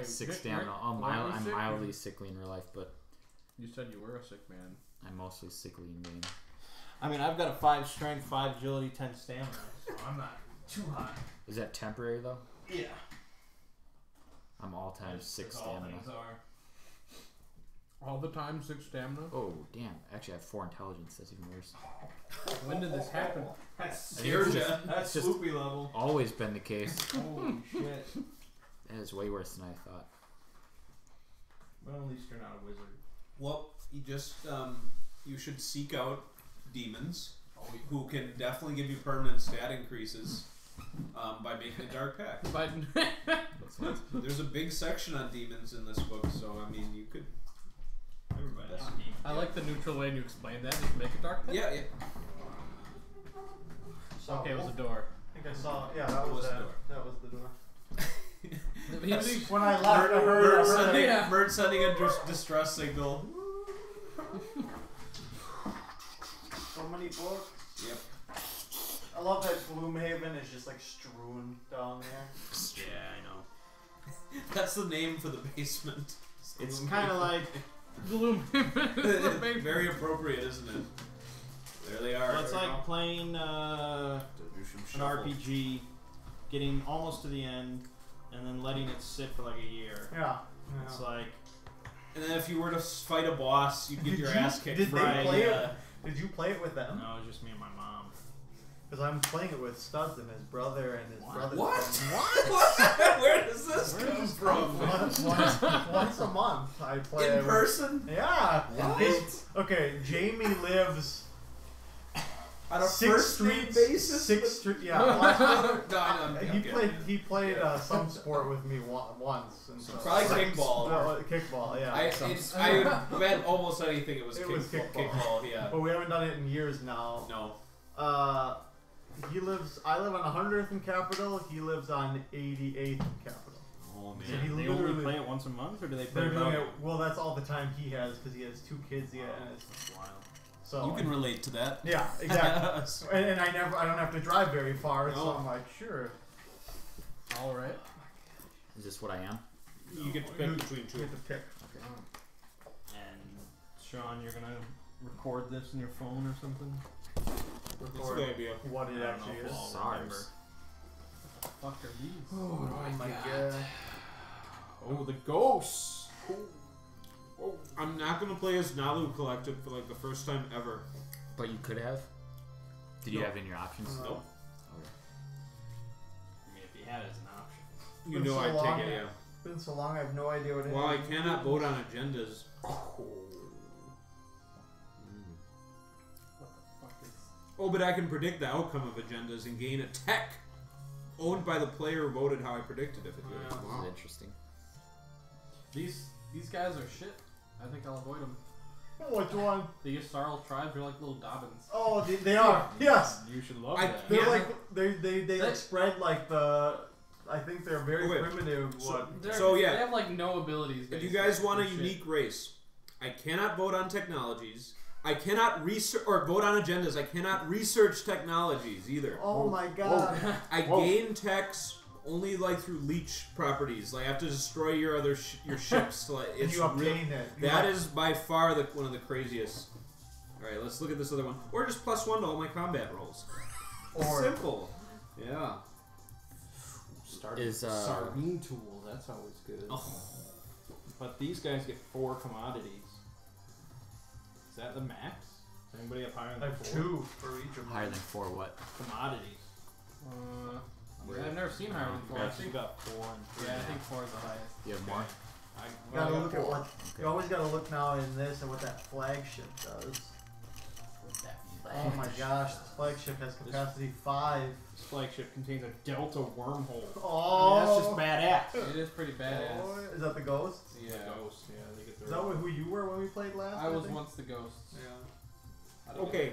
Wait, 6 stamina. I'm mildly sickly in real life, but you said you were a sick man. I'm mostly sickly in game. I mean, I've got a 5 strength, 5 agility, 10 stamina, so I'm not too hot. Is that temporary though? Yeah. I'm all time 6 stamina. All the time 6 stamina? Oh, damn. Actually, I have 4 intelligence. That's even worse. When did this happen? That's That's just swoopy level. Always been the case. Holy shit. That is way worse than I thought. Well, at least you're not a wizard. Well, you just you should seek out demons who can definitely give you permanent stat increases by making a dark pact. There's a big section on demons in this book, so I mean you could. I like the neutral way you explained that. Just make a dark pact? Yeah. So, okay, it was a door. I think I saw. Yeah, that was the door. That was the door. When I left, I heard Mert sending a distress signal. So many books. Yep. I love that Gloomhaven is just like strewn down there. Yeah, I know. That's the name for the basement. It's kind of like Gloomhaven. Very appropriate, isn't it? There they are. Well, it's like playing an RPG, getting almost to the end, and then letting it sit for like a year. Yeah. It's like. And then if you were to fight a boss, you'd get your ass kicked. Did they play it? Did you play it with them? No, it was just me and my mom. Because I'm playing it with Studs and his brother and his brother. What? What? Where does this come from? Once a month I play. In person? Yeah. What? Okay, Jamie lives on a first street basis. 6th Street. Yeah. He played some sport with me once. And so probably kickball. Kickball. Yeah. I bet almost anything. It was kickball. Yeah. But we haven't done it in years now. No. He lives. I live on 100th and Capitol. He lives on 88th and Capitol. Oh man! So he they only play it once a month, or do they play it? Well, that's all the time he has because he has 2 kids. Yeah, and it's wild. So you can relate to that. Yeah, exactly. and I don't have to drive very far, so I'm like, sure. All right. Is this what I am? You get to pick between 2. You get to pick. Okay. And Sean, you're gonna record this in your phone or something. Record what it actually is. SARS. What the fuck are these? Oh my god. Oh, the ghosts. Oh, I'm not gonna play as Nalu Collective for like the first time ever. But you could have. Did you have in your options? Nope. Okay. I mean, if you had it as an option. You know I'd take it, yeah. It's been so long, I have no idea what it is. Well, I cannot vote on agendas. Oh, but I can predict the outcome of agendas and gain a tech owned by the player who voted how I predicted if it did. This is interesting. These guys are shit. I think I'll avoid them. Which one? The Yssarl tribes are like little Dobbins. Oh, they are. Yes. You should love that. They're like they like spread like the. I think they're very primitive. They have like no abilities. If you guys want a unique race, I cannot vote on technologies. I cannot research or vote on agendas. I cannot research technologies either. Oh my god! I gain techs only like through leech properties. Like I have to destroy your your ships. Like it's you obtain it. That is by far one of the craziest. All right, let's look at this other one. Or just +1 to all my combat rolls. Or simple. Yeah. Sardine tools. That's always good. Oh. But these guys get 4 commodities. Is that the max? Does anybody have higher than 4? 2 for each of them. Higher than 4 what? Commodities. I've never seen higher than 4. I think got 4 and 3. Yeah, I think 4 is the highest. You have more? You gotta look at what. You always gotta look now in this and what that flagship does. Oh my gosh, this flagship has capacity 5. This flagship contains a delta wormhole. Oh, I mean, that's just badass. It is pretty badass. Oh, is that the ghost? Yeah. The ghosts, yeah. They get Is that who you were when we played last? I was once the ghost. Yeah. Okay,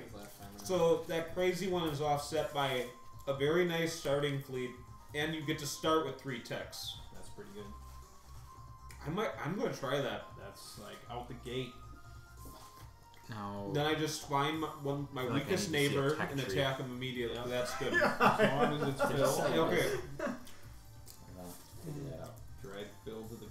so that crazy one is offset by a very nice starting fleet, and you get to start with 3 techs. That's pretty good. I'm gonna try that. That's like out the gate. No. Then I just find my weakest neighbor and attack him immediately. Yeah. That's good. As long as it's filled. Okay. Drag Phil to the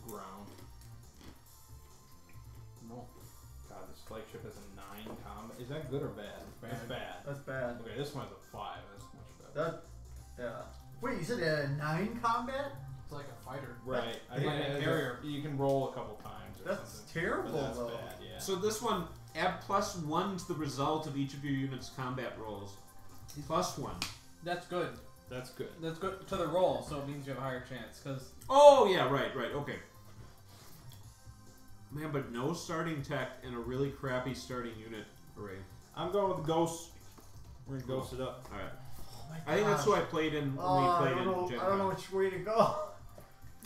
has a 9 combat. Is that good or bad? That's bad. That's bad. Okay, this one has a 5. That's much better. Yeah. Wait, you said it had a 9 combat? It's like a fighter. Right. I Like think a it carrier. you can roll a couple times. Or That's something. terrible, But that's though. bad. Yeah. So this one, add +1 to the result of each of your unit's combat rolls. +1. That's good. That's good. That's good to the roll, so it means you have a higher chance. Because Oh yeah, right, okay. Man, but no starting tech and a really crappy starting unit array. I'm going with the ghost. We're gonna ghost it up. All right. Oh my I think that's who gosh. I played in when we I played don't know. in Gen I don't know Con. which way to go.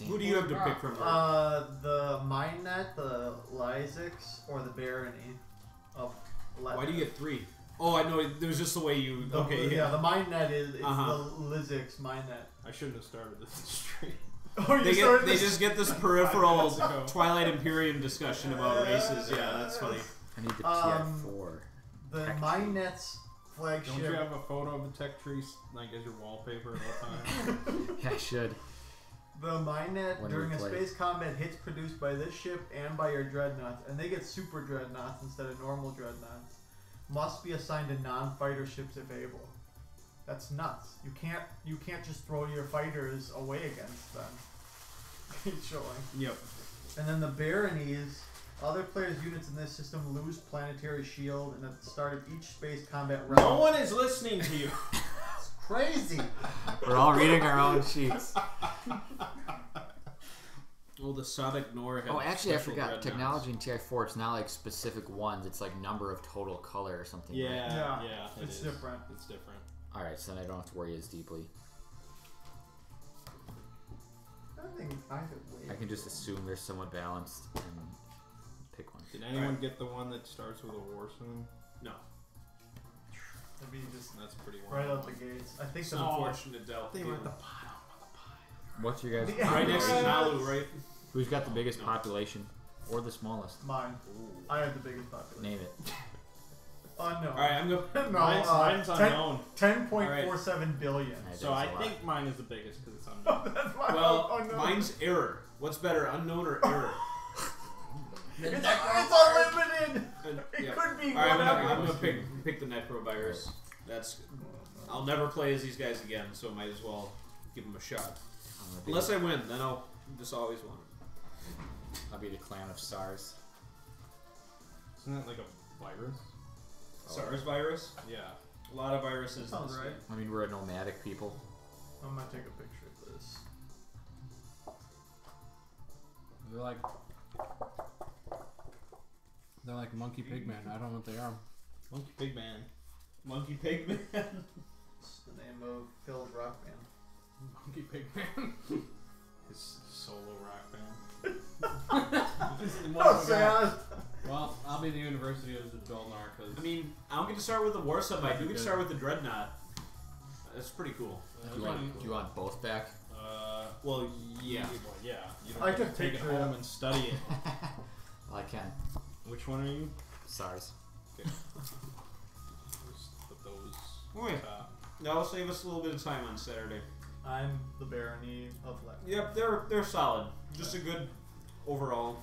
Who do you have to pick from? The Minenet, the Lysics, or the Barony of Lebanon. Why do you get 3? Oh, I know. It was just the way you. Okay, yeah. The Minenet is the Uh-huh. Lysics Minenet. I shouldn't have started this straight. Oh, you They started they this- just get this peripheral Twilight Imperium discussion about races. Yeah, that's funny. I need the TF4. The Tech Minet's flagship. Don't you have a photo of the tech tree like as your wallpaper at all time? Yeah, I should. The Minet When during we a play. space combat hits produced by this ship and by your dreadnoughts, and they get super dreadnoughts instead of normal dreadnoughts, must be assigned to non-fighter ships if able. That's nuts. You can't just throw your fighters away against them. It's showing. Yep. And then the Baronies, other players' units in this system lose planetary shield, and at the start of each space combat round. No one is listening to you. It's crazy. We're all reading our own sheets. Well, the Sodic Nor had Oh, actually, I special forgot. dreadnoughts. Technology in TI4, it's not like specific ones. It's like number of total color or something. Right? Yeah. It's It is. different. It's different. All right, so then I don't have to worry as deeply. I think either way. I can just assume they're somewhat balanced and pick one. Did anyone get the one that starts with a war soon? No. It'd be just That's pretty right wild. out the gates. I think It's the unfortunate Delta. they were at the What's your guys' Yeah. Right next to Yeah. Nalu, right? Who's got the biggest population or the smallest? mine. I had the biggest population. Name it. No. Alright, I'm going No, Mine's unknown. 10.47 billion. That So is I a lot. think mine is the biggest because it's unknown. That's my Well, oh, no. mine's error. What's better, unknown or error? It's unlimited. And, It yeah. could be Alright, whatever. I'm gonna pick the Necrovirus. That's. I'll never play as these guys again, so might as well give them a shot. Unless I win, then I'll just always win. I'll be the clan of SARS. Isn't that like a virus? SARS virus? Yeah. A lot of viruses. Sounds in this right. game. I mean, we're a nomadic people. I'm gonna take a picture of this. they're like monkey pigmen. I don't know what they are. Monkey Pig Man. Monkey Pigman. It's the name of Phil's rock band. Monkey pigman. His solo rock band. Oh, sad. Well, I'll be the University of Dolnar because I mean, I don't get to start with the War Sub. I do get to start with the Dreadnought. That's pretty cool. Do you want both back? Well, yeah. Well, yeah. You don't I have to took take it picture home of- and study it. Well, I can. Which one are you? SARS. Okay. Just put those. Alright. top. That'll save us a little bit of time on Saturday. I'm the Barony of Lebanon. Yep, they're solid. Just a good overall.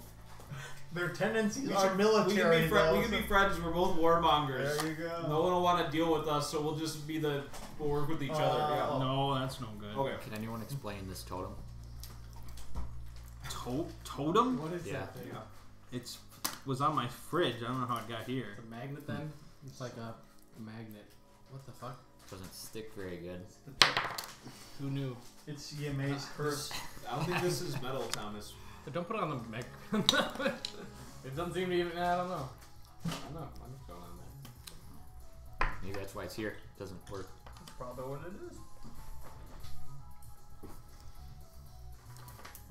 Their tendencies We are should- military. We though, can be so- friends. We're both warmongers. There you go. No one will want to deal with us, so we'll just be we'll work with each other. Yeah. No, that's no good. Okay. Can anyone explain this totem? Totem? what is Yeah. that thing? Yeah. It's was on my fridge. I don't know how it got here. It's a magnet then? It's like a magnet. What the fuck? Doesn't stick very good. Who knew? It's Yemei's curse. I don't think this is metal, Thomas. But don't put it on the mag. It doesn't seem to even. I don't know. I don't know. I'm just going on there. Maybe that's why it's here. Doesn't work. That's probably what it is.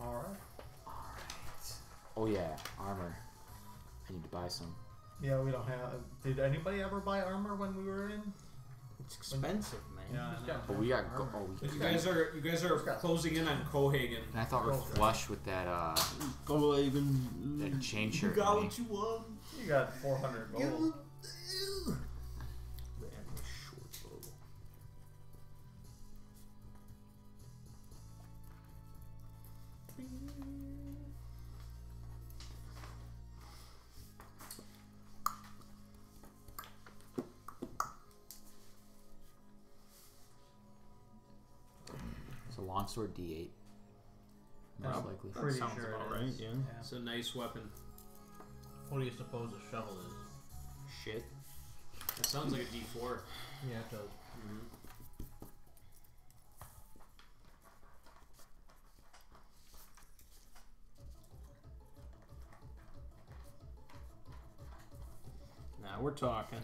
Alright. Oh yeah, armor. I need to buy some. Yeah, we don't have. Did anybody ever buy armor when we were in? It's expensive, man. Yeah, I know. But we got. But you guys are closing in on Cohagen. And I thought we're flush with that Go even. that chain shirt. You got money. what you want. You got 400 gold. longsword D8. Most likely. That Pretty sounds sure about it right, is. yeah. It's a nice weapon. What do you suppose a shovel is? Shit. It sounds like a D4. Yeah, it does. Mm-hmm. Now we're talking.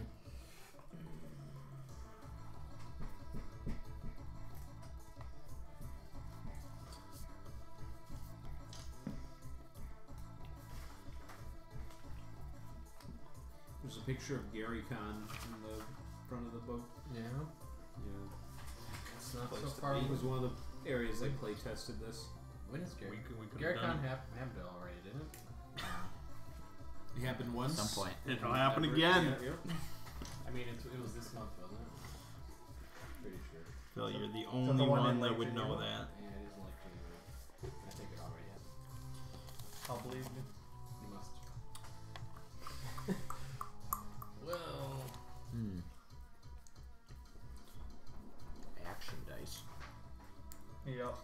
There's a picture of Gary Khan in the front of the book. Yeah. Yeah. It's not Place so to far. be. It was one of the areas they play tested this. When is Gary? We could Gary have Con done it. happened already, didn't it? It happened once. At some point. It'll happen Never- again. Yeah, yeah. I mean, it was this month, wasn't it? Pretty sure. Phil, you're the the only one one in, that like, would know Geneva? that. Yeah, it is like January. I think it already happened. I'll believe you. You must. Well. Action dice. Yep.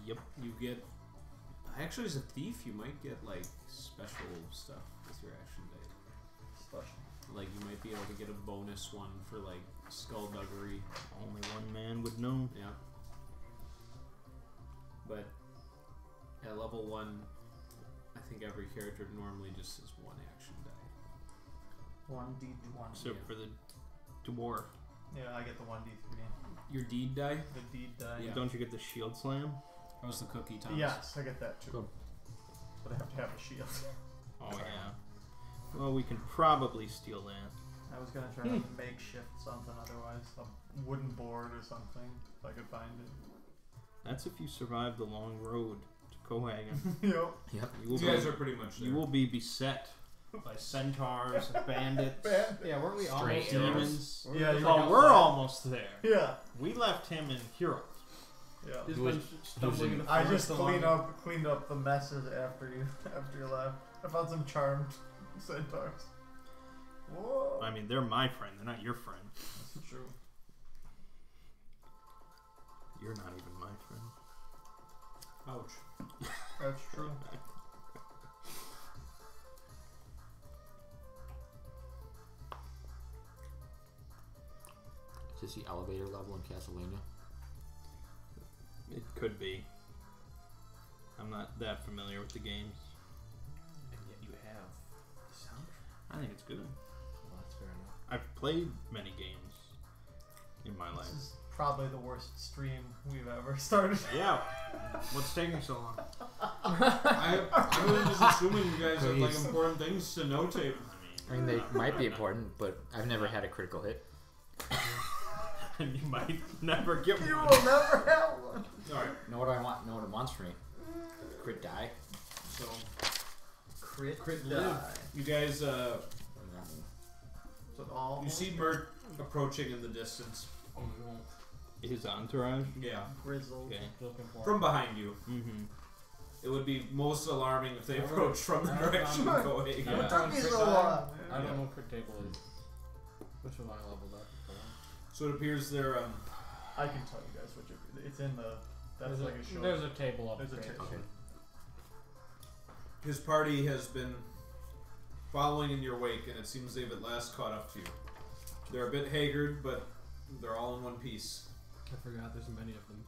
Yep. You get. Actually, as a thief, you might get like special stuff with your action die. Special. Like you might be able to get a bonus one for like skullduggery. Only one man would know. Yeah. But at level 1, I think every character normally just has one action die. 1d20. Except for the dwarf. Yeah, I get the 1d3. Your deed die? The deed die. Yeah. Don't you get the shield slam? That was the cookie, Thomas. Yes, I get that too. Cool. But I have to have a shield. Oh yeah. Well, we can probably steal that. I was gonna try to makeshift something otherwise. A wooden board or something, if I could find it. That's if you survive the long road to Cohagen. Yep. Yep. You will You guys be, are pretty much there. you will be beset by centaurs, bandits, Yeah, weren't we Stray almost arrows. demons. Yeah, you Oh, were we're almost there. Yeah. We left him in Hirot. Yeah. Just He was- been stumbling in the I forest just along- cleaned up the messes after you left. I found some charmed centaurs. Whoa. I mean, they're my friend. They're not your friend. That's true. You're not even my friend. Ouch. That's true. Is this the elevator level in Castlevania? It could be. I'm not that familiar with the games. And yet you have the soundtrack. I think it's good. Well, that's fair enough. I've played many games in my life. This is probably the worst stream we've ever started. Yeah. What's taking so long? I was just assuming you guys have like important things to notate. I mean, they might be important, but I've never had a critical hit. And you might never get You one. will never have one. Alright, Know what I want? Know what it wants from me? Crit die. so Crit live. die. You guys, What does that mean? So it all you see Mert approaching in the distance. Oh no. His entourage. Yeah. grizzled. Okay. Looking for From behind you. Mm-hmm. It would be most alarming if they I don't- approached from the I don't direction know. of going. Yeah. What took you Crit so die? long? I don't Yeah. know what crit table is. Which one I leveled up? So it appears they're I can tell you guys which it's in the. That's like a show. There's a table up There's a there. table. his party has been following in your wake, and it seems they've at last caught up to you. They're a bit haggard, but they're all in one piece. I forgot there's many of them.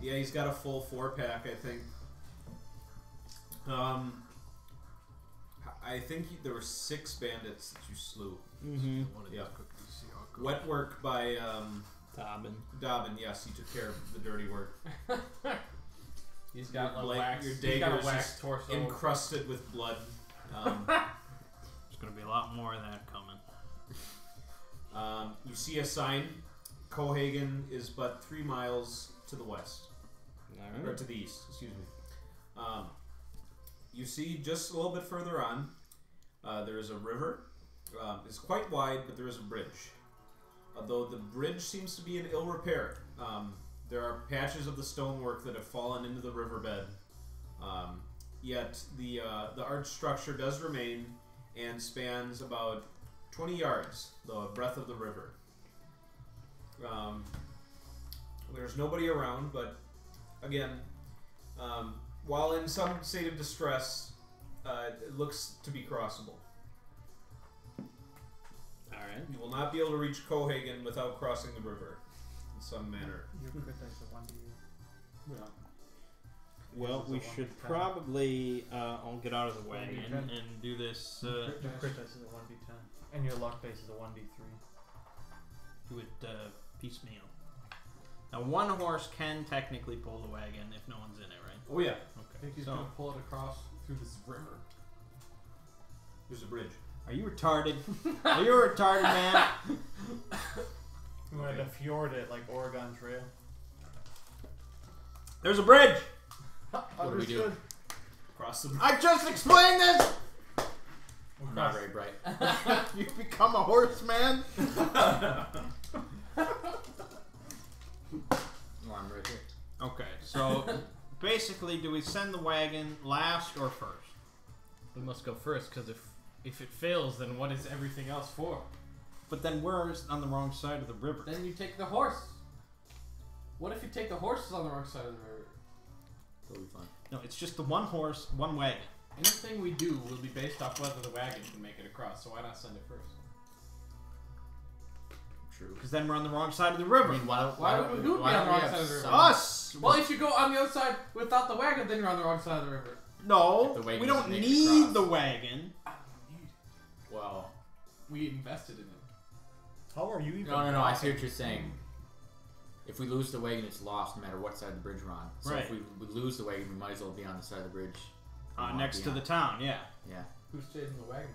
Yeah, he's got a full 4-pack, I think. I think there were 6 bandits that you slew. Mm-hmm. One of Yeah. these cookies. See how it goes. Wet work by Dobbin. Dobbin. Yes, he took care of the dirty work. He's got Your like blade- wax. your He's dagger got a is wax just torso. encrusted with blood. There's gonna be a lot more of that coming. You see a sign. Cohagen is but 3 miles to the west. Or to the east, excuse me. You see just a little bit further on, there is a river. It's quite wide, but there is a bridge. Although the bridge seems to be in ill repair. There are patches of the stonework that have fallen into the riverbed. Yet the arch structure does remain and spans about 20 yards, the breadth of the river. There's nobody around, but again, while in some state of distress, it looks to be crossable. Alright. You will not be able to reach Cohagen without crossing the river in some manner. Your crit dice are 1d. Yeah. Well, we should probably all get out of the wagon and do this. Your crit dice is a 1d10. And your luck dice is a 1d3. Do it piecemeal. Now, one horse can technically pull the wagon if no one's in it, right? Oh yeah, I think he's So- gonna pull it across through this river. there's a bridge. Are you retarded? Are you a retarded man? We wanted to fjord it like Oregon Trail. There's a bridge! What do we do? Cross the bridge. I just explained this! I'm not very bright. You become a horseman? Oh, I'm right here. Okay, so basically, do we send the wagon last or first? We must go first, because if it fails, then what is everything else for? But then we're on the wrong side of the river. Then you take the horse. What if you take the horses on the wrong side of the river? It'll be fun. No, it's just the one horse, one wagon. Anything we do will be based off whether the wagon can make it across, so why not send it first? True. Because then we're on the wrong side of the river. I mean, why would we be on the don't we wrong have side of the river? some- Us! Well, if you go on the other side without the wagon, then you're on the wrong side of the river. No, If the wagon we don't doesn't make it need across. the wagon. Well, We invested in it. How are you even? no. I see what you're saying. If we lose the wagon, it's lost no matter what side of the bridge we're on. So Right. if we lose the wagon, we might as well be on the side of the bridge. we want Next be to on. the town, yeah. Yeah. Who's chasing the wagon?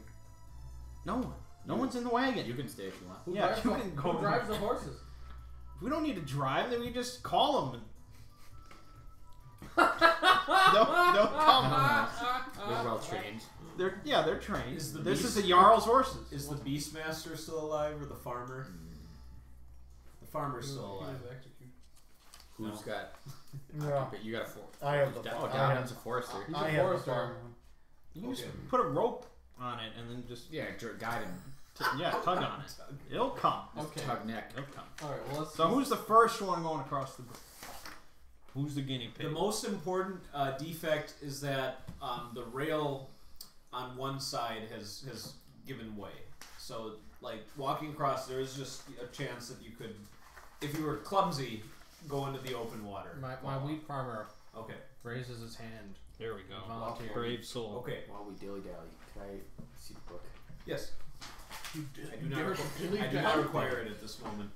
No one. No one's in the wagon. You can stay if you want. Who Yeah, drives you the, can go. Who drives the horses? We don't need to drive, then we just call them. They'll come. They're well trained. They're trained. Is the This beast- is the Jarl's horses. Is the Beastmaster still alive or the farmer? The farmer's still alive. Who's got? Yeah. You got a four. I have the Oh, farm. Downham's a forester. He's I a have the forester. farm. You can just Okay. put a rope on it and then just Yeah, guide him. tug on it. It'll come. Okay. Tug neck. It'll come. Alright, well let's So who's the first one going across the bridge? Who's the guinea pig? The most important defect is that the rail on one side has given way. So, like, walking across, there is just a chance that you could, if you were clumsy, go into the open water. my wheat farmer Okay. raises his hand. There we go. Volunteer. Brave soul. Okay. While we dilly dally, could I see the book? Yes. I do not, You're really I do not down. require it at this moment.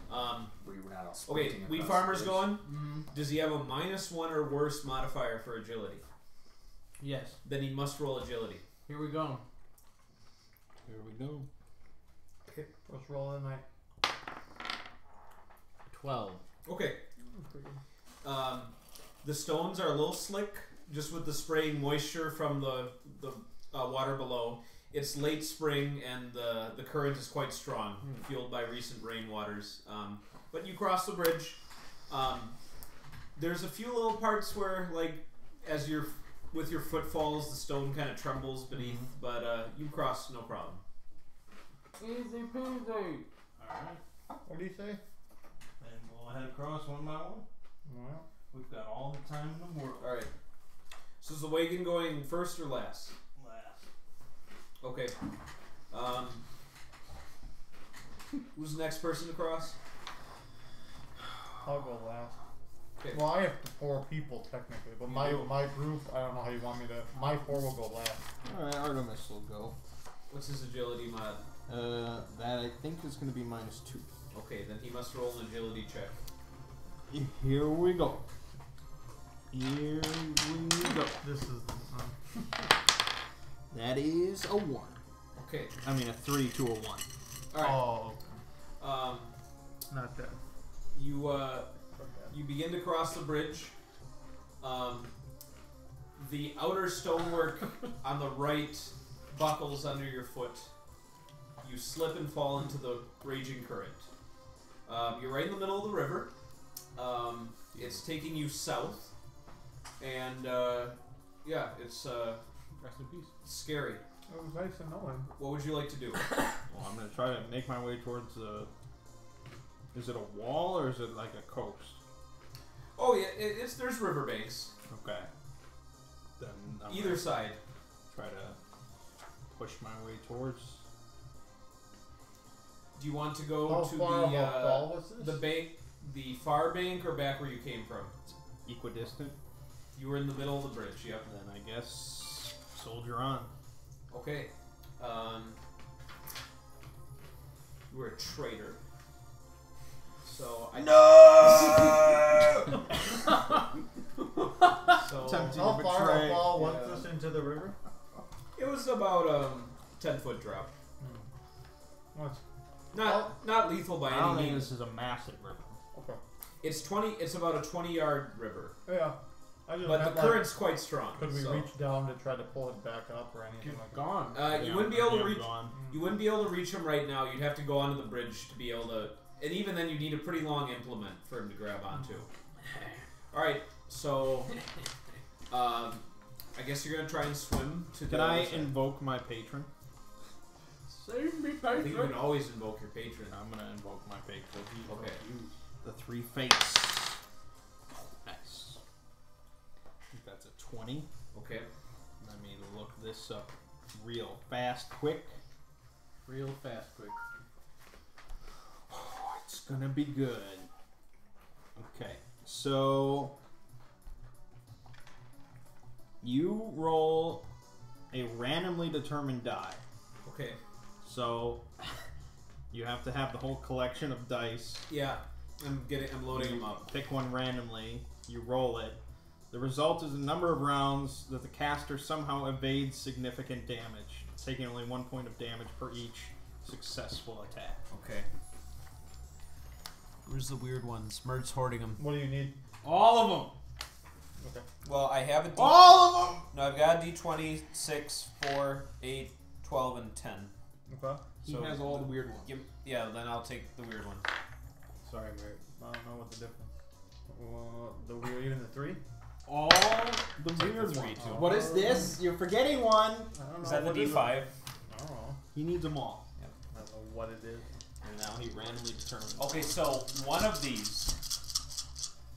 We're not all Okay, sprinting wheat across farmer's the bridge. going. Mm-hmm. Does he have a -1 or worse modifier for agility? Yes. Then he must roll agility. Here we go. Here we go. First roll of the night. 12. Okay. The stones are a little slick, just with the spraying moisture from the water below. It's late spring and the current is quite strong, fueled by recent rainwaters. But you cross the bridge. There's a few little parts where, like, as you're with your footfalls, the stone kind of trembles beneath, but you cross no problem. Easy peasy. Alright. What do you say? Then we'll head across one by one. Well, We've got all the time in the world. All right. So is the wagon going first or last? Last. Okay. Who's the next person to cross? I'll go last. Okay. Well, I have 4 people technically, but my group, I don't know how you want me to. My 4 will go last. Alright, Artemis will go. What's his agility mod? That I think is going to be -2. Okay, then he must roll an agility check. Here we go. Here we go. This is the one. That is a 1. Okay. I mean a 3 to a 1. All right. Oh, not that. You begin to cross the bridge. The outer stonework on the right buckles under your foot. You slip and fall into the raging current. You're right in the middle of the river. It's taking you south, and yeah, it's Rest in peace. scary. It was nice to know him. What would you like to do? Well, I'm going to try to make my way towards the... Is it a wall or is it like a coast? Oh yeah, there's riverbanks. Okay. Then I'm Either gonna side. try to push my way towards. Do you want to go How to far of a fall was this? the bank, the far bank, or back where you came from? Equidistant. You were in the middle of the bridge. Yep. Then I guess soldier on. Okay. You were a traitor. So I So Tempting How to far of betray. a fall was Yeah. this into the river? it was about 10-foot drop. What's Not lethal by I don't any think means. this is a massive river. okay? It's about a 20-yard river, Yeah. I just but the meant, like, current's quite strong. could we so. reach down to try to pull it back up or anything like that? Gone. You Yeah, wouldn't be able to I'm reach. gone. You wouldn't be able to reach him right now. You'd have to go onto the bridge to be able to, and even then, you need a pretty long implement for him to grab onto. All right, so I guess you're gonna try and swim to. Can the I other side. invoke my patron? Save me, I think you patron. can always invoke your patron. I'm gonna invoke my patron. Okay. The 3 fates. Nice. I think that's a 20. Okay. Let me look this up real fast, quick. Real fast, quick. Oh, it's gonna be good. Okay, so you roll a randomly determined die. Okay. So you have to have the whole collection of dice. Yeah. I'm loading him up. Pick one randomly. You roll it. The result is a number of rounds that the caster somehow evades significant damage, taking only 1 point of damage per each successful attack. Okay. Where's the weird ones? Mert's hoarding them. What do you need? All of them. Okay. Well, I have a D. All of them. No, I've got a D20, 6, 4, 8, 12, and 10. Okay. He So has all the weird ones. Yeah, then I'll take the weird one. Sorry, Mary. I don't know what the difference. The weird, even the 3? All the weird the three, ones. too. What is this? You're forgetting one. I don't know. Is that the what it D5? I don't know. He needs them all. I don't know what it is. And now he randomly determines. Okay, so one of these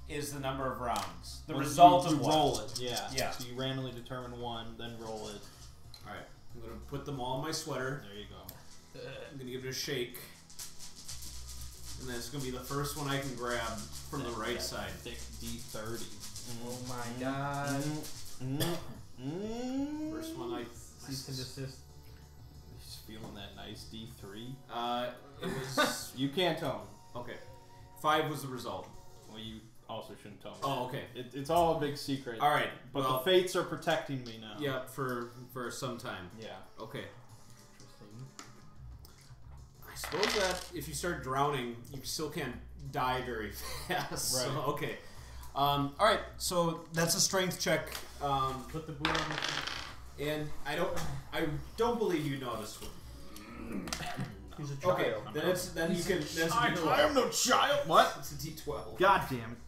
is the number of rounds. The Well, result you of what? roll it. Yeah. Yeah. So you randomly determine one, then roll it. Alright, I'm going to put them all in my sweater. There you go. I'm going to give it a shake. And then it's going to be the first one I can grab from the right side. Thick D30. Oh my god. First one I... Cease and desist. He's feeling that nice D3. It was... You can't tell him. Okay. 5 was the result. Well, you also shouldn't tell him. Oh, okay. It's all a big secret. Alright, But well, the fates are protecting me now. yeah, for some time. Yeah. Okay. Interesting. I suppose that if you start drowning, you still can't die very fast. So, Right. okay. Alright, so that's a strength check. Put the boot on the And I don't believe you know this one. He's a child. Okay, then you can. That's a D12. I am no child. What? It's a D12. God damn it.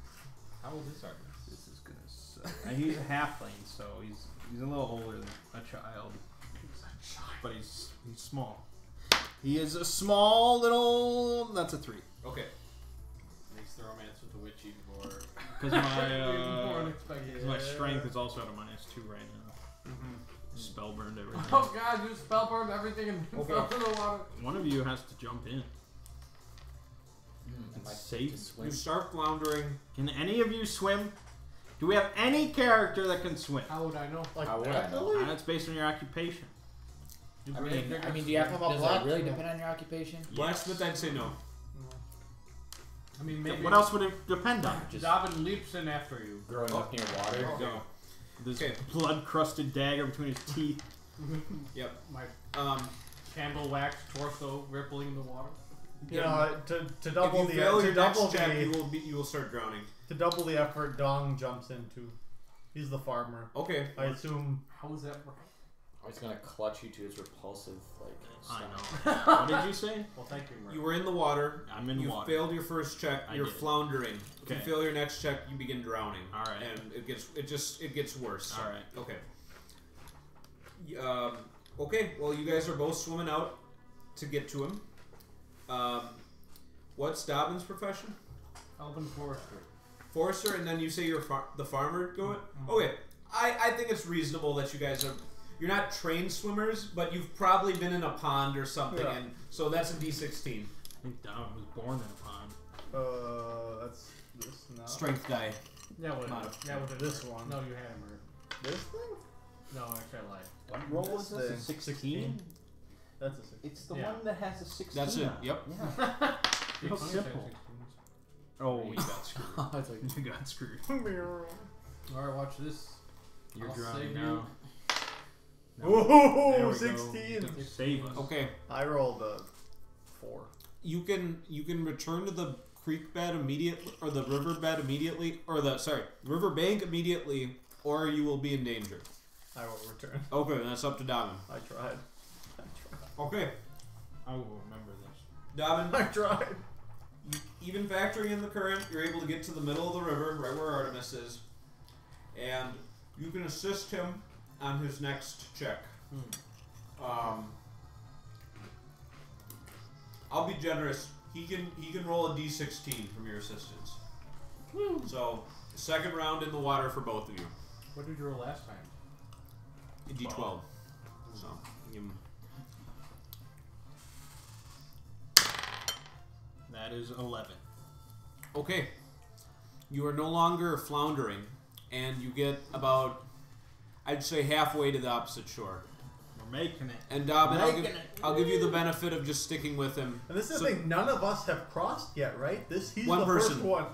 How old is Artemis? This is gonna suck. He's a halfling, so he's a little older than a child. But he's small. He is a small little. That's a 3. Okay. Makes the romance with the witch even more. Because More my unexpected. because my strength is also at a -2 right now. Spell burned everything. Oh god, you spell burned everything and fell in the water. One of you has to jump in and save me. You start floundering. Can any of you swim? Do we have any character that can swim? How would I know? Like, How would I know? really? And it's based on your occupation. I mean, do you have to? Does it really depend on your occupation? Blacksmith, I'd say no. I mean, maybe. What else would it depend on? Just Dobbin leaps in after you. growing up near water. Go. This Okay. blood-crusted dagger between his teeth. Yep. My Um, candle wax torso rippling the water. You know, to double if the you fail your to double next check, the you will start drowning. to double the effort, Dong jumps into. He's the farmer. Okay. I assume. How is that work? Oh, he's gonna clutch you to his repulsive, like. I stomach. know. What did you say? Well, thank you, Murray. You were in the water. I'm in You water. failed your first check. I You're did. floundering. If you Okay. fail your next check, you begin drowning. All right. And it gets worse. All right. Okay. Okay. Well, you guys are both swimming out to get to him. What's Dobbin's profession? Elven forestry. Forester, and then you say you're the farmer going? Okay. I think it's reasonable that you guys are... You're not trained swimmers, but you've probably been in a pond or something, and so that's a D16. I think Dom was born in a pond. That's this now. Strength die. Yeah, with this one. No, you hammered. This thing? No, actually I lied. What roll is this? A 16? That's a 16. It's the one that has a 16. That's it. Yep. Yeah. Real simple. Oh, you got screwed. You got screwed. Alright, watch this. You're I'll drowning save now. Ooh, 16. Save us. Okay. I rolled a 4. You can return to the creek bed immediately, or the river bed immediately, or the river bank immediately, or you will be in danger. I will return. Okay, that's up to Dobbin. I tried. Okay, I will remember this. Dobbin. I tried. Even factoring in the current, you're able to get to the middle of the river, right where Artemis is, and you can assist him on his next check. I'll be generous. He can roll a D16 from your assistance. So, second round in the water for both of you. What did you roll last time? A D12. So, give him. That is 11. Okay. You are no longer floundering, and you get about, I'd say, halfway to the opposite shore. We're making it. And Dobbin, I'll give you the benefit of just sticking with him. And this is the thing, none of us have crossed yet, right? He's one the person. first one.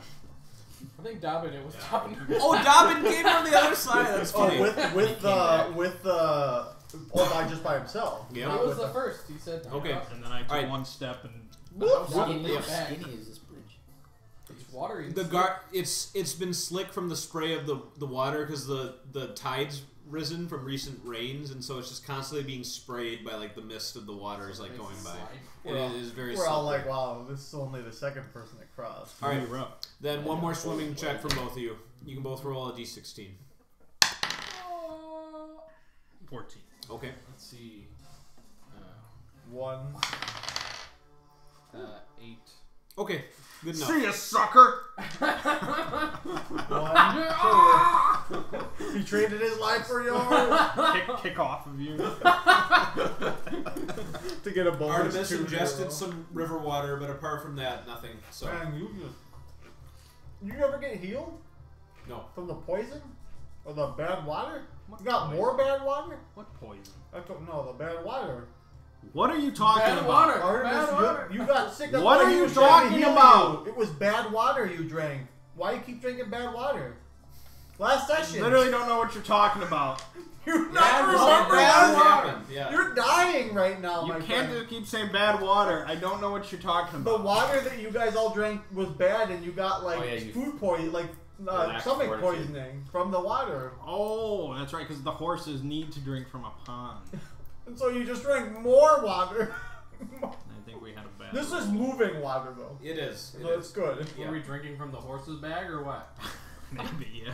I think Dobbin, it was Dobbin. Oh, Dobbin came from the other side. That's funny. Just by himself. Yeah. He was the first. He said. Okay. And then I took Alright. one step and... How Skinny is is this bridge? It's watery. It's been slick from the spray of the water because the tide's risen from recent rains, and so it's just constantly being sprayed by like the mist of the water is like going by. And it is very. We're all slippery. like, wow, this is only the second person that crossed. All right, You're up. then one more swimming check from both of you. You can both roll a d16. 14. Okay. Let's see. 1. 8. Okay. Good enough. See ya, sucker! 1, 2. He traded his life for yours kick off of you. to get a bonus. Artemis 2 ingested some river water, but apart from that, nothing. So Man, you never get healed no. from the poison or the bad water? You got more bad water? What poison? I don't know, the bad water. What are you talking Bad about? water. Artemis, Bad water. you got sick. That's What why are he you was trying to talking heal about? you. It was bad water you drank. Why you keep drinking bad water? Last session. Literally don't know what you're talking about. You're not Bad remembering water water. happened. Yeah. You're dying right now, You my can't friend. just keep saying bad water. I don't know what you're talking The about. water that you guys all drank was bad, and you got like food poison, like stomach poisoning from the water. Oh, that's right, because the horses need to drink from a pond. And so you just drank more water. I think we had a bad This is moving water, though. It is. So it's good. Yeah. Were we drinking from the horse's bag or what? Maybe, yeah.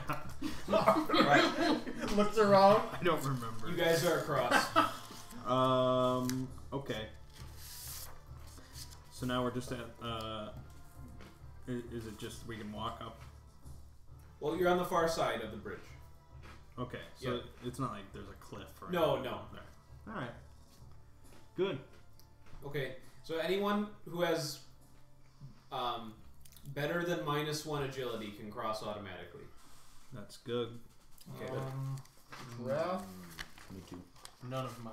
Right. Looks around. I don't remember. You guys are across. Okay. So now we're just at, is it just we can walk up? Well, you're on the far side of the bridge. Okay, so Yep. it's not like there's a cliff or No, anything no. there. Alright. Good. Okay, so anyone who has better than -1 agility can cross automatically. That's good. Okay. Raph, Me too. None of my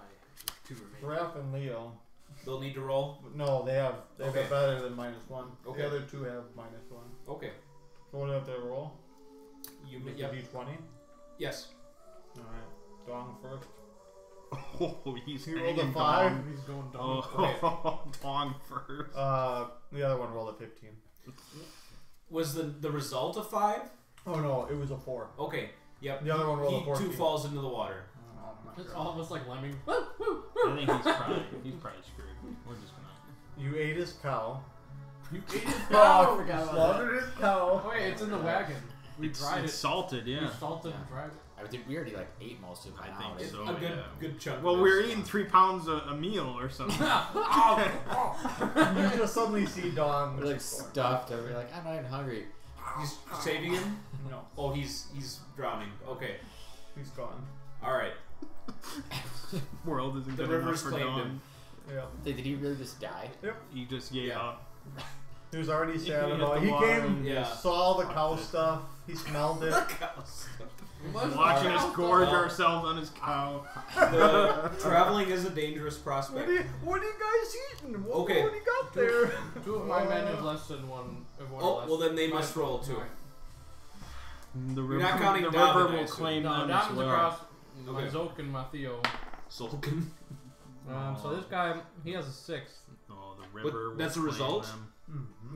2 remain. Raph and Leo. They'll need to roll. No, they have Okay. better than -1. Okay. The other 2 have -1. Okay. So what do they have to roll? You Just yep. a D20. Yes. All right. Dong first. Oh, he's He rolled a hanging 5. Dong. He's going down. Oh, Dong first. The other one rolled a 15. Was the result a 5? Oh no, it was a 4. Okay. Yep. The other one rolled a He 14. too falls into the water. It's all of us like lemming. I think he's probably screwed. We're just gonna. You ate his cow. You ate his Oh, cow. I forgot about slaughtered his cow. that. Wait, it's in the wagon. We dried It's it. salted, We yeah. salted and dried it. I think we already like ate most of it. I now. think so. A good yeah. good chunk. Well, of we were this. eating 3 pounds a meal or something. You just suddenly see Dong. We're like stuffed. And we're like, I'm not even hungry. He's saving him? No, Oh, he's drowning. Okay. he's gone. Alright. World isn't The good river's enough for claimed Dawn. him. Yeah. Did he really just die? He just gave Yeah. up. He was already He sad hit about it. the He water came, and Yeah. saw the cow stuff, he smelled it. Watching us gorge Oh. ourselves on his cow. Traveling is a dangerous prospect. What are you guys eating? What do you got 2 there? 2 of my men have less than 1. Oh, well then they must roll too. The You're not counting the Dobbin, river I will assume. claim No, them as Dobbin's well. across my Okay. Zoke and my Theo. Sulkin. So this guy, he has a 6. Oh, the river will that's a claim result? them.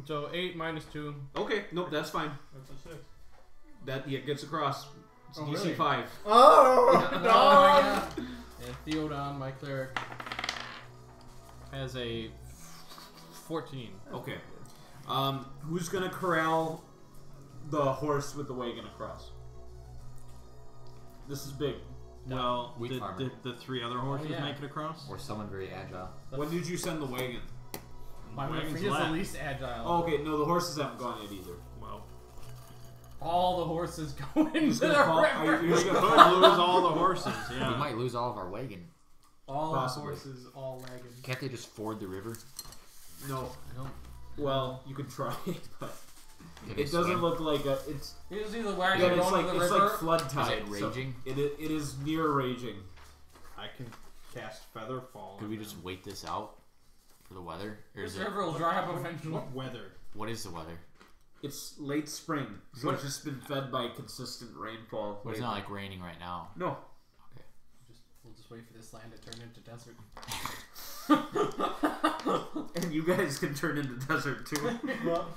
So 8 minus 2. Okay, nope, that's fine. That's a 6. That gets across. It's Oh, DC really? 5. Oh, Oh my no! God. And Theodon, my cleric, has a 14. Okay. Who's gonna corral the horse with the wagon across? This is big. Well, Wheat farmer. did the 3 other horses yeah. make it across? Or someone very agile? When did you send the wagon? My Wagon's friend is the left. least agile. Oh, okay, no, the horses haven't gone yet either. Well, All the horses go into Who's the gonna call? river. Are you we just could gonna lose all the horses. We Yeah. might lose all of our wagon. All Possibly. the horses, all wagons. Can't they just ford the river? No. I don't. Well, you could try, but Can they it doesn't swim? look like a. It's You see the wagon yeah, going it's to like the it's river. like flood tide. Is it so raging? it is near raging. I can cast feather fall. Could on we them. just wait this out for the weather? Or This is it, river will dry up eventually. What weather? what is the weather? It's late spring, so it's just been fed by consistent rainfall. But it's not like raining right now. No. We'll just wait for this land to turn into desert. And you guys can turn into desert too. Well,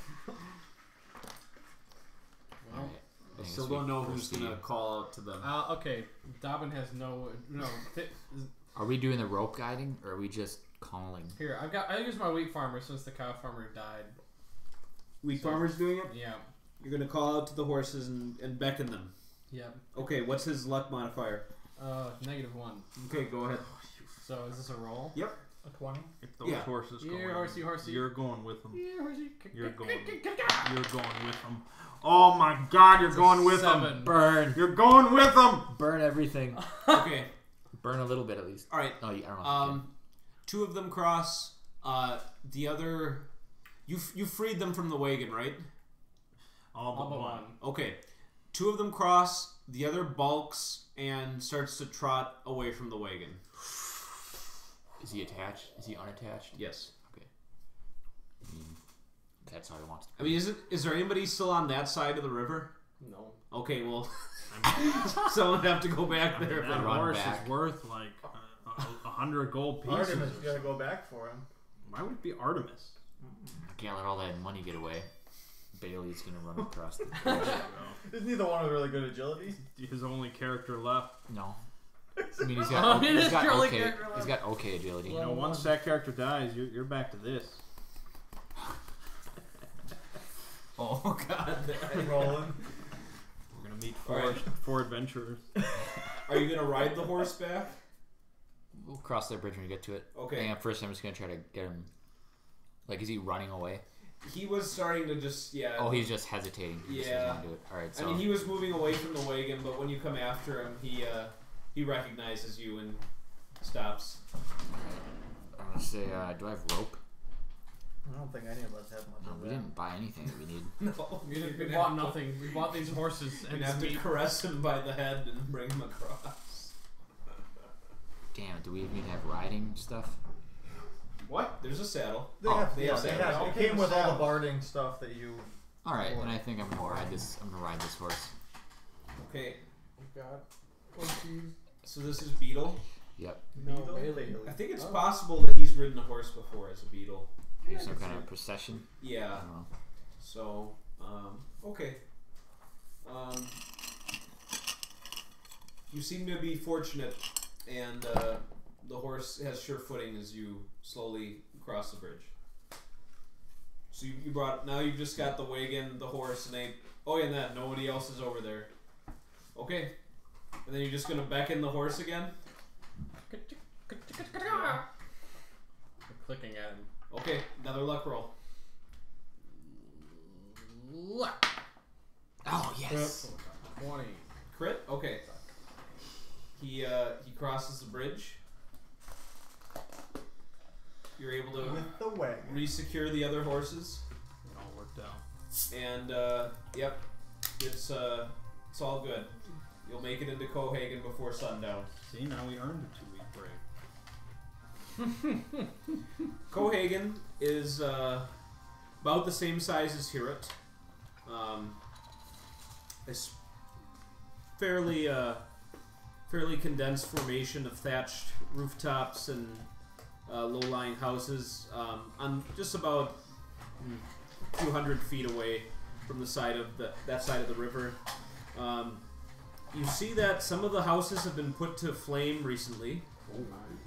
Alright. I still don't know who's gonna call out to them. okay. Dobbin has no. Are we doing the rope guiding, or are we just calling? Here, I used my wheat farmer since the cow farmer died. Wheat farmer's doing it? Yeah. You're gonna call out to the horses and beckon them. Yeah. Okay, what's his luck modifier? -1. Okay, go ahead. So is this a roll? Yep. A 20? If those Yeah. horses go Yeah, in, horsey, horsey. you're going with them. Yeah, horsey. You're going with them. Oh my God, you're going with them. 7. Burn! You're going with them. Burn everything. Okay. Burn a little bit at least. All right. Oh, I don't know. 2 of them cross. The other, you freed them from the wagon, right? All All but but one. one. Okay. 2 of them cross. The other balks and starts to trot away from the wagon. Is he attached? Is he unattached? Yes. Okay. That's how he wants to. I mean, is there anybody still on that side of the river? No. Okay, well, someone have to go back there. That run horse back. is worth like 100 gold pieces. Artemis, you gotta go back for him. Why would it be Artemis? I can't let all that money get away. Bailey's gonna run across the There bridge. you Isn't he the one with really good agility? go. His only character left. No. I mean, he's Oh, got, he he's is got really okay. good. He's got okay agility. You know, once that character dies, you're back to this. Oh God! Rolling. We're gonna meet All right. four adventurers. Are you gonna ride the horse back? We'll cross that bridge when we get to it. Okay. And first, I'm just gonna try to get him. Like, is he running away? He was starting to just Oh, he's just hesitating. He just doesn't Yeah. want to do it. All right. So I mean, he was moving away from the wagon, but when you come after him, he recognizes you and stops. I'm gonna say, do I have rope? I don't think any of us have much No, of we that. didn't buy anything that we need. No, We you're didn't- we gonna bought have to- nothing. We bought these horses You're and gonna have to meat. caress him by the head and bring him across. Damn. Do we even need to have riding stuff? What? There's a saddle. They Oh, have, they yeah, have they saddles. have. It came with all the barding stuff that you. All right. Then I think I'm gonna ride this. I'm gonna ride this horse. Okay, We've got horses. so this is Beetle. Yep. No, Beetle? Bailey. I think it's Oh. possible that he's ridden a horse before as a beetle. Some kind of procession. I Yeah. don't know. So, okay. You seem to be fortunate, and the horse has sure footing as you slowly cross the bridge. So you brought, now you've just got the wagon, the horse, and they, oh yeah, and that, nobody else is over there. Okay. And then you're just gonna beckon the horse again? I'm clicking at him. Okay, another luck roll. Luck. Oh yes. 20. Crit? Okay. He crosses the bridge. You're able to With the wagon. re-secure the other horses. It all worked out. And yep, it's all good. You'll make it into Cohagen before sundown. See, now we earned a 2-week break. Cohagen is about the same size as Hirot. It's fairly condensed formation of thatched rooftops and low-lying houses on just about a few hundred feet away from the side of that side of the river. You see that some of the houses have been put to flame recently.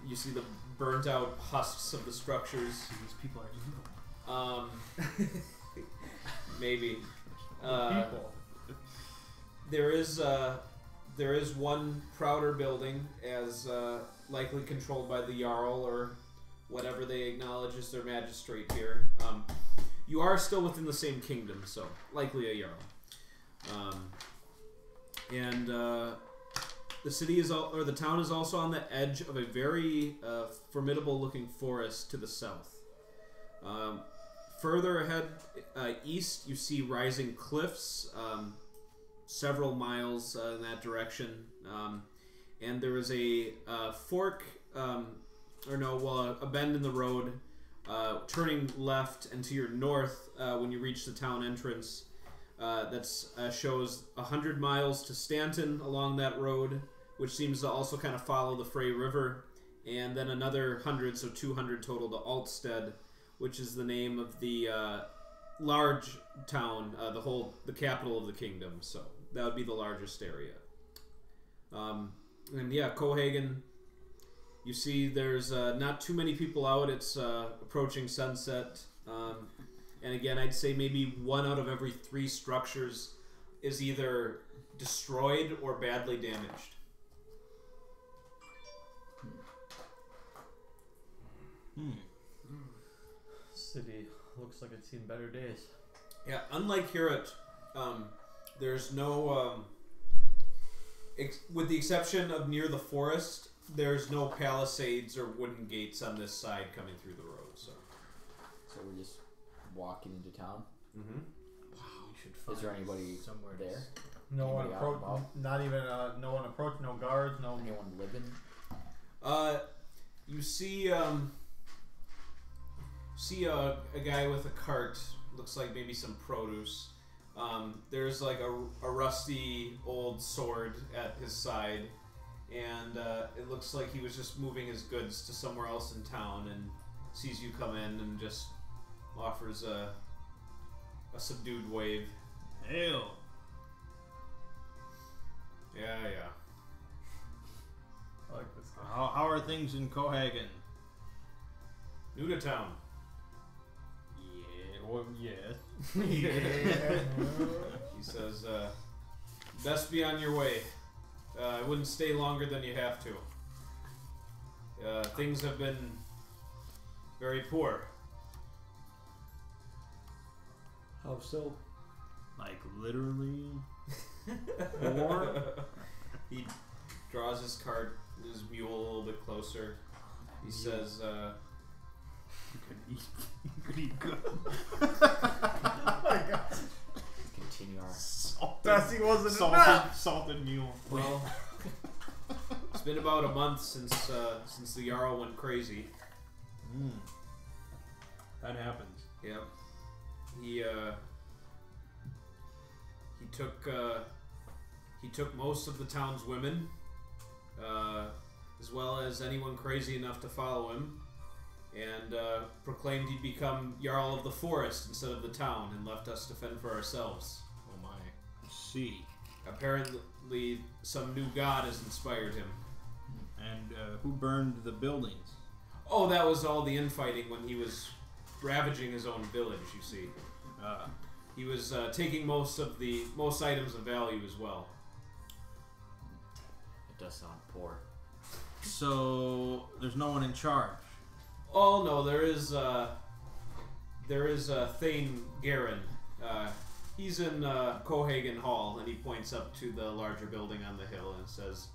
You see the burnt-out husks of the structures. These people are evil. Maybe. People. There is one prouder building, as likely controlled by the Jarl or whatever they acknowledge as their magistrate here. You are still within the same kingdom, so likely a Jarl. And the city is, or the town is also on the edge of a very formidable-looking forest to the south. Further ahead, east, you see rising cliffs, several miles in that direction, and there is a fork, a bend in the road, turning left and to your north when you reach the town entrance. That shows 100 miles to Stanton along that road, which seems to also kind of follow the Frey River, and then another 100, so 200 total to Altstead, which is the name of the large town, the capital of the kingdom. So that would be the largest area. And yeah, Cohagen. You see, there's not too many people out. It's approaching sunset. And again, I'd say maybe 1 out of every 3 structures is either destroyed or badly damaged. City looks like it's seen better days. Yeah, unlike Hirot, there's no, with the exception of near the forest, there's no palisades or wooden gates on this side coming through the road. So we're just walking into town. Mm-hmm. Wow, we should find Is there anybody somewhere there? No one Anybody out approach. about? Not even no one approach. No guards. No. Anyone living? You see a guy with a cart. Looks like maybe some produce. There's like a rusty old sword at his side, and it looks like he was just moving his goods to somewhere else in town, and sees you come in and just offers a subdued wave. Hail. Yeah. I like this guy. How are things in Cohagen? New to town. Yeah, well, yes. He says, best be on your way. I wouldn't stay longer than you have to. Things have been very poor. How so? Like literally. Or he draws his cart, his mule a little bit closer. He says, You could eat good. Oh my God. Continue our. Dusty wasn't enough. Salted mule. well, it's been about a month since the Jarl went crazy. That happens. Yep. He took most of the town's women, as well as anyone crazy enough to follow him, and proclaimed he'd become Jarl of the Forest instead of the town, and left us to fend for ourselves. Oh my. See. Apparently, some new god has inspired him. And who burned the buildings? Oh, that was all the infighting when he was ravaging his own village, you see. He was taking most items of value as well. It does sound poor. So there's no one in charge. Oh no, there is Thane Garen. He's in Cohagen Hall, and he points up to the larger building on the hill and says,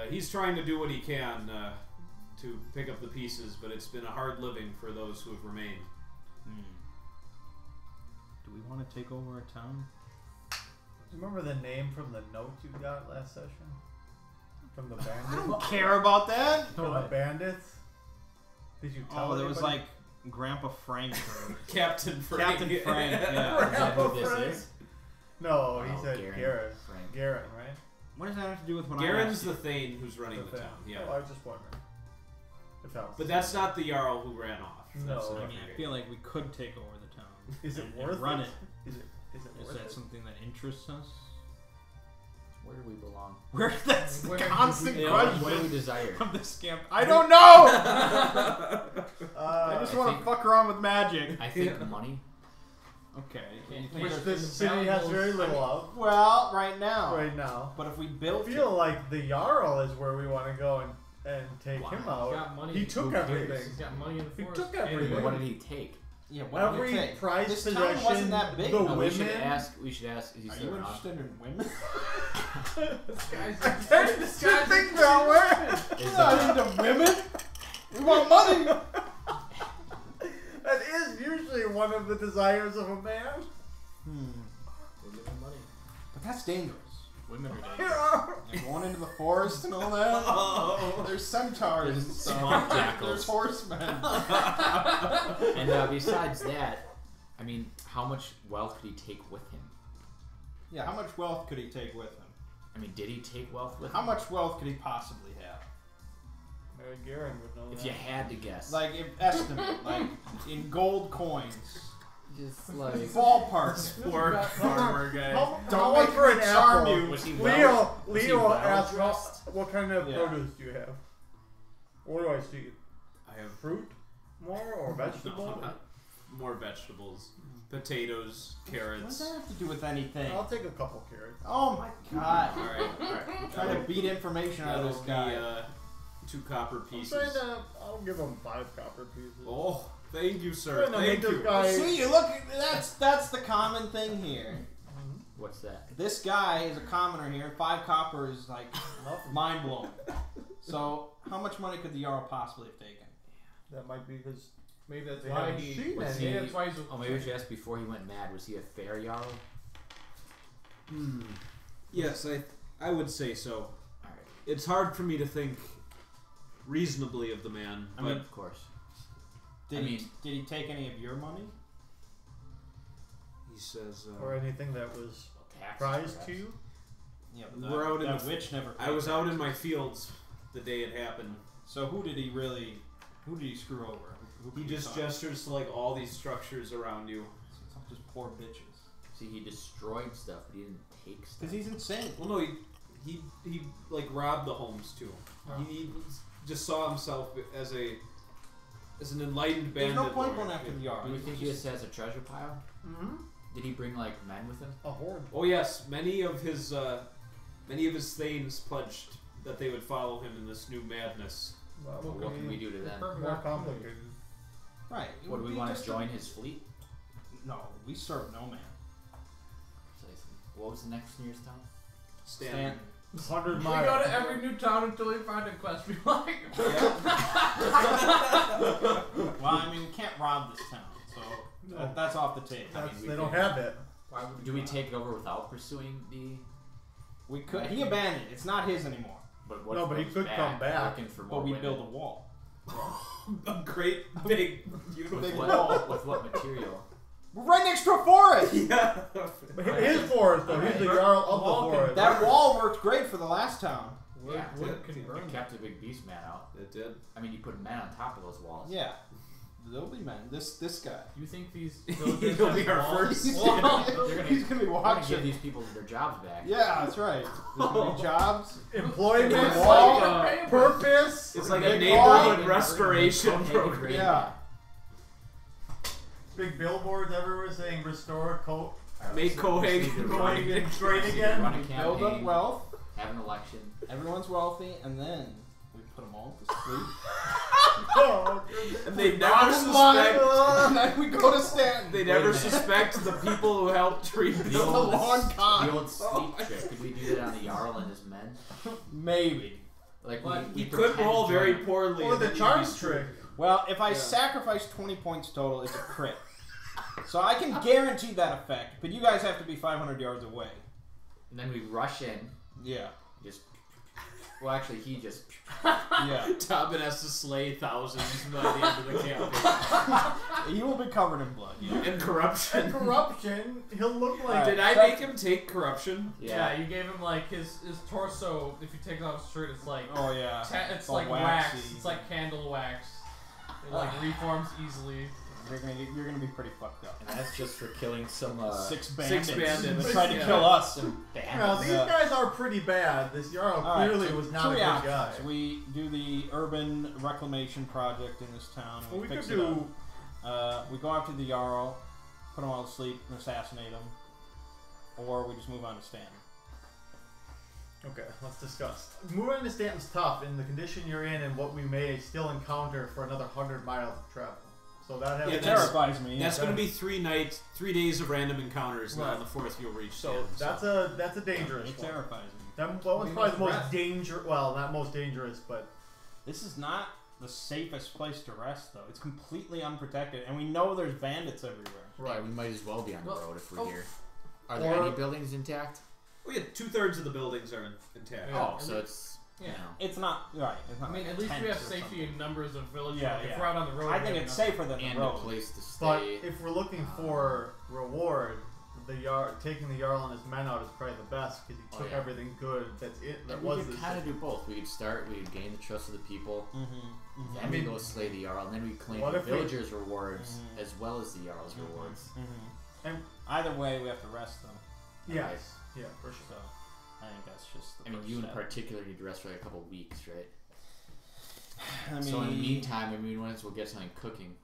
he's trying to do what he can to pick up the pieces, but it's been a hard living for those who have remained. Do we want to take over a town? Do you remember the name from the note you got last session? From the bandits? I don't care about that. From the bandits? Did you tell Oh, there was anybody? like Grandpa Frank. Or Captain Frank. Captain Frank, yeah. Is that who Grandpa Frank? this is? No, he Oh, said Garen. Garen. Frank. Garen, right? What does that have to do with when Garen's I the Thane who's running the thing. town. Yeah. Oh, I was just wondering. If that was But that's not the Jarl who ran off. No. That's I another mean, I guy. feel like we could take over the town. Is it and worth run it? it? Is it Is worth that it? something that interests us? Where do we belong? Where that's the Where- constant Yeah, question what do we desire? from this camp. I don't know. I just I want to think- fuck around with magic. I think money. Okay. Which this city has very little of Well, right now. right now. But if we I built feel like the Jarl is where we want to go and take Wow. him He's out. got money. He took Who cares? everything. He's got money in the He forest. took everything. Anyway. What did he take? Yeah, what did Every we take? prized This town possession, wasn't that big. the No, We should women. ask. We should ask. Is he Are still you around? interested in women? This guy's I didn't think that way. Is Not into women. We want money. That is usually one of the desires of a man. We'll give him money. But that's dangerous. Women are Here dangerous. are- Like going into the forest and all that. Oh. There's centaurs and There's stuff. swamp There's jackals. horsemen. And besides that, I mean, how much wealth could he take with him? Yeah, how much wealth could he take with him? I mean, did he take wealth with How him? much wealth could he possibly have? Mary Garen would know If that. you had to guess. Like, if estimate, like in gold coins. just like. Ballpark. Poor farmer guy. How much for an charm apple? you. Was he Leo was he Leo well asked, dressed? what kind of Yeah. produce do you have? What do I see? I have Fruit? More or vegetable? more vegetables, potatoes, What does carrots. that have to do with anything? I'll take a couple carrots. Oh my god. All right. Trying to beat information out of That'll this be guy. 2 copper I'm pieces. trying to, I'll give him 5 copper pieces. Oh, thank you, I'm sir. trying to make Thank this you. guy. See, you look. That's the common thing here. What's that? This guy is a commoner here. 5 copper is like Nothing. mind blowing. So, how much money could the Jarl possibly have taken? That might be because Maybe that's they why haven't he. seen was any. he- Maybe that's why he's. Oh, maybe we should ask before he went mad. Was he a fair Jarl? Yes, I would say so. Alright, It's hard for me to think reasonably of the man, I but mean, of course. Did I he mean- did he take any of your money? he says Or anything that was Taxes, prized perhaps. to you. Yeah, We're out in that the- witch never. I paid was out in taxes. my fields the day it happened. So who did he screw over? Who He could you just talk? gestures to like all these structures around you. It's all just poor bitches. See, he destroyed stuff, but he didn't take stuff. Because he's insane. Well, no, he like robbed the homes too. He just saw himself as an enlightened There's bandit. no point lord. going after the Jarl. Do we think he just has a treasure pile? Mm-hmm. Did he bring like men with him? A horde. Oh yes, many of his thanes pledged that they would follow him in this new madness. Well, Well, what can we do to them? More complicated. Right. it What do would we be want just to join his fleet? No, we serve no man. Precisely. What was the next nearest town? Stanton. 100 We miles. go to every new town until we find a quest we like. Well, I mean, we can't rob this town, so No. that's off the table. That's, we they don't could- have it. Why would Do we take it over without pursuing the? We could. He abandoned it. It's not his anymore. But what No, if but he goes could come back. looking for more But we women? build a wall. A great big beautiful Big With wall. what, with what material? We're right next to a forest. Yeah. But his forest, though. He's the Jarl of the Wall can- forest. That wall worked great for the last town. Wood, Yeah, wood it can burn. It kept a big beast man out. It did. I mean, you put men on top of those walls. Yeah, there'll be men. This guy. Do you think these villagers He'll have be our walls? first. He's They're gonna, gonna- he's gonna be We're gonna give watching. these people their jobs back. Yeah, that's right. There's gonna be jobs. Employment, It's wall, like, purpose. It's like a Big neighborhood wall. restoration program. Yeah. Big billboards everywhere saying restore coat. Make Cohagen Cohagen great Run again. a Build up campaign, wealth. have an election. Everyone's wealthy, and then we put them all to sleep. And they never suspect. we go to Stanton. They never suspect the people who helped rebuild The old, the long con. the old sleep trick. Could we do that on the Jarl and his men? Maybe. Like What? You could roll very poorly. poorly. Or and the then you'd charms be trick. Well, if I Yeah. sacrifice 20 points total, it's a crit. So I can guarantee that effect, but you guys have to be 500 yards away. And then we rush in. Yeah. Just. Well, actually, he just. Yeah. Tobin has to slay thousands by the end of the campaign. He will be covered in blood. Yeah. And corruption. Corruption. He'll look like. Alright. Did I make him take corruption? Yeah, you gave him like his torso. If you take off his shirt, it's like Oh yeah. it's all like wax. waxy. It's like candle wax. It like reforms easily. You're gonna be pretty fucked up. And that's just for killing some. 6 bandits. bandits. They tried to Yeah. kill us. Some Now, bandits. these Yeah. guys are pretty bad. This Jarl Alright, clearly so was not a three good options. guy. We do the urban reclamation project in this town. Well, we could fix it up. do. We go after the Jarl, put them all to sleep, and assassinate them. Or we just move on to Stanton. Okay, let's discuss. Moving to Stanton's tough in the condition you're in and what we may still encounter for another 100 miles of travel. So that has Yeah, It that's- terrifies me. That's yeah. going to be 3 days of random encounters. And Right. on the 4th, you'll reach. so Stanton, that's a dangerous It one. terrifies me. That was We probably the must most rest. dangerous. Well, not most dangerous, but This is not the safest place to rest, though. It's completely unprotected, and we know there's bandits everywhere. Yeah, we might as well be on the Well, road if we're oh. here. Are there Or- any buildings intact? Oh yeah, 2/3 of the buildings are intact. Yeah. Oh, so it's. Yeah. You know. It's not right. It's not I mean, like at least we have tents or safety something. in numbers of villages. Yeah, If yeah. we're out on the road, I we think have it's enough. safer than And the a road. place to but stay. if we're looking for reward, the taking the Jarl and his men out is probably the best because he Oh, took yeah. everything good. That's it. That And was we the could kind of city. do both. We could start, we could gain the trust of the people, Mm-hmm. then we go slay the Jarl, and then we claim What the if we- villagers' rewards Mhm. as well as the Jarl's rewards. And- Either way, we have to rest them. Yes. Yeah, for sure. So I think that's just the I mean, first you in step. particular need to rest for like a couple weeks, right? I mean, So in the meantime, I mean, once we'll get something cooking.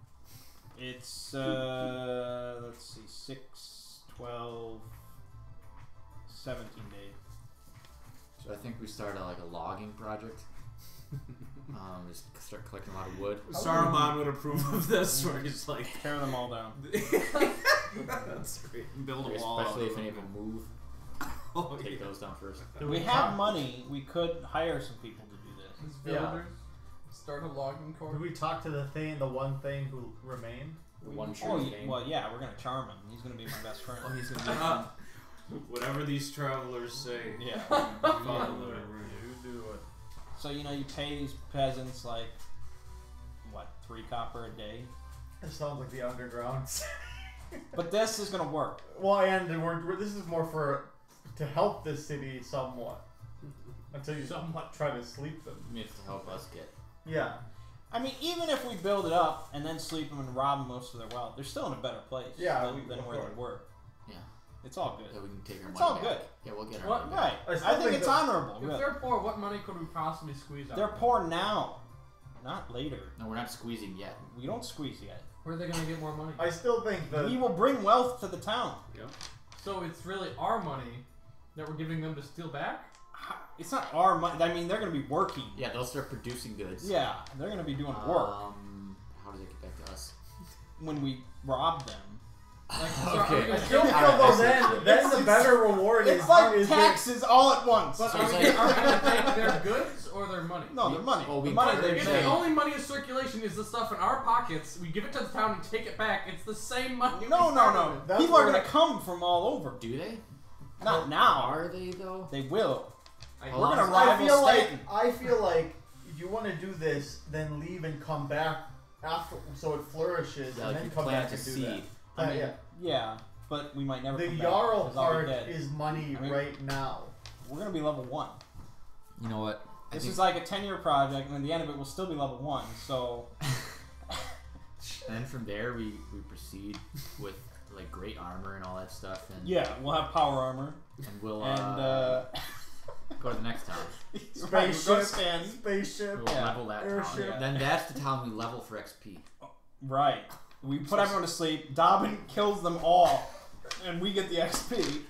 it's let's see, 6, 12, 17 days. So I think we start like a logging project. Just start collecting a lot of wood. Saruman would approve of this, where he's like, Tear them all down. "That's great." Build a wall. Especially out if of any of them move. Oh, Take yeah. those down first. Do We talk- have money. We could hire some people to do this. These Yeah. villagers start a logging corps. Did we talk to the one thing who remained? The one Oh, true yeah, thing. well, yeah, we're gonna charm him. He's gonna be my best friend. Oh, he's gonna be. Whatever these travelers say. Yeah. Follow their word. You do it. So you know, you pay these peasants like what, 3 copper a day. It sounds like the underground. But this is gonna work. Well, and this is more to help this city somewhat until you Somewhat. try to sleep them. It needs to help us get. Yeah. I mean, even if we build it up and then sleep them and rob most of their wealth, they're still in a better place Yeah, than of where they course. were. Yeah. It's all good. Yeah, we can take our It's money all back. good. Yeah, we'll get our What? money back. Right. I I still think it's that- honorable. If Really. they're poor, what money could we possibly squeeze out? They're of them? poor now, not later. No, we're not squeezing yet. We don't squeeze yet. Where are they going to get more money? I still think We that will bring wealth to the town. So it's really our money that we're giving them to steal back? It's not our money. I mean, they're going to be working. Yeah, they'll start producing goods. Yeah, they're going to be doing work How does it get back to us? when we rob them. Like, Okay. I still feel though then the better reward It's is like is taxes all at once. But So are it's we like- going to take their goods or their money? No, their money. Oh, we the money could- they If pay. the only money in circulation is the stuff in our pockets, we give it to the town and take it back. It's the same money. No, we no, started no. with. That's People are where- going to come from all over. Do they? Not now. Are they though? They will. I- Well, We're going to I rival feel Stanton. I feel like if you want to do this, then leave and come back after, so it flourishes, Yeah, and like then you come plant back a and do seed. that. I mean, Yeah. Yeah, but we might never The come back, Jarl 'cause I'll be part dead. is money I mean- right now. We're going to be level 1. You know what? This is like a 10-year project, and at the end of it, we'll still be level 1. So, And then from there, we proceed with like great armor and all that stuff, and yeah, we'll have power armor. and we'll And, go to the next town. right, we'll go to Spaceship, Stan. spaceship. We'll Yeah. level that town. Airship. Then that's the town we level for XP. Right. We put everyone to sleep. Dobbin kills them all, and we get the XP.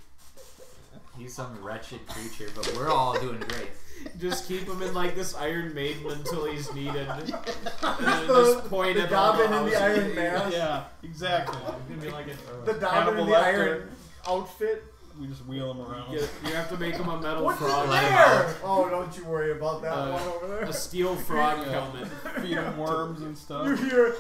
He's some wretched creature, but we're all doing great. Just keep him in like this Iron Maiden until he's needed. And then just point the at all Dobbin in the houses. Iron Mask. Yeah, exactly. It's gonna be like The Dobbin in the Iron outfit. We just wheel him around. You have to make him a metal What's frog. in there? Oh, don't you worry about that Uh, one over there. A steel frog helmet. Feed him worms and stuff. You hear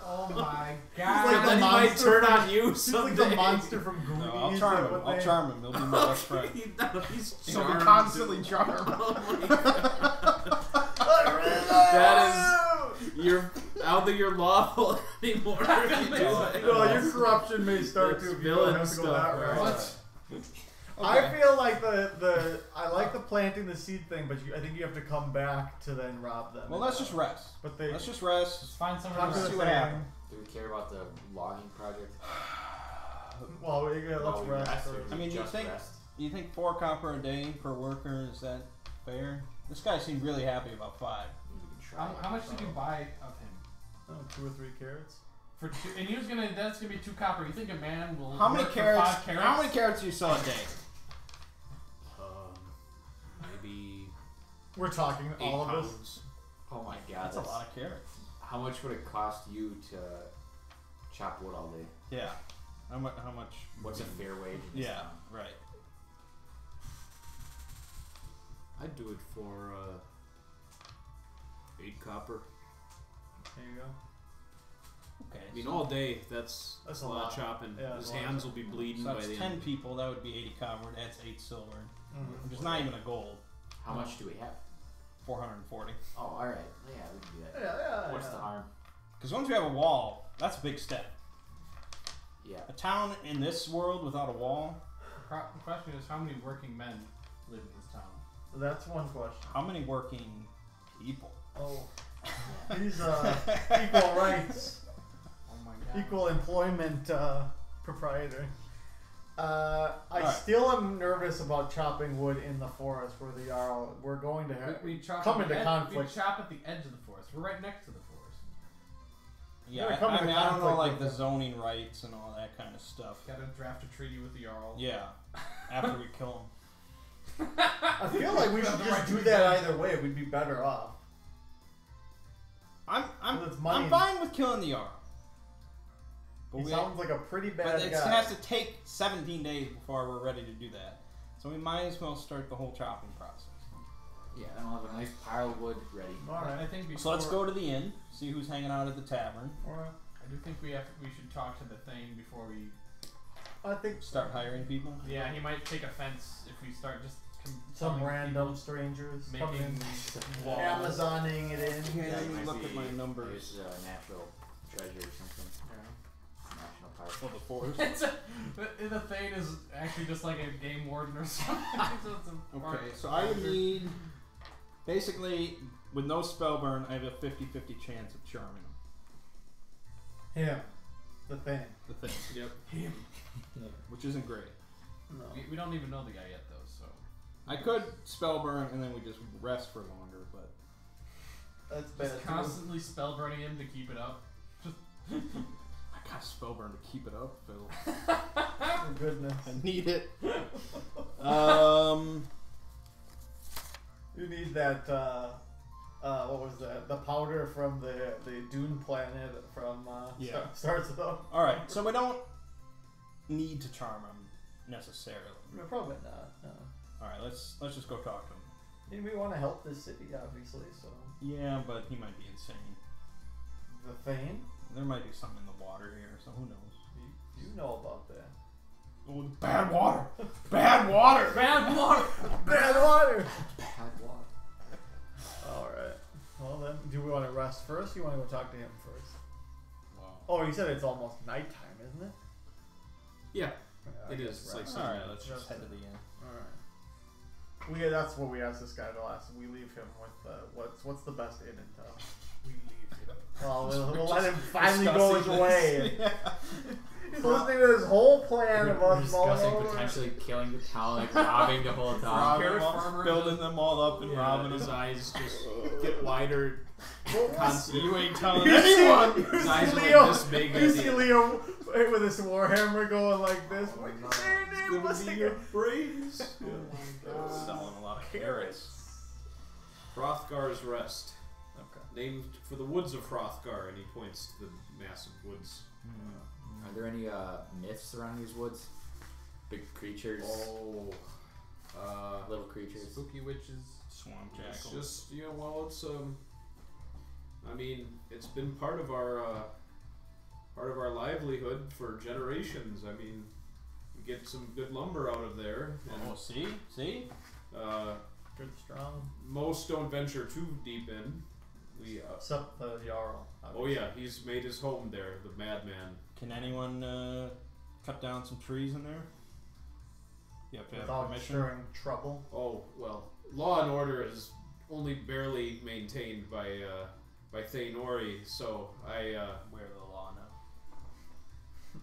Oh my He's god. like And the then he might monster turn from- on you He's someday. like the monster from Goonies. No, I'll charm him. that I'll they- charm him. He'll be my best friend. He's He'll be charmed. constantly charmed. Oh my god. That is you're I don't think you're lawful anymore. If you do that. No, your corruption may start It's to if you don't villain have to go stuff, that right? route. What? I feel like I like the planting the seed thing, but I think you have to come back to then rob them. Well, let's just rest. But they Let's just rest. Just find somewhere talk to to the see rest. what thing. happens. Do we care about the logging project? Well, let's While we rest. rest, or first. do I mean, we you just think- rest? You think 4 copper a day per worker, is that fair? This guy seemed really happy about 5. We can try How it. much did you buy of him? Oh, 2 or 3 carrots. For 2, and he was gonna. That's gonna be 2 copper. You think a man will? How many work carrots? For 5 carrots? How many carrots do you sell a day? Maybe We're talking 8 all of us. pounds. Oh my god, That's a lot of carrots. How much would it cost you to chop wood all day? Yeah. How much? How much? What's a fair wage in this Yeah. town? Right. I'd do it for 8 copper. There you go. Okay. I mean, so, all day. That's That's a a lot lot. of chopping. Yeah, His that's a lot of hands will be bleeding so by that's the 10 end. people. That would be 80 copper. That's 8 silver, Mhm. which is not even a gold. How much do we have? 440. Oh, alright. Yeah, we can do that. Yeah. What's the harm? Because once we have a wall, that's a big step. Yeah. A town in this world without a wall. The question is, how many working men live in this town? That's one question. How many working people? Oh, these equal rights, Oh my god. equal employment proprietor. I Alright. still am nervous about chopping wood in the forest where the Jarl. We're going to have. We chop come at the into conflict. We chop at the edge of the forest. We're right next to the forest. Yeah, Gonna I come into mean, I don't know conflict like with the them. zoning rights and all that kind of stuff. Got to draft a treaty with the Jarl. Yeah, after we kill him. I feel like we You have should the just right do to that defend. either way. We'd be better off. I'm Well, it's money. I'm fine with killing the Jarl. But He we sounds like a pretty but bad it guy. has to take 17 days before we're ready to do that. So we might as well start the whole chopping process. Yeah, then I'll have a nice pile of wood ready. All right. I think before, So let's go to the inn, see who's hanging out at the tavern, All right. I do think we should talk to the Thane before we. I think start hiring people. Yeah, he might take offense if we start just some telling random people, strangers coming making in, walls. Amazoning it in. Yeah, That let me might look at be- my maybe numbers. This is a natural treasure or something. National park. For the forest. The Thane is actually just like a game warden or something. So it's a Okay, part- so I would need, basically, with no spell burn, I have a 50-50 chance of charming Him. The thing. the thing, Yep. which isn't great. No. we don't even know the guy yet, though. So I could spell burn and then we just rest for longer, but That's bad. just too. constantly spell burning him to keep it up. I got spell burn to keep it up, Phil. For goodness. I need it. You need that, what was that? The powder from the Dune planet from, Yeah. starts it up. Alright, so we don't need to charm him necessarily. No, probably not, no. Alright, let's just go talk to him. I mean, we want to help this city, obviously, so. Yeah, but he might be insane. The Thane? There might be something in the water here, so who knows? You know about that. Oh, bad water! Bad water! Bad water. Bad water! Bad water. Alright. Well then, do we want to rest first? Or you want to go talk to him first? Wow. Oh, you said it's almost nighttime, isn't it? Yeah. I It guess is. It's rest. like Alright, let's just head to the inn. Alright. That's what we asked this guy to last. We leave him with what's the best inn in town. We leave him. Well, we'll let him finally go his Discussing way. this. He's listening to this whole plan of We're us mulling discussing over. potentially killing the town, like robbing the whole town. Robbing Carrot them all, farmers building them all up and Yeah, robbing his them. eyes just get wider. Constantly. You ain't telling You anyone! see, His eyes are Leo, like this big. you see Leo with his warhammer going like this. What'd you say your name gonna be your brains. Selling a lot of carrots. Hrothgar's Rest. Okay. Named for the woods of Hrothgar, and he points to the massive woods. Are there any myths around these woods? Big creatures, little creatures. Spooky witches. Swamp It's jackals. just well, it's I mean, it's been part of our livelihood for generations. I mean, we get some good lumber out of there. And, Oh, see? Good strong. most don't venture too deep in. We Except the Jarl. oh yeah, he's made his home there, the madman. Can anyone cut down some trees in there? You have to have Without permission. stirring trouble. Oh well, law and order is only barely maintained by Thaynori, so I We're the law now.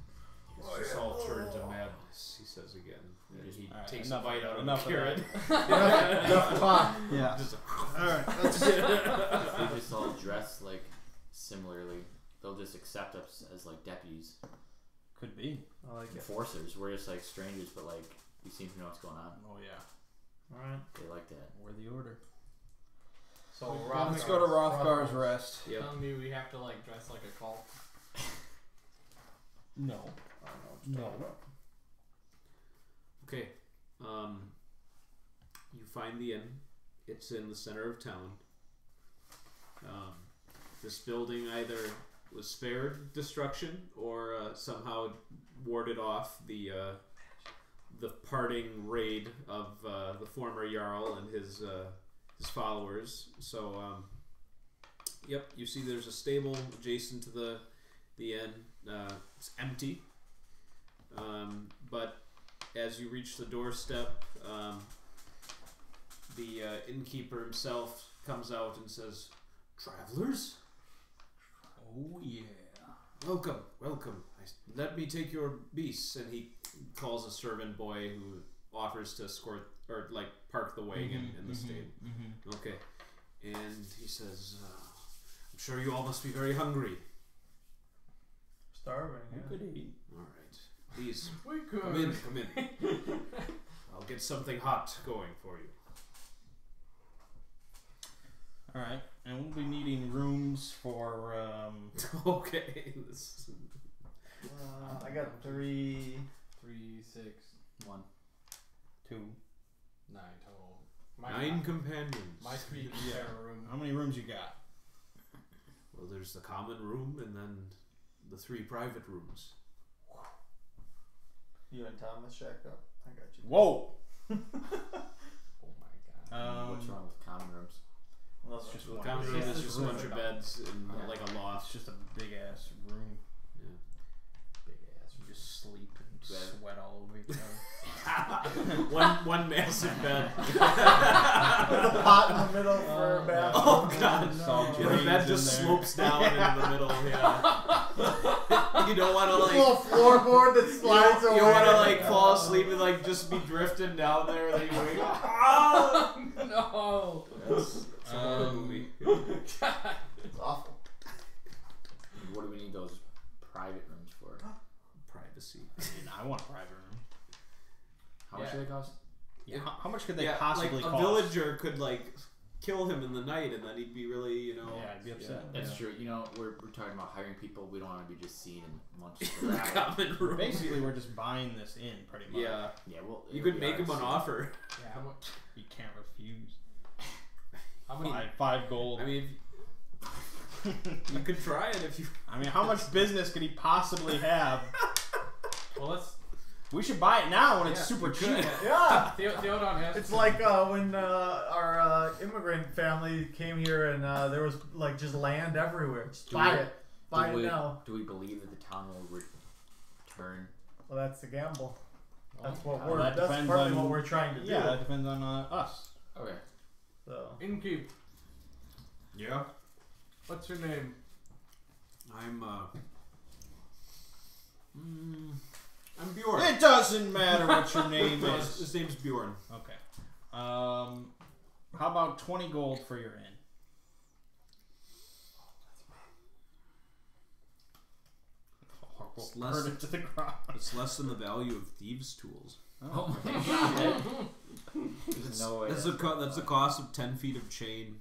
it's just all turned to madness. He says again. And he Alright, takes enough- a bite out of enough the of carrot. Enough talk. Yeah. Just Alright. They just all dress like similarly. They'll just accept us as like deputies, Could be. I like it. enforcers. We're just like strangers, but like we seem to know what's going on. Oh yeah. Alright. They like that. We're the order. So Let's go to Hrothgar's Rest. Yep. Telling me we have to like dress like a cult. No. I don't know what you're talking about. Okay. You find the inn. It's in the center of town. This building either was spared destruction or somehow warded off the parting raid of the former Jarl and his followers. So, yep, you see there's a stable adjacent to the inn. It's empty. But as you reach the doorstep, the innkeeper himself comes out and says, "Travelers, Oh yeah. welcome, welcome. Let me take your beasts." And he calls a servant boy who offers to escort or like park the wagon in the stable. Okay, and he says, "I'm sure you all must be very hungry." Starving. You Yeah. could eat. All right, please We could. come in, come in. I'll get something hot going for you. Alright. And we'll be needing rooms for Okay. This, I got 3. 3, 6, 1. 2. 9 total. 9 companions. My speed Yeah. share room. How many rooms you got? Well, there's the common room and then the 3 private rooms. You and Thomas shack up. I got you. Whoa! Oh my god. What's wrong with common rooms? Unless It's just just one. one. Common room Yeah, is just a bunch of beds in Yeah. like a It's loft. just a big ass room. Yeah. Big ass. You just sleep and Yeah. sweat all over each other. one massive bed. With a pot in the middle for a bathroom. Oh god. It's all Yeah, the drains bed in just there. slopes down into the middle. Yeah. You don't want to Little like. floorboard that slides You over. want to like fall asleep and like just be drifting down there. And then you wake up. Ah! No. It's a horror movie. It's awful. What do we need those private rooms for? Privacy. I mean, I want a private room. How much Yeah. do they cost? Yeah. How much could they Yeah, possibly like a cost? villager could like kill him in the night, and then he'd be really, you know. Yeah, I'd be upset. That's Yeah. true. You know, we're talking about hiring people. We don't want to be just seen in lunch. In the common room. Basically, we're just buying this in, pretty much. Yeah. Yeah, well, You it'll could be make him ours. an offer. Yeah, how much? You can't refuse. How many? Five gold. I mean, you could try it if you. I mean, how much business could he possibly have? Well, let's. We should buy it now when it's Yeah, super you cheap. could. Yeah. Theodon has. It's like when our immigrant family came here and there was like just land everywhere. Just Do buy we- it. Buy it now. Do we believe that the town will return? Well, that's the gamble. That's what Well, we're. that That's depends partly on- what we're trying to do. Yeah, that depends on us. Okay. So Innkeep. Yeah. What's your name? I'm Bjorn. It doesn't matter what your name No, is. his name's Bjorn. Okay. How about 20 gold for your inn? It's We'll less- burn it to the ground. It's less than the value of thieves' tools. Oh my god. There's no way. That's the cost of 10 feet of chain.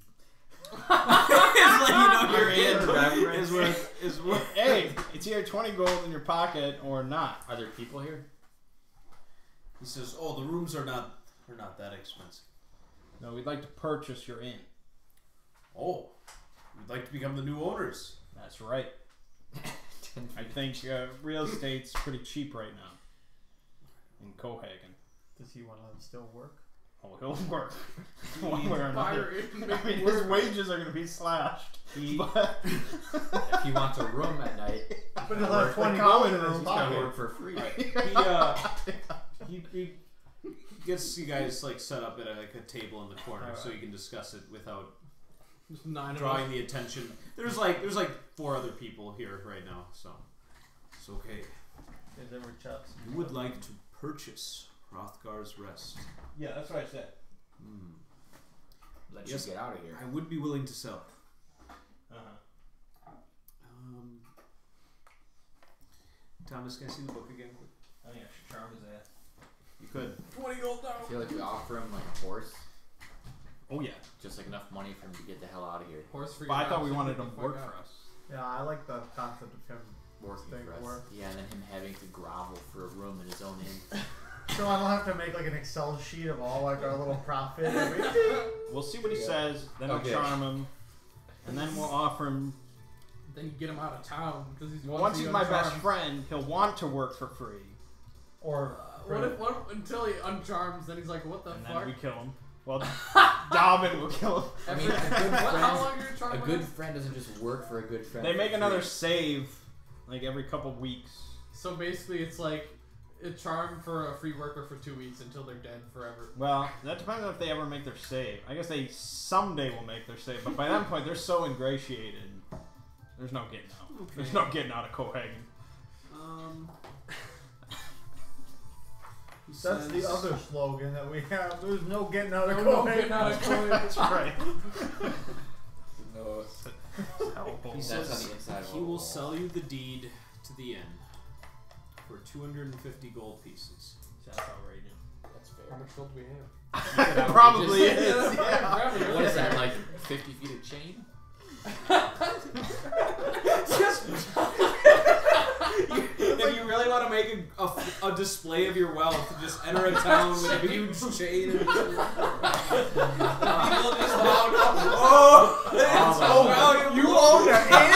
It's like, you know, you're in. Is worth. Hey, it's either 20 gold in your pocket or not. Are there people here? He says, "Oh, the rooms are not that expensive." No, we'd like to purchase your inn. Oh, we'd like to become the new owners. That's right. I think real estate's pretty cheap right now in Cohagen. Does he want to still work? Oh, he'll work. One way or another. Fire I mean, his wages are going to be slashed. But If he wants a room at night, But he'll have 20 common gold in his room. he's gonna pocket. work for free. He gets you guys like set up at a table in the corner so you can discuss it without Just 9 of us. drawing the attention. There's like 4 other people here right now, so it's okay. There's ever chops. You would like to purchase Hrothgar's Rest. yeah, that's what I said. Let Yes. you get out of here. I would be willing to sell. Thomas, can I see the book again? I think I should charm his ass. You could. 20 gold down. I feel like we offer him like a horse, Oh yeah. just like enough money for him to get the hell out of here. Horse for But I your thought we house, wanted you him can to work fuck for out. us. Yeah, I like the concept of him. Working Think for us. work. Yeah, and then him having to grovel for a room in his own inn. So I don't have to make like an Excel sheet of all like our little profit. We'll see what he Yeah. says, then Okay. we'll charm him, and then we'll offer him. Then you get him out of town because he's Well, once he's my best friend, he'll want to work for free, Or What until he uncharms? Then he's like, what the and fuck? then we kill him. Well, Dobbin will kill him. I mean, a good How friend. long are your charm? A good friend doesn't just work for a good friend. They for make free. another save, like every couple weeks. So basically, it's like a charm for a free worker for 2 weeks until they're dead forever. Well, that depends on if they ever make their save. I guess they someday will make their save, but by that point they're so ingratiated. There's no getting out. Okay. There's no getting out of Cohagen. He that's says, the other slogan that we have. There's no getting out of No Cohen. getting out of Cohen. That's right. No, He that's says on the inside of he a will wall. sell you the deed to the inn for 250 gold pieces. That's outrageous. That's How fair. much gold do we have? It probably outrageous. is. Yeah. What is that, like 50 feet of chain? If you really want to make a display of your wealth, just enter a town with a huge chain and people just loud up. Oh, it's so valuable. You own an inn?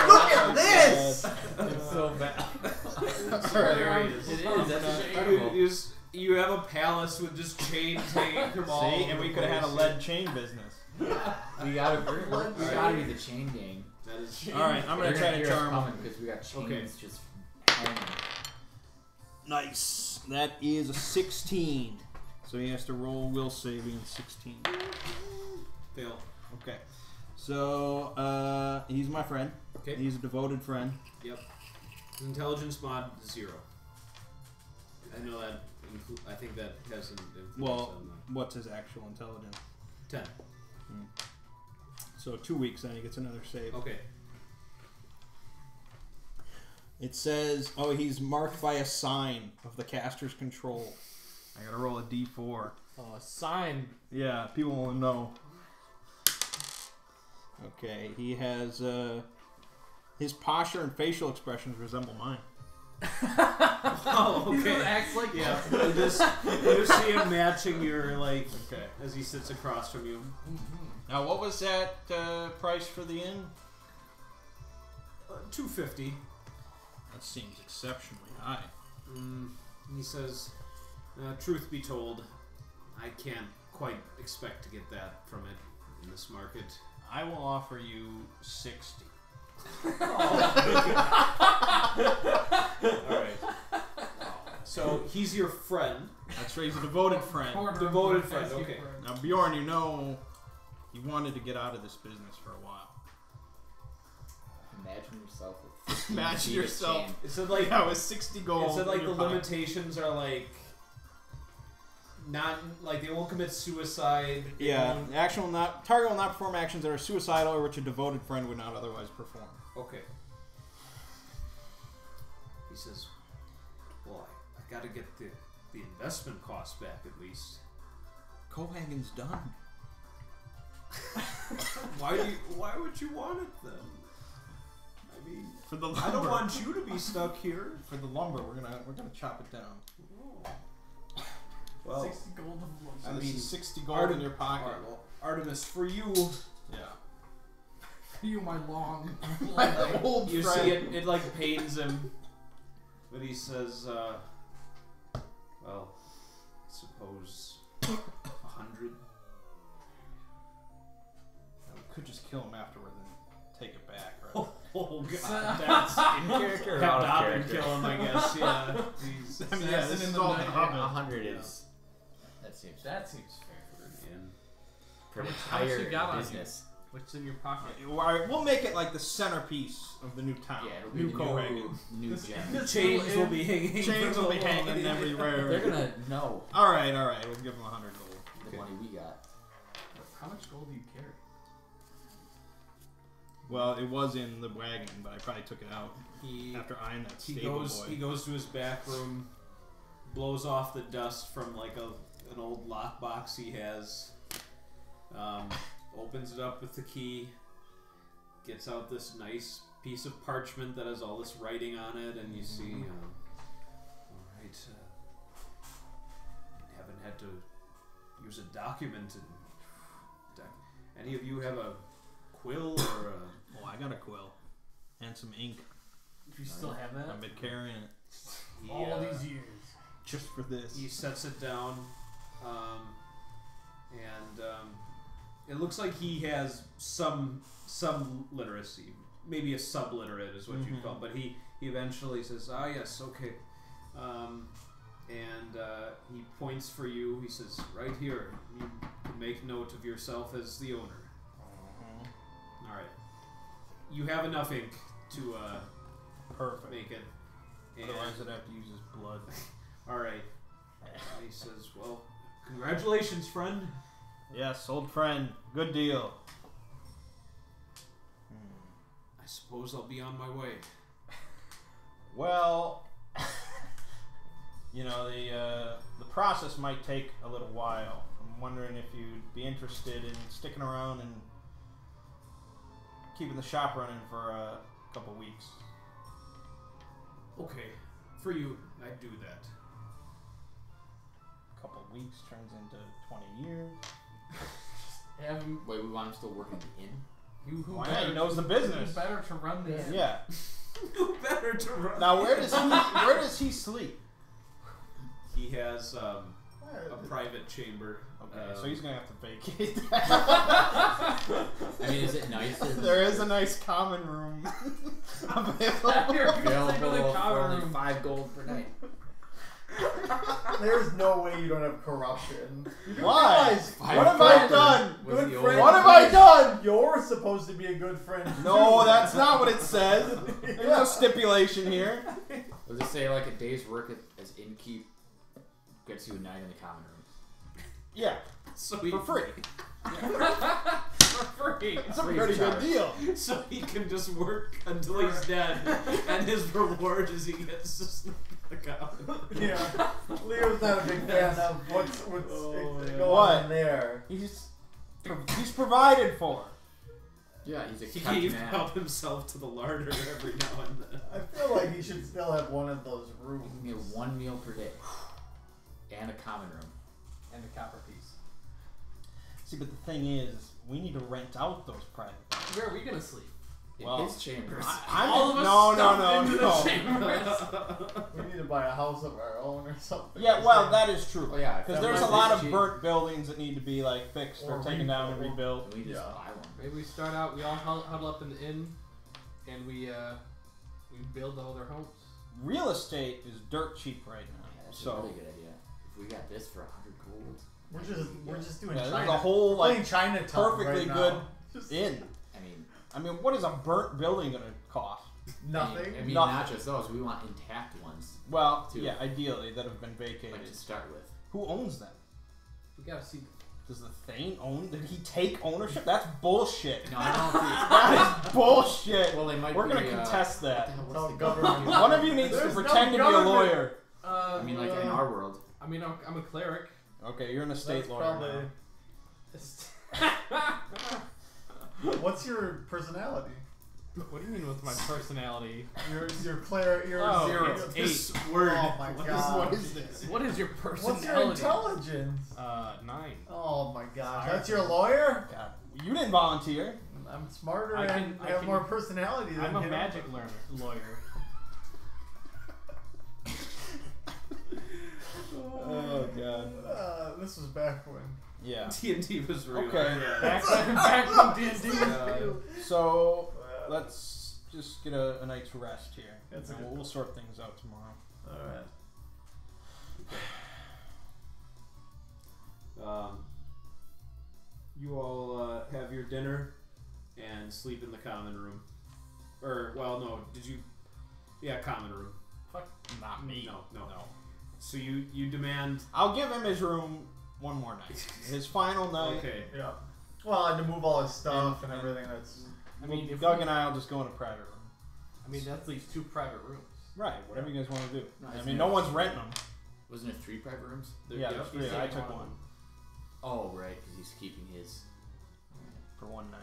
Look at this! It's so bad. Hilarious. It is. That's incredible. You have a palace with just chains hanging from all. See, over and we the could have had a place. lead chain business. We gotta be the chain gang. That is. All right, I'm gonna try to charm him. because we got chains Okay. just hanging. Nice. That is a 16. So he has to roll will saving 16. Fail. Okay. So he's my friend. Okay. He's a devoted friend. Yep. Intelligence mod 0. I know that. I think that has an influence Well, on what's his actual intelligence? 10. So 2 weeks, then he gets another save. Okay. It says, oh, he's marked by a sign of the caster's control. I gotta roll a d4. Oh, a sign. Yeah, people will know. Okay, he has, his posture and facial expressions resemble mine. Oh, He just okay. acts like Yeah. You just see him matching your Okay. as he sits across from you. Now, what was that price for the inn? 250. That seems exceptionally high. He says, truth be told, I can't quite expect to get that from it in this market. I will offer you 60. Alright. So he's your friend. That's right, he's a devoted friend. Devoted friend, okay. Now, Bjorn, you know, you wanted to get out of this business for a while. Imagine yourself with 15 Imagine feet of yourself. chain. It said like Yeah, with 60 gold. it said like in the your pocket. limitations are like not like they won't commit suicide. They Yeah, won't- the action will not target will not perform actions that are suicidal or which a devoted friend would not otherwise perform. Okay. He says, "Well, I got to get the investment costs back at least. Cohagen's done. Why would you want it then? I mean, For the I don't want you to be stuck here. For the lumber, we're gonna chop it down. Oh. Well, 60 gold of lumber. I mean, mean, 60 gold in your pocket. Alright, well, Artemis, for you, Yeah. You, my long. Old you friend. see it like pains him, but he says, well, suppose 100. We could just kill him afterward and take it back, right? Oh god, that's In character or out of Dobbin character? kill him, I guess. Yeah. Jeez. I mean, yeah, this is all the Hobbit. 100 is. That seems That seems fair. pretty How much you higher got on you? business. What's in your pocket? Alright, we'll make it like the centerpiece of the new town. Yeah, it'll be new the Cohagen. new gem. Chains will be hanging. Chains from will be the wall. hanging everywhere. They're gonna know Alright, we'll give him 100 gold. the money we got. How much gold do you carry? Well, it was in the wagon, but I probably took it out He after eyeing that he stable goes boy. he goes to his back room, blows off the dust from like an old lockbox he has. Opens it up with the key. Gets out this nice piece of parchment that has all this writing on it, and you see, all right, haven't had to use a document. Any of you have a quill or a? Oh, I got a quill. And some ink. Do you still have that? I've been carrying it. All these years. Just for this. He sets it down, and it looks like he has some literacy, maybe a subliterate is what you call. But he eventually says, "Ah, yes, okay," and he points for you. He says, "Right here, you can make note of yourself as the owner." All right, you have enough ink to Perfect. make it. And Otherwise, I'd have to use his blood. all right. He says, "Well, congratulations, friend." Yes, old friend. Good deal. I suppose I'll be on my way. Well, you know, the process might take a little while. I'm wondering if you'd be interested in sticking around and keeping the shop running for a couple weeks. Okay, for you, I'd do that. A couple weeks turns into 20 years. Have him. Wait, we want him still working in? You who Why better, not? He knows the business. Who better to run this? Yeah. You better to run. Now, where does he sleep? He has a private chamber. Okay, so he's gonna have to vacate. I mean, is it nice? There is a nice common room available. You're gonna sleep in the Available common for room. 5 gold per night. There's no way you don't have corruption. You do Why? realize What have I done? Was Good the friend. What have I done? You're supposed to be a good friend. No, too. that's not what it says. There's no stipulation here. Does it say like a day's work as innkeep gets you a night in the common room? Yeah, So he, for free. For free. It's a Free pretty good charge. deal. so he can just work until he's dead, and his reward is he gets to sleep in the common. Yeah. Leo's not a big fan of what's going What? on there. He's provided for. Yeah, he's a He kept gave man. help himself to the larder every now and then. I feel like he should still have one of those You rooms. can get 1 meal per day. And a common room. And a copper piece. See, but the thing is, we need to rent out those private rooms. Where are we gonna sleep? In Well, his chambers. All of us stuffed into the no. chambers. We need to buy a house of our own or something. Yeah, well, that is true. Oh, yeah. Because if there's a that's lot of cheap, burnt buildings that need to be like fixed or Or taken down and rebuilt. rebuilt. We just Yeah. buy one. Maybe we start out. We all huddle up in the inn, and we build all their homes. Real estate is dirt cheap right now. Yeah, that's So a really good idea. If we got this for 100 gold. We're just doing yeah, there's China. a whole like playing Chinatown perfectly right good now. Just inn. I mean, What is a burnt building gonna cost? nothing. I mean, Nothing. not just those. We want intact ones, Well, Two. yeah, ideally that have been vacated. like to start with. Who owns them? We gotta see. Does the Thane own? Did he take ownership? That's bullshit. No, I don't think. That is bullshit. Well, they might We're be, gonna contest What the that. hell, No what's the government. government? One of you needs to There's no pretend to be a government. lawyer. I mean, like in our world. I mean, I'm a cleric. Okay, you're an estate That's lawyer probably. What's your personality? What do you mean with my personality? You're cleric. You're Oh, zero. it's This word. Oh my god. What is this? What is your personality? What's your intelligence? 9. Oh my gosh. Higher That's your lawyer? God, you didn't volunteer. I'm smarter I and can- I have more personality than I'm a him. magic lawyer. Oh god. This was back when. Yeah. D&D was real. Okay. Yeah. Back when D&D was real. So let's just get a night's rest here. That's a And good we'll sort things out tomorrow. Alright. You all have your dinner and sleep in the common room. Or, well, no, did you... Yeah, common room. Fuck, not me. No. So you demand... I'll give him his room one more night. His final night. Okay. Yeah. Well, I had to move all his stuff and everything. That's. I mean, if Doug and I'll just go in a private room. I mean, that's these 2 private rooms. Right, whatever you guys want to do. No, I isn't mean, it- no one's renting them. Wasn't it 3 private rooms? Yeah, Yep. there's He's 3. I taking took one. one Oh, right, because he's keeping his. for one night.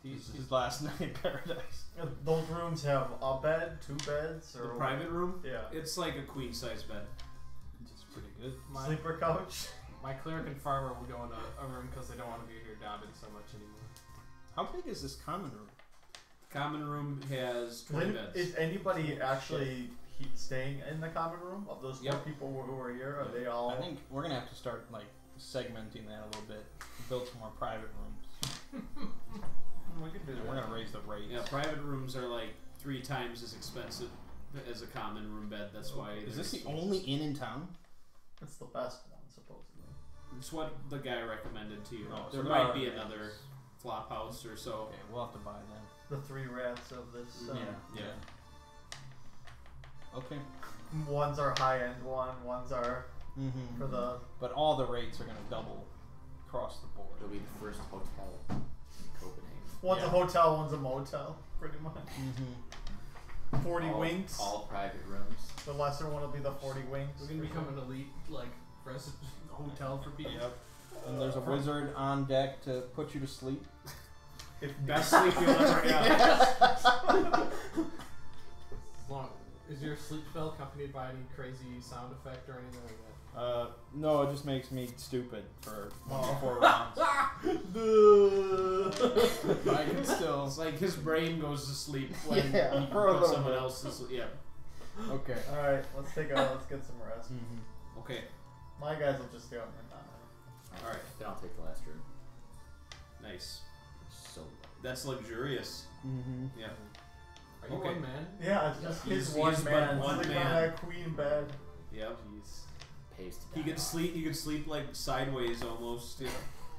This is his last night in paradise. Those rooms have a bed, 2 beds, The or private room? Yeah. It's like a queen-size bed. It's pretty good. Sleeper couch. My cleric and farmer will go in a room because they don't want to be here dabbing so much anymore. How big is this common room? Common room has 20 beds. Is anybody actually staying in the common room of those 4 Yep. people who are here? Are they all? I think we're gonna have to start like segmenting that a little bit. Build some more private rooms. we can do And that. we're gonna raise the rates. Yeah, private rooms are like 3 times as expensive as a common room bed. That's why. Is this the there's- only inn in town? It's the best one, supposedly. It's what the guy recommended to you. Oh, so there there might are be rates. another flop house or so. Okay, we'll have to buy them. The 3 rats of this. Yeah. Okay. Ones are high end ones are Mm-hmm. for the. But all the rates are gonna double across the board. It'll be the first hotel in Copenhagen. One's Yeah. a hotel, one's a motel, pretty much. Mm-hmm. 40 all, winks. All private rooms. The lesser one will be the 40 winks. We're gonna become an elite resident hotel for people. Yep. And there's a wizard on deck to put you to sleep. If Best sleep you'll ever have. As long, is your sleep spell accompanied by any crazy sound effect or anything like that? No, it just makes me stupid for 4 rounds. But I can still. It's like his brain goes to sleep when Yeah, he for a puts little someone bit. else to sleep. Yeah. Okay. All right, let's get some rest. Mm-hmm. Okay. My guys will just go on. Alright. Then I'll take the last room. Nice. So That's luxurious. Mm-hmm. Yeah. Are you Okay. one man? Yeah, it's just He's- his one he's but man one sleeping man. on that queen bed. Yep. pays to He die could off. sleep. He could sleep like sideways almost. Yeah.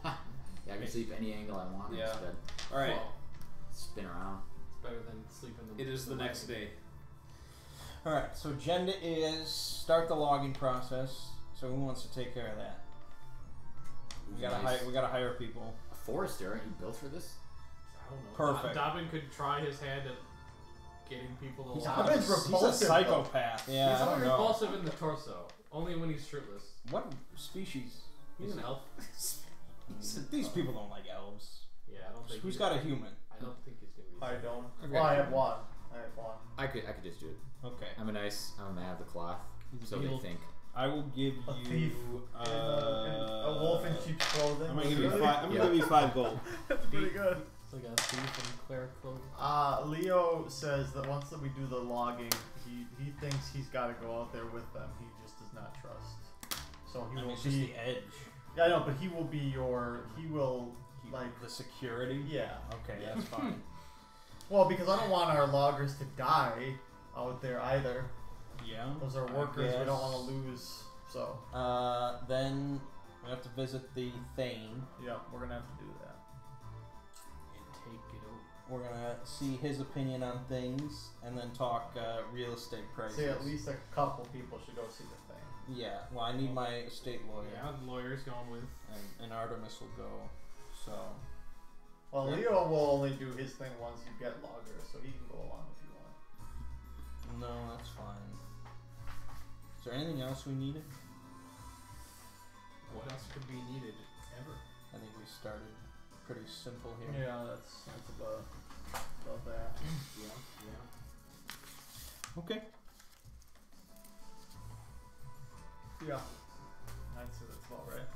Yeah, I can sleep any angle I want in Yeah. this bed. All right. Spin around. It's better than sleeping in the It is the next day. Alright, so agenda is start the logging process. So who wants to take care of that? We gotta Nice. hire hire people. A forester, aren't you built for this? I don't know. Perfect. Dobbin could try his hand at getting people to He's, lie. Dobbin's he's a repulsive, psychopath. Yeah, He's I don't only know. repulsive in the torso. Only when he's shirtless. What species? He's an elf. These people don't like elves. Yeah, I don't think. Who's he's- got a human? I don't think he's gonna be. I don't. Okay. Well, I have one. I have one. I could just do it. Okay. I'm a man of the cloth. He's So a they heel. think. I will give A you thief. A wolf in sheep's clothing. I'm gonna give you Really? five. I'm gonna give you 5 gold. That's pretty good. It's like a thief in cleric clothing. Leo says that once that we do the logging, he thinks he's got to go out there with them. He just does not trust. So he I mean, will it's just be. the edge. Yeah, I know, but he will be your. He will like. The security. Yeah. Okay, that's fine. Well, because I don't want our loggers to die out there either. Yeah. Those are workers we don't guess. want to lose. So Then we have to visit the Thane. yeah, we're gonna have to do that. And take it over. We're gonna see his opinion on things, and then talk real estate prices. Say at least a couple people should go see the thing. Yeah. Well, I need my estate lawyer, Yeah, the lawyer's going with. and Artemis will go. So. Well, Yeah. Leo will only do his thing once you get loggers, so he can go along if you want. No, that's fine. Is there anything else we needed? what else could be needed ever? I think we started pretty simple here. Yeah, that's about that. Yeah. Okay. Yeah. I'd say that's about right.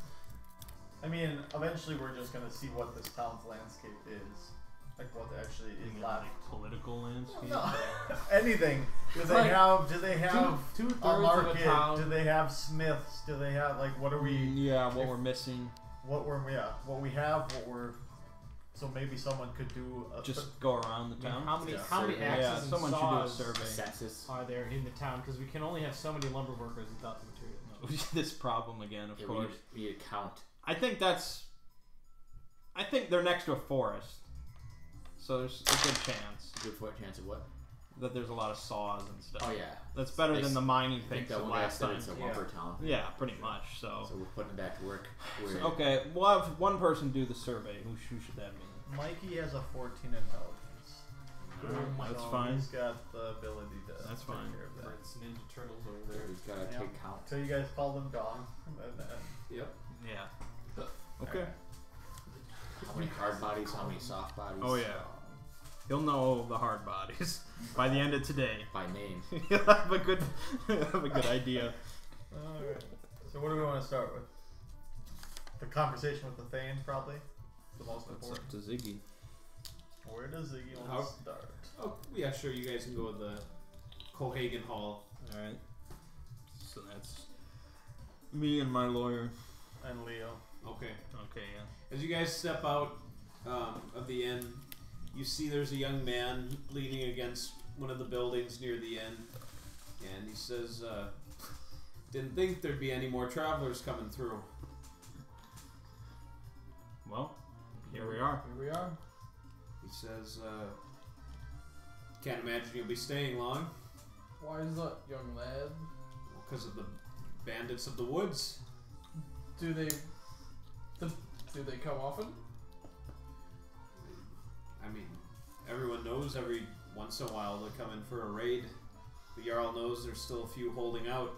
I mean, eventually we're just gonna see what this town's landscape is. Like what actually You is mean left. like political landscape? No. Anything. Do they Like, have two-thirds a market? of a town. Do they have smiths? Do they have like what are we Yeah, what if- we're missing. what we have, what we're so maybe someone could do a Just go around the I mean, town. how many Yeah, how many survey. axes Yeah, and someone should saws do a survey. Census. are there in the town? Because we can only have so many lumber workers without the materials. This problem again, of Yeah, course. we need to count. I think they're next to a forest, so there's a good chance Good for a chance of what? that there's a lot of saws and stuff. Oh yeah. That's better They than the mining I think pits that of one guy last said time. it's a lumber town. Yeah, pretty much. So, So we're putting it back to work. okay, we'll have one person do the survey. Who should that be? Mikey has a 14 intelligence. That's So fine. He's got the ability to That's take fine. care of that. It's Ninja Turtles over there. We've got to Yeah. take count. So you guys call them gone, and then Yep. Yeah. Okay. How many hard bodies? How many soft bodies? Oh yeah. He'll know the hard bodies by the end of today. By name. He'll have a good idea. Alright. So what do we want to start with? The conversation with the Thane, probably? The most That's important. up to Ziggy. Where does Ziggy want How- to start? Oh yeah, sure. You guys can go to the Cohagen Hall. All right. So that's me and my lawyer. And Leo. Okay. Okay. Yeah. As you guys step out of the inn, you see there's a young man leaning against one of the buildings near the inn, and he says, "Didn't think there'd be any more travelers coming through." Well, here we are. Here we are. He says, "Can't imagine you'll be staying long, Why is that, young lad? because of the bandits of the woods." Do they come often? I mean, everyone knows every once in a while they come in for a raid. The Jarl knows there's still a few holding out.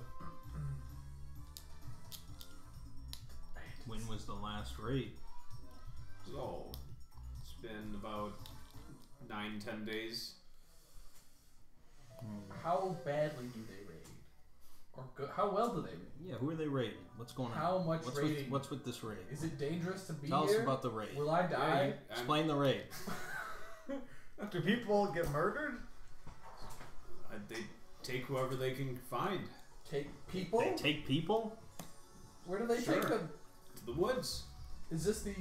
When was the last raid? So, it's been about 9-10 days. How badly do they raid? Or how well do they raid? Yeah, who are they raiding? What's going on? How much what's raiding? what's with this raid? Is it dangerous to be Tell here? us about the raid. Will I die? I'm- Explain the raid. Do people get murdered? They take whoever they can find Take people? They take people? Where do they Sure. take them? to the woods. Is this the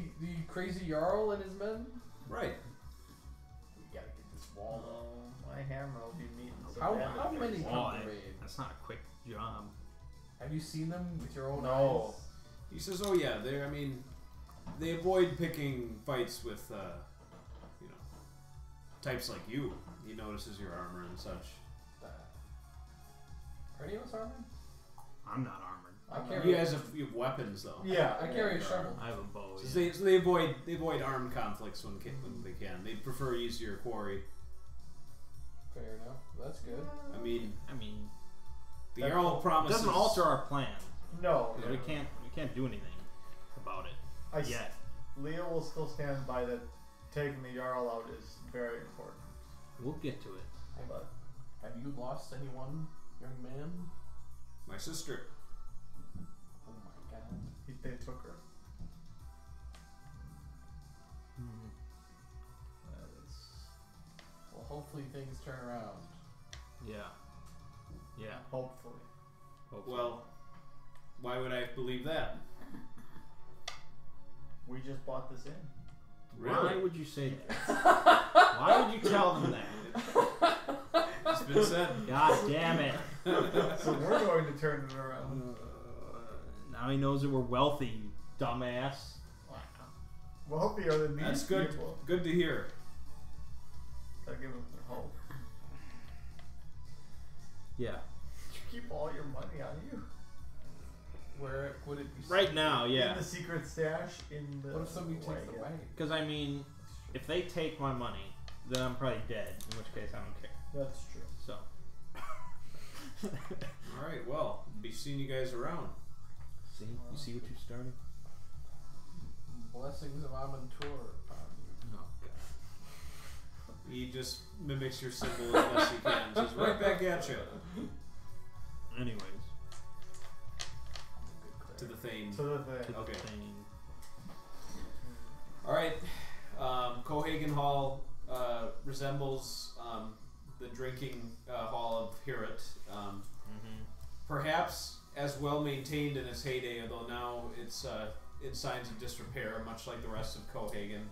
crazy Jarl and his men? Right. We gotta get this wall up. Oh, my hammer will be meeting some How bandit many face. come Oh, to raid? that's not a quick job. Have you seen them with your own No. eyes? He says, "Oh yeah, I mean, they avoid picking fights with, types like you." He notices your armor and such. Are any of us armored? I'm not armored. I carry. You guys you have weapons though. Yeah. I carry a shovel. I have a bow. So they avoid armed conflicts when they can. They prefer use your quarry. Fair enough. That's good. I mean, the That Jarl It promises. doesn't alter our plan. No. 'Cause we can't do anything about it I yet. Leo will still stand by that taking the Jarl out is very important. We'll get to it. But Have you lost anyone, young man? My sister. Oh my god. they took her. Well, hopefully things turn around. Yeah. Yeah. Hopefully. Hopefully. Well, why would I believe that? We just bought this in. Why would you say that? Why would you tell them that? It's been said. God damn it. So we're going to turn it around. Now he knows that we're wealthy, you dumbass. Wealthier than these That's good. people. Good to hear. Gotta give them some hope. Yeah. You keep all your money on you. Where would it be? Right now, In yeah. the secret stash in the What if somebody takes the wagon? Because, I mean, if they take my money, then I'm probably dead, in which case I don't care. That's true. So. All right. Well, be seeing you guys around. See? You see what you started? Blessings of Aventur upon you. Oh, God. He just mimics your symbol as best he can. He's right back at you. Anyways. To the Thane. To the thing. Okay. Thing. Alright. Cohagen Hall resembles the drinking hall of Hirot. Perhaps as well maintained in its heyday, although now it's in signs of disrepair, much like the rest of Cohagen.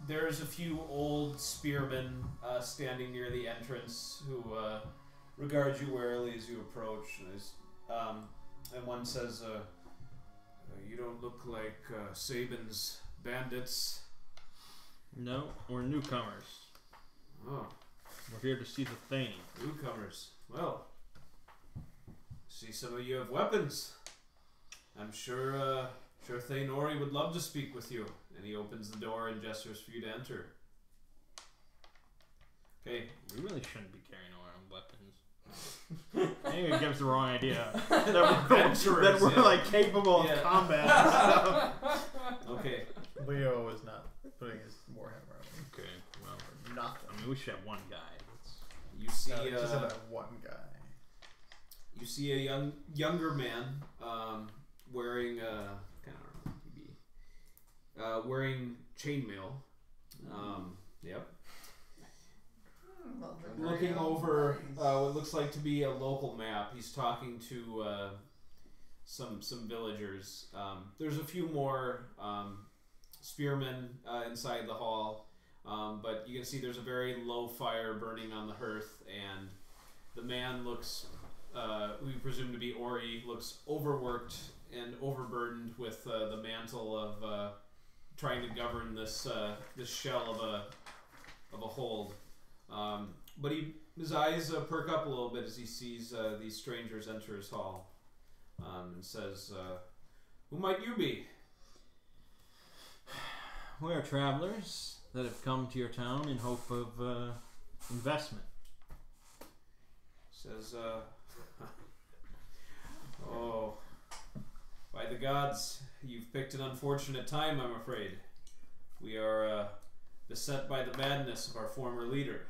There's a few old spearmen standing near the entrance who regard you warily as you approach. And one says, you don't look like Sabin's bandits. No, we're newcomers. Oh, We're here to see the Thane. newcomers. Well, see some of you have weapons. I'm sure Thane Ori would love to speak with you. And he opens the door and gestures for you to enter. Okay. We really shouldn't be carrying around weapons. Maybe it gives the wrong idea. that we're like capable of combat and stuff. Okay. Leo is not putting his warhammer on. Okay, well, Nothing. I mean, we should have one guy. You see just about one guy. you see a younger man wearing wearing chainmail. Yep. Looking over what looks like to be a local map. He's talking to some villagers. There's a few more spearmen inside the hall, but you can see there's a very low fire burning on the hearth, and the man looks, who we presume to be Ori, looks overworked and overburdened with the mantle of trying to govern this shell of a hold. But his eyes perk up a little bit as he sees these strangers enter his hall, and says, "Who might you be?" We are travelers that have come to your town in hope of investment. Says, "Oh, by the gods, you've picked an unfortunate time, I'm afraid. We are beset by the madness of our former leader."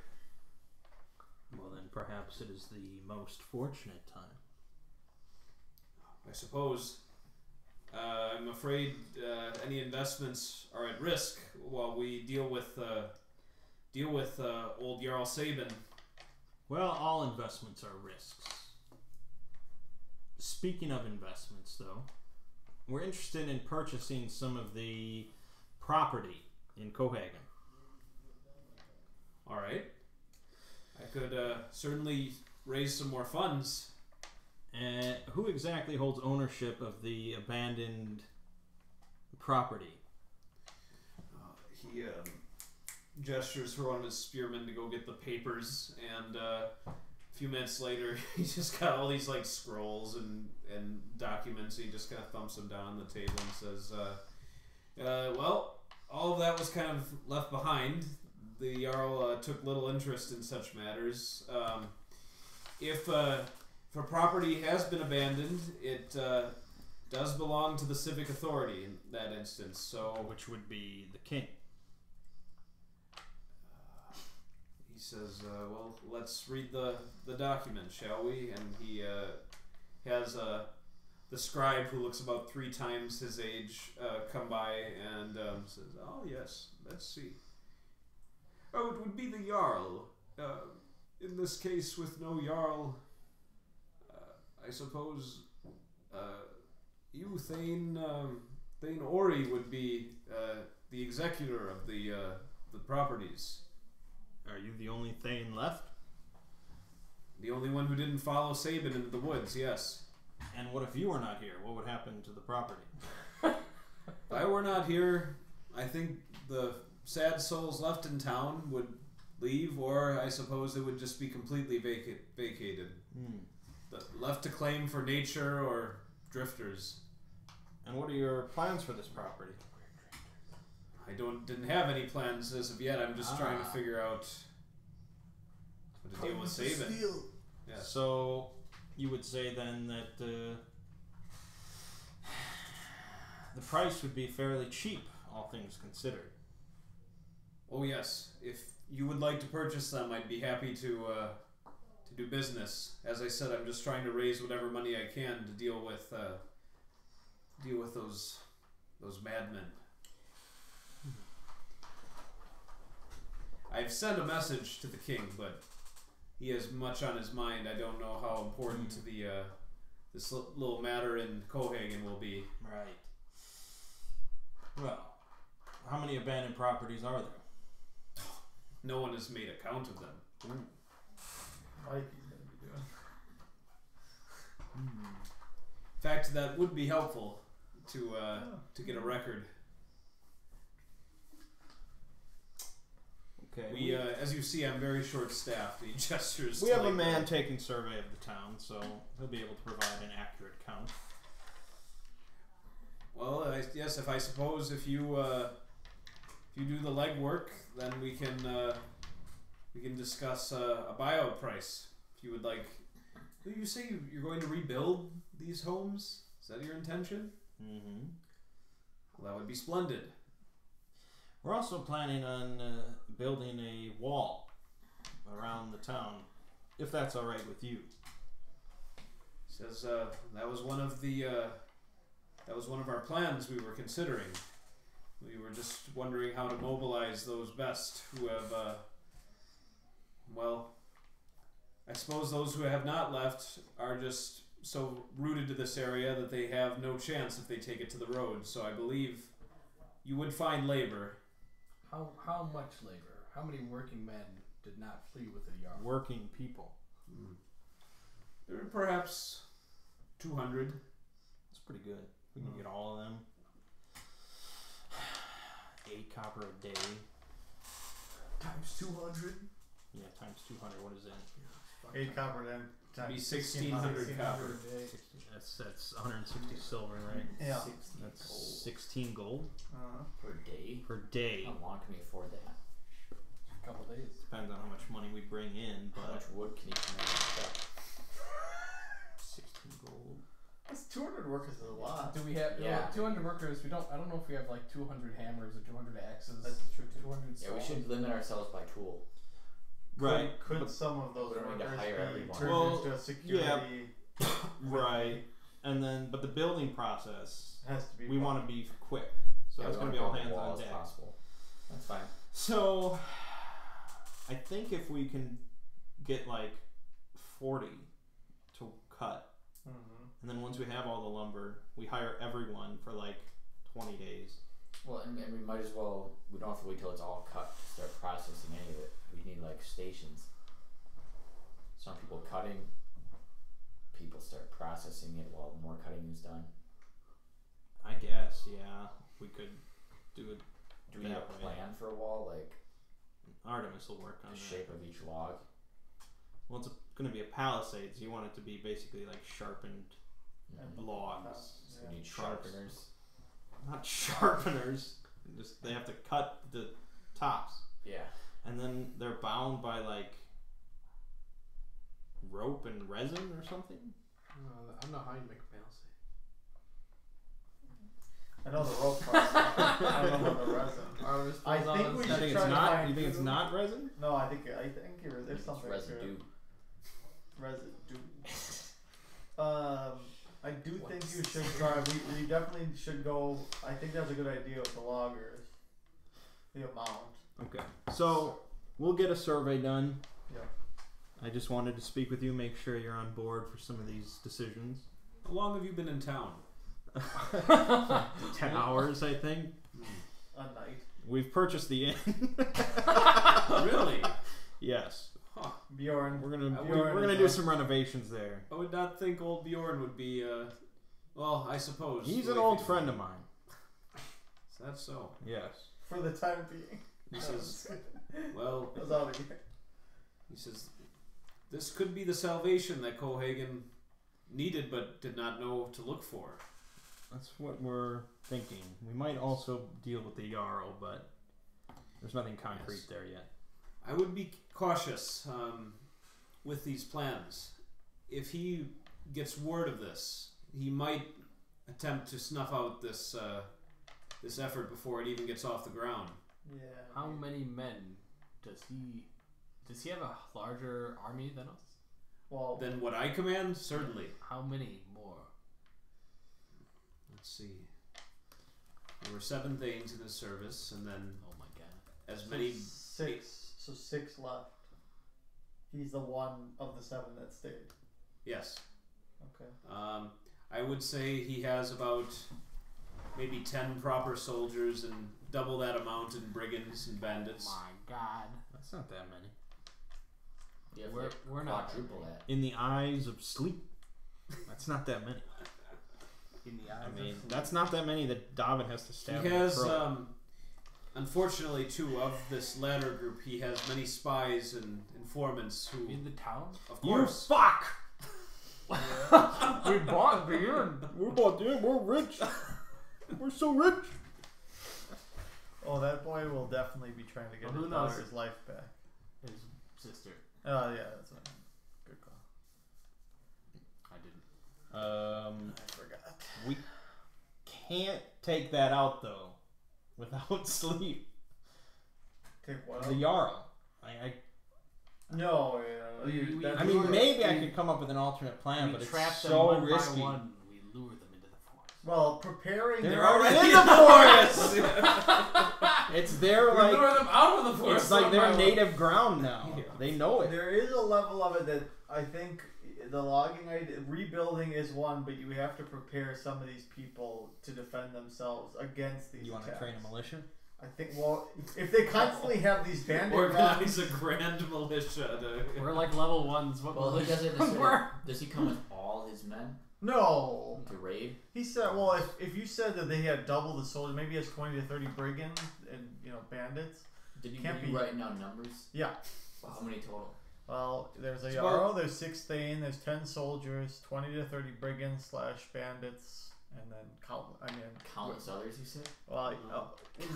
Well, then perhaps it is the most fortunate time. I suppose. I'm afraid any investments are at risk while we deal with old Jarl Sabin. Well, all investments are risks. Speaking of investments, though, we're interested in purchasing some of the property in Cohagen. All right. I could certainly raise some more funds. Who exactly holds ownership of the abandoned property? He gestures for one of his spearmen to go get the papers, and a few minutes later, he's just got all these like scrolls and documents. He just kind of thumps them down on the table and says, "Well, all of that was kind of left behind. The Jarl took little interest in such matters. If a property has been abandoned, it does belong to the civic authority in that instance. So, Which would be the king. he says, well, let's read the document, shall we?" And he has the scribe, who looks about 3 times his age, come by and says, "Oh, yes, let's see. Oh, it would be the Jarl. In this case, with no Jarl, I suppose you, Thane Ori, would be the executor of the properties." Are you the only Thane left? The only one who didn't follow Sabin into the woods, yes. And what if you were not here? What would happen to the property? If I were not here, I think the sad souls left in town would leave, or I suppose it would just be completely vacated. Left to claim for nature or drifters. And what are your plans for this property? I didn't have any plans as of yet. I'm just trying to figure out how to deal with Sabin. Yes. So, you would say then that the price would be fairly cheap, all things considered. Oh yes, if you would like to purchase them, I'd be happy to do business. As I said, I'm just trying to raise whatever money I can to deal with those madmen. I've sent a message to the king, but he has much on his mind. I don't know how important this little matter in Cohagen will be. Right. Well, how many abandoned properties are there? No one has made a count of them. Mikey's gonna be doing. In fact, that would be helpful to get a record. Okay. We, as you see, I'm very short-staffed. He gestures. We to have a like man taking survey of the town, so he'll be able to provide an accurate count. Well, yes. If I suppose if you do the legwork, then we can discuss a buyout price. If you would like. You say you're going to rebuild these homes? Is that your intention? Mm-hmm. Well, that would be splendid. We're also planning on building a wall around the town, if that's all right with you. Says that was one of our plans we were considering. We were just wondering how to mobilize those best who have, I suppose those who have not left are just so rooted to this area that they have no chance if they take it to the road. So I believe you would find labor. How much labor? How many working men did not flee with the Jarl? Working people. There are perhaps 200. That's pretty good. We can get all of them. 8 copper a day. Times 200. Yeah, times 200. What is that? 8 copper then. Be 1,600 copper. That's 160 silver, right? Yeah. That's 16 gold Per day? per day. How long can we afford that? A couple days. Depends on how much money we bring in, How but much wood can you command and stuff? 16 gold. That's 200 workers is a lot. Do we have Yeah. 200 workers? I don't know if we have like 200 hammers or 200 axes. That's true too. 200 Yeah, we saws. should limit ourselves by tool. Right. Could some of those We don't need to workers hire be everyone. turned Well, into a security? Right. And then, but the building process, Has to be. we want to be quick. So Yeah, that's we going to be wanna all build hands the wall on as deck. possible. That's fine. So, I think if we can get like 40 to cut, and then once we have all the lumber, we hire everyone for like 20 days. Well, and we might as well, we don't have to wait till it's all cut to start processing any of it. We need like stations. Some people cutting, people start processing it while more cutting is done. I guess, yeah, we could do it. Do we need a that way. plan for a wall, like Artemis will work on the that. shape of each log? Well, it's going to be a palisade, so you want it to be basically like sharpened Mhm. logs. So we need Trunks. sharpeners. Not sharpeners. Just they have to cut the tops, Yeah. and then they're bound by like rope and resin or something. I don't know how you make a palisade. I know the rope part. I don't know about the resin. I think we You should think try it's to not? find You think it's food. not resin? No, I think there's It's something to residue. it. Residue. I do think you should try. We definitely should go. I think that's a good idea with the loggers. The amount. Okay. So we'll get a survey done. Yeah. I just wanted to speak with you, make sure you're on board for some of these decisions. How long have you been in town? 10 hours, I think. A night. We've purchased the inn. Really? Yes. Huh. Bjorn. We're gonna Bjorn do is some renovations there. I would not think old Bjorn would be, well, I suppose. He's the an way old things friend are. of mine. Is that so? Yes. for the time being. He says, well, I was out of here. he says, this could be the salvation that Cohagen needed but did not know to look for. That's what we're thinking. We might also deal with the Jarl, but there's nothing concrete Yes. there yet. I would be cautious with these plans. If he gets word of this, he might attempt to snuff out this this effort before it even gets off the ground. Yeah. How many men does he? Does he have a larger army than us? Well, Then what I command, certainly. How many more? Let's see. There were 7 things in his service, and then Oh my god. as many. 6. So 6 left. He's the one of the 7 that stayed. Yes. Okay. I would say he has about maybe 10 proper soldiers and double that amount in brigands and bandits. Oh my god. That's not that many. Yeah, We're not quadruple that. In the eyes of sleep, that's not that many. in the eyes. I mean, that's not that many that Davin has to stab. He in the has, throat. unfortunately, too, of this latter group, he has many spies and informants who, in the town. of You course, fuck! We bought beer. We're about damn, we're rich. We're so rich. Oh, that boy will definitely be trying to get Well, who his knows? daughter's life back. His sister. Oh yeah, that's right. Good call. I didn't. I forgot. We can't take that out though, without sleep. Take what? The Jarl. No, I mean, maybe I could come up with an alternate plan, We but it's trap them so one risky. by one. We lure them into the forest. Well, preparing. They're their- already in the forest. It's their We lure like. them out of the forest. It's like one their by one. native ground now. Yeah. They know it. There is a level of it that I think the logging idea, rebuilding is one, but you have to prepare some of these people to defend themselves against these You want to attacks. train a militia? I think. Well, if they constantly have these bandit organize raids, a grand militia. We're like level 1s. What Well, he does it this way. We're- Does he come with all his men no. to raid? He said, well, if you said that they had double the soldiers, maybe he has 20 to 30 brigands and bandits. Did you Can't were you be- writing down numbers? Yeah. Well, how many total? Well, there's a It's Jarl, there's 6 Thane, there's 10 soldiers, 20 to 30 brigands / bandits, and then Countless others, you said? well,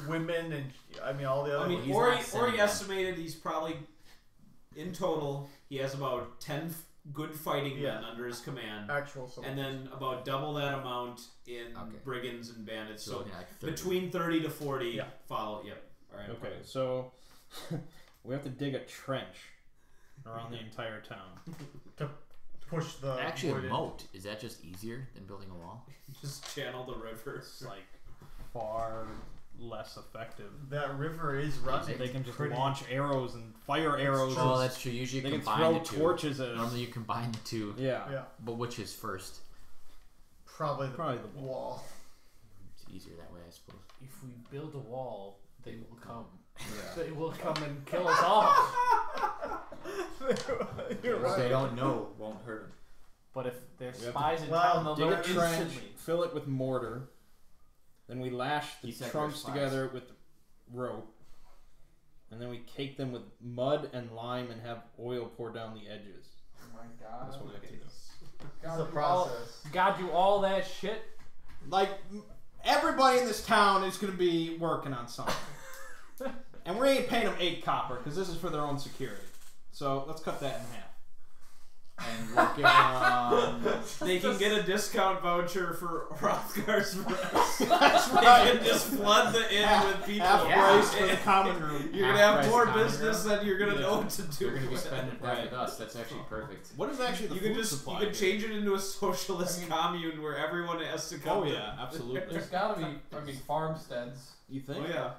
women and all the other. I mean, he's Ori, not sending them. estimated he's probably, in total, he has about 10 good fighting men under his command, actual soldiers. and then about double that amount in Okay. brigands and bandits. So So looking at like 30. between 30 to 40 Yeah. follow. Yep. All right. Okay, so we have to dig a trench around the entire town. push the Actually, wood a in. moat. Is that just easier than building a wall? Just channel the river. It's like far less effective. That river is running. They can just pretty- launch arrows and fire arrows. true. Oh, and that's true. Usually they you can combine throw the two. torches at us. Normally you combine the two. Yeah. Yeah, But which is first? probably the Probably the wall. It's easier that way, I suppose. If we build a wall, they will come. Yeah. They will come and kill us all. You're What right. they don't know won't hurt them. But if there's We have spies in well, town, they'll Dig know a trench, instantly. fill it with mortar, then we lash the You said trunks there's together with rope, and then we cake them with mud and lime and have oil pour down the edges. Oh my god. That's what we have to do. It's a process. God, do all that shit. Like, everybody in this town is going to be working on something. And we ain't paying them 8 copper, because this is for their own security. So, let's cut that in half. And we'll give They can get a discount voucher for Rothgar's rest. That's They can just flood the inn with people. Half Yeah. price for the common room. You're gonna have Half more price business than you're gonna Yeah. know what to do. They're gonna be spending that Right. with us. That's actually perfect. What is actually the You food can just supply? you can change it into a socialist I mean- commune where everyone has to come. Oh to- yeah, absolutely. There's gotta be, farmsteads. You Oh think? yeah.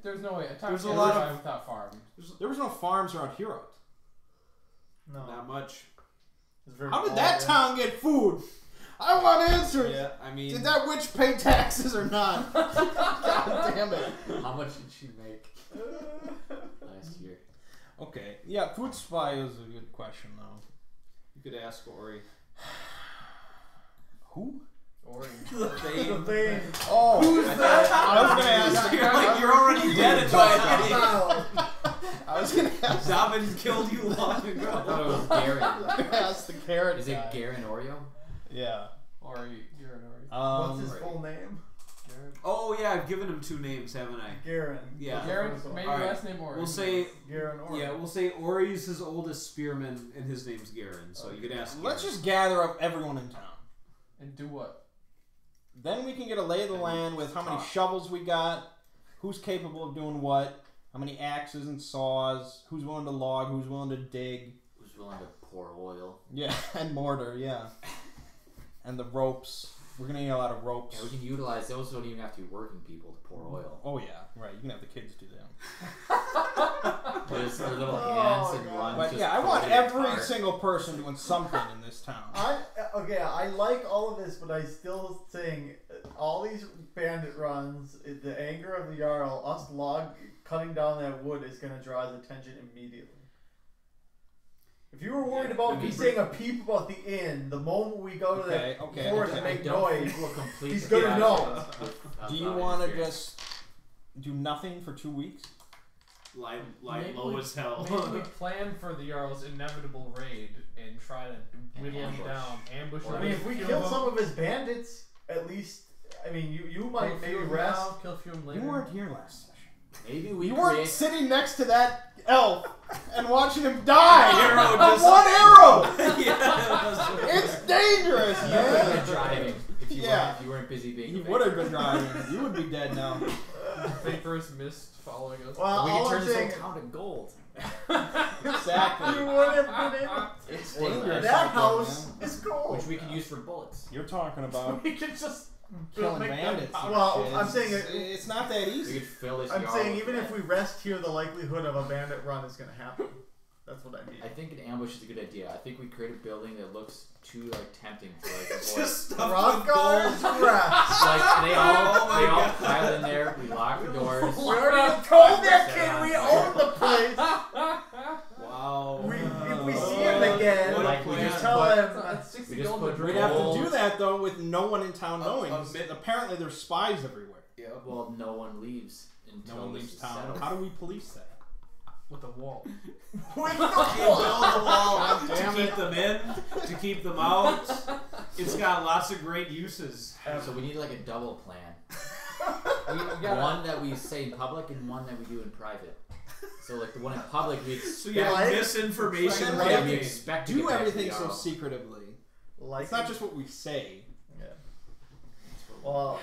There's no way. There's a lot of- without farms. There was no farms around Hirot. No. Not much. It's very How did old, that yeah. town get food? I want answers. Yeah, I mean, Did that witch pay taxes or not? God damn it. How much did she make last year? Okay, yeah, food supply is a good question though. you could ask Ori. Who? Or The thing. Oh, who's that? I was gonna ask. You're like you're already dead by I was gonna ask. Dobbin killed you long I thought it ago. was Garen. ask the carrot. Is it guy. Garen Oreo? Yeah. you're an Ori. What's his right. full name? Oh yeah, I've given him 2 names, haven't I? Garen. Yeah. Garen, What's the first maybe one? Alright. last name Ori. We'll say Garen or yeah, we'll say Ori's his oldest spearman, and his name's Garen. So you could ask. Let's Garen. just gather up everyone in town. And do what? then we can get a lay of the land with how many shovels we got, who's capable of doing what, how many axes and saws, who's willing to log, who's willing to dig. Who's willing to pour oil. Yeah, and mortar, yeah. And the ropes. We're going to need a lot of ropes. Yeah, we can utilize those. Don't even have to be working people to pour oil. Oh, yeah. Right. You can have the kids do that. Just their little hands and run. But yeah, I want every single person doing something in this town. I like all of this, but I still saying all these bandit runs, the anger of the Jarl, us cutting down that wood is going to draw his attention immediately. If you were worried about me saying a peep about the inn, the moment we go to the forest and make noise, he's going to know. Do you want to just do nothing for 2 weeks? Lie low as hell. Maybe we plan for the Jarl's inevitable raid and try to whittle him down, ambush him. I mean, if we kill some of his bandits, at least, I mean, you might maybe rest. Now, kill a few of them later. You weren't here last session. Maybe we You weren't sitting next to that elf and watching him die. Arrow Of just- one arrow. Yeah, It's dangerous, You would have man. been driving if you weren't busy being. He would have been driving. You would be dead now. Vaporous mist following us. Well, We all can turn I'm this saying, whole town to gold. Exactly. you would have been able. It's Or dangerous. That out there, house man. is gold. Which we can use for bullets. You're talking about We can just killing make them bandits. powder. Well, Shit. I'm saying it's not that We easy. could fill this. I'm yard saying with even if lead. we rest here, the likelihood of a bandit run is going to happen. That's what I mean. I think an ambush is a good idea. I think we create a building that looks too tempting to It's avoid. just stuff with Rothgar's gold. rest. Like they all God. pile in there. We lock the doors. We already told that kid we own the place. Wow. If we see him again, Like, we we just just tell put- him. It's 60 We just gold put to We'd drink. have to Gold. do that though with no one in town knowing. a 'cause bit- apparently there's spies everywhere. Well, no one leaves until No one this leaves is town. settled. How do we police that? With a wall. With You the build a wall to Damn keep them in, to keep them out. It's got lots of great uses. So we need like a double plan. We gotta, One that we say in public and one that we do in private. So like the one in public we So expect. you have Like- misinformation Like- Yeah, we ramping. expect to Do get back to everything the so Jarl. secretively. like It's not just what we say. Yeah. Well,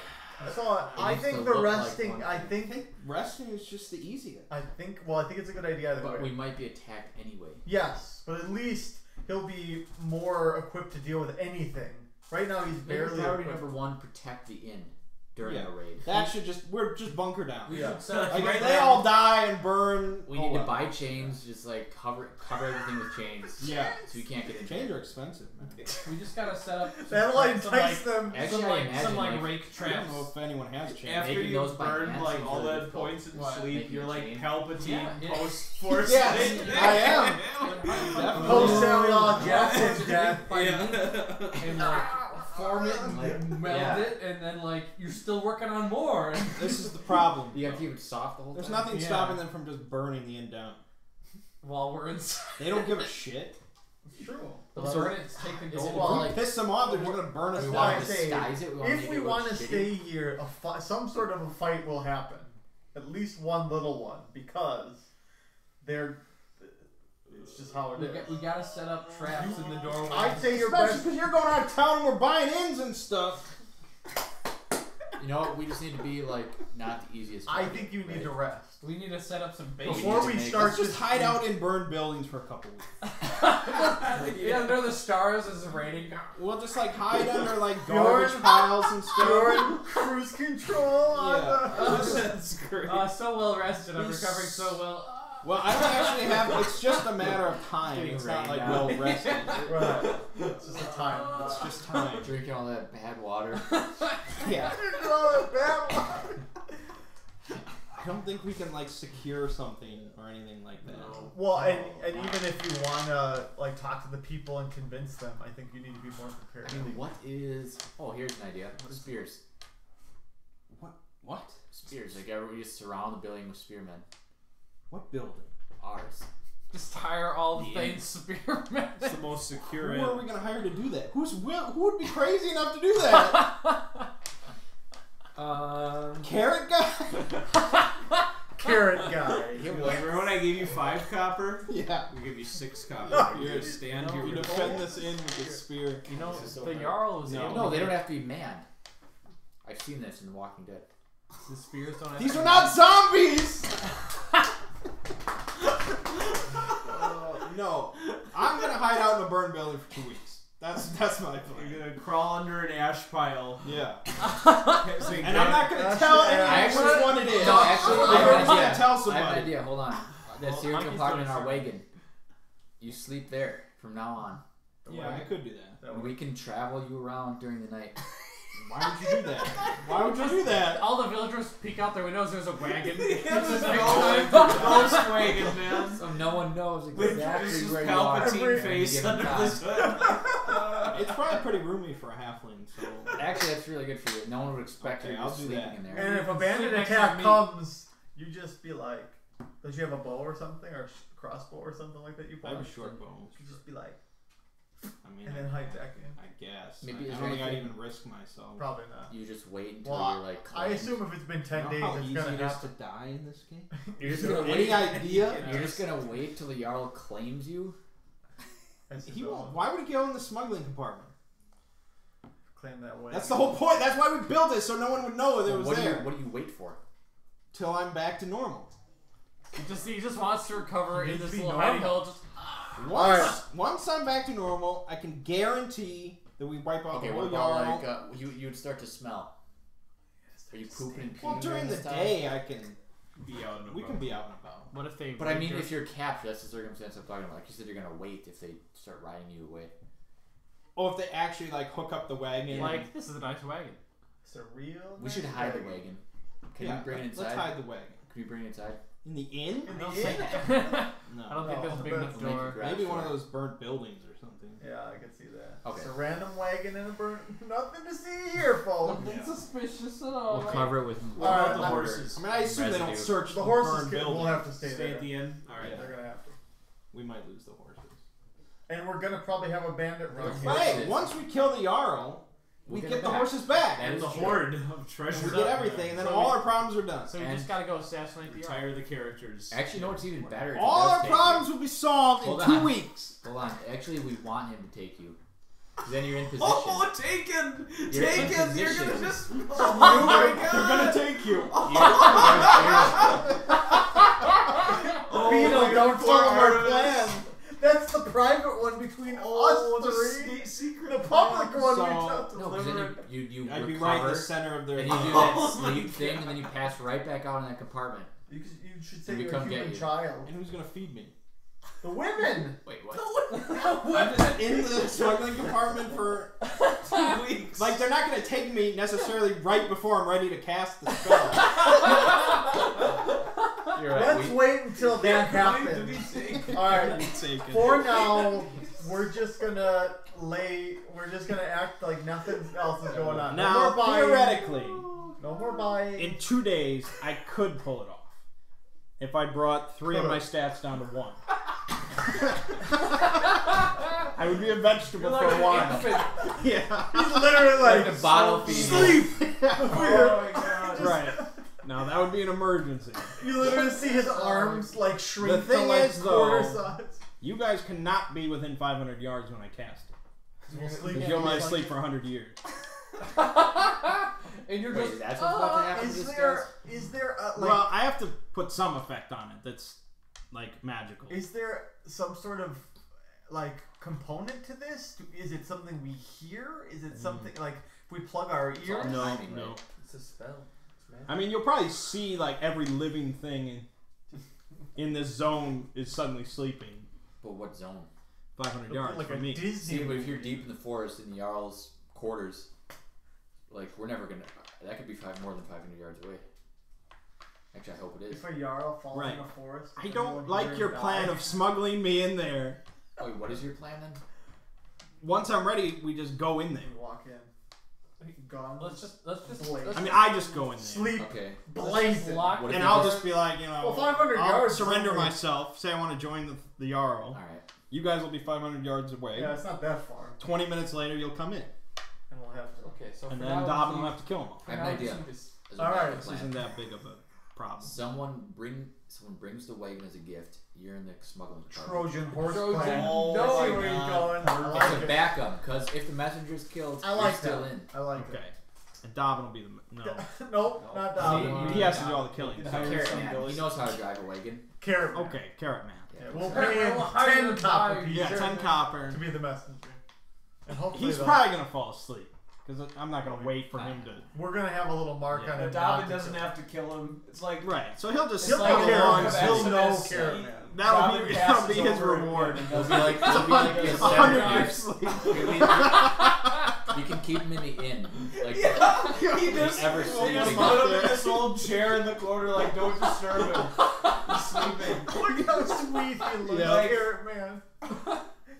so I It needs think to the look like resting. one I thing. think. Resting is just the easiest. I think. Well, I think it's a good idea either But way. we might be attacked anyway. Yes, but at least he'll be more equipped to deal with anything. Right now, he's Maybe barely. priority equipped. number one: protect the inn during Yeah. the raid. That should we're just bunker down. we Yeah. should set up Like Right if they now- all die and burn. We oh need to well. buy chains, just like cover everything with chains. Yeah. So you can't get in. Chains are expensive, man. We just gotta set up That'll some, entice them. Actually, I some imagine like like, rake I don't traps. know if anyone has chains. After Making you those by burn hand like seems all really the difficult. points in What? sleep, Making you're a like chain? Palpatine Yeah. post Force. Yes, I am. Definitely. Post Samuel Jackson's death. And like form it and Like, meld yeah. it, and then like you're still working on more. This is the problem. You have to keep it soft the whole There's time. nothing Yeah. stopping them from just burning the inn down. While we're inside. They don't give a shit. True. The Well, bandits take the is gold. it Well, like Piss them off, they're just gonna burn us we That's down. why want I to say, disguise it? If we want to stay here, some sort of a fight will happen. At least one little one, because they're. It's just how it is. We gotta set up traps in the doorway. I'd say your Especially best. because you're going out of town and we're buying inns and stuff. You know what? We just need to be like not the easiest. I target, think you need right? to rest. We need to set up some bait. Before we need to start Let's just this, hide out in burned buildings for a couple weeks. Yeah, under the stars as it's raining. We'll just like hide under like Bjorn- garbage piles and stuff. You're in cruise control on Yeah. That's great. So well rested. I'm recovering so well. Well, I don't actually have. It's just a matter of time. Getting It's not rained like out. well rested. the. Right. It's just a time. It's just time. Drinking all that bad water. Yeah. Oh, that one. I don't think we can like secure something or anything like that. Well, and even if you wanna like talk to the people and convince them, I think you need to be more prepared. I mean, what is? Oh, here's an idea. Spears. What? Spears. Like everybody just surround the building with spearmen. What building? Ours. Just hire all the Yeah. things spearmen. It's the most secure Who are inn. we gonna hire to do that? Who would be crazy enough to do that? Carrot guy? Carrot guy. Remember when I gave you 5 copper? Yeah. We give you 6 copper. You're gonna stand here You with defend this inn with a spear. You know, This is so the hard. Jarl was able No, to they get- don't have to be manned. I've seen this in The Walking Dead. The spears don't have These to are be- not zombies! No. I'm gonna hide out in a burn building for 2 weeks. That's my plan. You're gonna crawl under an ash pile. Yeah. So you And I'm not gonna That's tell the anyone ash. which one it is. No, actually, I I have don't an want idea. to tell I have somebody. an idea. Hold on. That Well, steering Mikey's compartment in doing our wagon. You sleep there from now on. Yeah, I could do that. And we can travel you around during the night. Why would you do that? Why would you do that? All the villagers peek out their windows. There's a wagon. It's It's a like- ghost wagon, man. So no one knows With exactly just where you are. Palpatine at any face given under time. this hood. It's probably pretty roomy for a halfling, so. Actually, that's really good for you. No one would expect Okay, you to I'll be do sleeping that. in there. And if a bandit Sleep next to attack me. comes, you just be like, does you have a bow or something, or crossbow or something like that you I have pull? a short bow. You just be like, I mean, and then hide back in. I guess. Maybe I is don't there think I'd anything- even risk myself. Probably not. You just wait until Well, you're like. I claimed. assume if it's been 10 You know days, how it's easy gonna it is happen. to die in this game? You're just gonna Any wait. idea? You're just gonna wait till the Jarl claims you. That's He his won't. own. Why would he go in the smuggling compartment? Claim that way. That's the whole point. That's why we built it, so no one would know it Well, was what do there. you wait for? Till I'm back to normal. He just wants to recover You in need this to be little hidey normal. hole. Just Once I'm back to normal, I can guarantee that we wipe out Okay, the what whole about Jarl. like you'd start to smell? Are you pooping and peeing Well, during the this time? day, I can. Be out and We can be out and about. what if they? But I mean, if you're captured, that's the circumstance I'm talking about. Like you said, you're gonna wait if they start riding you away. Oh, if they actually like hook up the wagon. like this is a nice wagon. It's a real. We should nice hide the wagon. wagon. Can yeah, we bring it inside? let's hide the wagon. Can we bring it inside? In the inn? In I don't the inn? think. No. I don't think there's a big No, enough we'll make door. it grab Maybe one of for it. those burnt buildings or something. Yeah, I can see that. Okay. It's a random wagon in a burn. Nothing to see here, folks. Nothing suspicious at all. We'll right? cover it with. What about the Alright, horses? I mean, I assume they don't Residue. search The the horses burned building. will have to stay Stay there. at the inn? Alright. Yeah. They're gonna have to. We might lose the horses. And we're gonna probably have a bandit run Right. here. Hey, horses. once we kill the Jarl, we We'll get get it the back. horses back. That And is the true. horde of treasure. We get everything, and then So all we- our problems are done. So we And- just gotta go assassinate the Retire the characters. Actually, you know what's even better? If he All does our take problems will be solved Hold in 2 on. weeks. You. Hold on. Actually, we want him to take you. 'Cause then you're in position. Oh, taken! You're in Taken! You're position. gonna just. Oh my god! They're gonna take you. Beetle, don't the follow part our of it. plan. That's the private one between us three. secret. The public one we So- just No, because delivered. then you I'd be recover, right in the center of their. and you do that sleep thing, and then you pass right back out in that compartment. You should say We you're a come get human you. child. And who's gonna feed me? The women! Wait, what? I'm just in the smuggling compartment for 2 weeks. like they're not gonna take me necessarily right before I'm ready to cast the spell. You're right. Let's wait until that Going to happens. be taken. Alright, Taken. for now, we're just gonna act like nothing else is going on. No Now, more buying. theoretically, No more buying. in 2 days, I could pull it off if I brought 3 of my stats down to 1. I would be a vegetable You're for like a while. an infant. Yeah. He's literally Like like, a bottle feed. sleep! Oh my god. Right. Now that would be an emergency. You literally see his arms like shrink The thing to like is, quarter though, size. You guys cannot be within 500 yards when I cast it. We'll sleep Because you'll might sleep for 100 years. And you're Wait, just. that's what's about to happen to Is this there guy? is there a, like Well, I have to put some effect on it that's like magical. is there some sort of like component to this? Is it something we hear? Is it something like if we plug our all ears? No, timing, no. right? It's a spell. I mean, you'll probably see like every living thing in this zone is suddenly sleeping But what zone? 500 yards like from a me. Disney. See, but if you're movie. deep in the forest in the Jarl's quarters, like we're never gonna. That could be more than 500 yards away. Actually, I hope it is. If a Jarl falls Right. in a forest, I everyone don't like here your dies. plan of smuggling me in there. Wait, what is your plan then? Once I'm ready, we just go in there. You walk in. Guns. Let's just. Blade. let's I mean, I just go in there. Sleep. Okay. Blazing. lock. What if And you I'll just- just be like, you know, Well, 500 I'll yards surrender from me. myself. Say I want to join the Jarl. All right. You guys will be 500 yards away. Yeah, it's not that far. 20 minutes later, you'll come in. And we'll have to. Okay, so And for then now, Dobbin we will have to kill him all. I have an idea. This. As a All right, backup This plan. isn't that big of a problem. Someone brings the wagon as a gift. You're in the smuggling department. Trojan horse Trojan- plan. Oh I see my where you're God. going. I It's like a it. backup because if the messenger's killed, I like you're still that. in. I like Okay. it. And Dobbin will be the no. Nope, not Dobbin. He has to do all the killing. Carrot Man. He knows how to drive a wagon. Carrot Man. Okay, Carrot Man. Yeah, we'll pay him 10 copper pieces. Yeah, 10 copper. To be the messenger. And hopefully He's probably gonna fall asleep because I'm not gonna wait for him to. We're gonna have a little mark on him. Dobbin doesn't have to kill him. It's like Right, so he'll just he'll like know Exodus, Carrot Man. That'll be his reward. It'll be like 100 years sleep. You can keep him in the inn. Like, he just ever put sleeping. him in this old chair in the corner, like, don't disturb him. He's sleeping. Look how sweet he looks, Yeah. Carrot Man.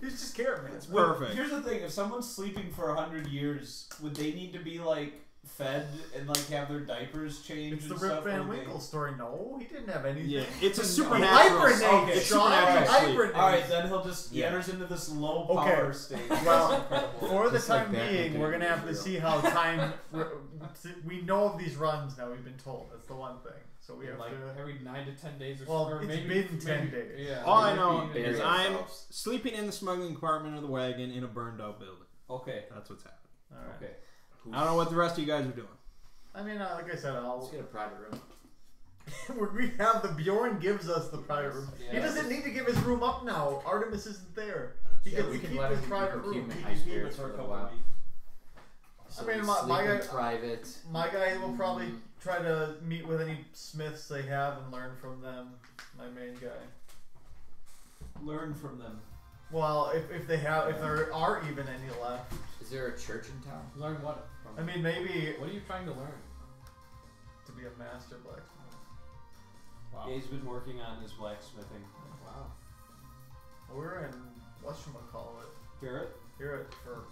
He's just Carrot Man. Perfect. Here's the thing: if someone's sleeping for 100 years, would they need to be like fed and like have their diapers changed? It's the and Rip stuff, Van or they- Winkle story. No, he didn't have anything. Yeah, it's a He supernatural. hibernates, Okay, Sean. supernatural He sleep. hibernates. All right, then he'll just he Yeah. enters into this low Okay. power state. Well, That's incredible. For the Just like time back being, in we're gonna have to Israel. see how time. We know of these runs now. We've been told. That's the one thing. So we have like to. every 9 to 10 days or Well, so. Or it's maybe been 10 days. Yeah. All I maybe know even- is bury I'm ourselves. sleeping in the smuggling compartment of the wagon in a burned out building. Okay. That's what's happening. All right. Okay. I don't know what the rest of you guys are doing. I mean, like I said, Let's get a private room. we have the Bjorn gives us the private room. He Yeah. doesn't need to give his room up now. Artemis isn't there. He Yeah, gets we to can keep let his him- private we can room. keep him He in can high keep spirits it for a for a couple couple weeks. I So mean, we my sleep guy- in private. My guy will probably try to meet with any smiths they have and learn from them. My main guy. Learn from them. Well, if they have, if there are even any left. Is there a church in town? Learn what? From I mean, maybe what are you trying to learn? to be a master blacksmith. Wow. Yeah, he's been working on his blacksmithing. Wow. We're in whatchamacallit Garrett? here for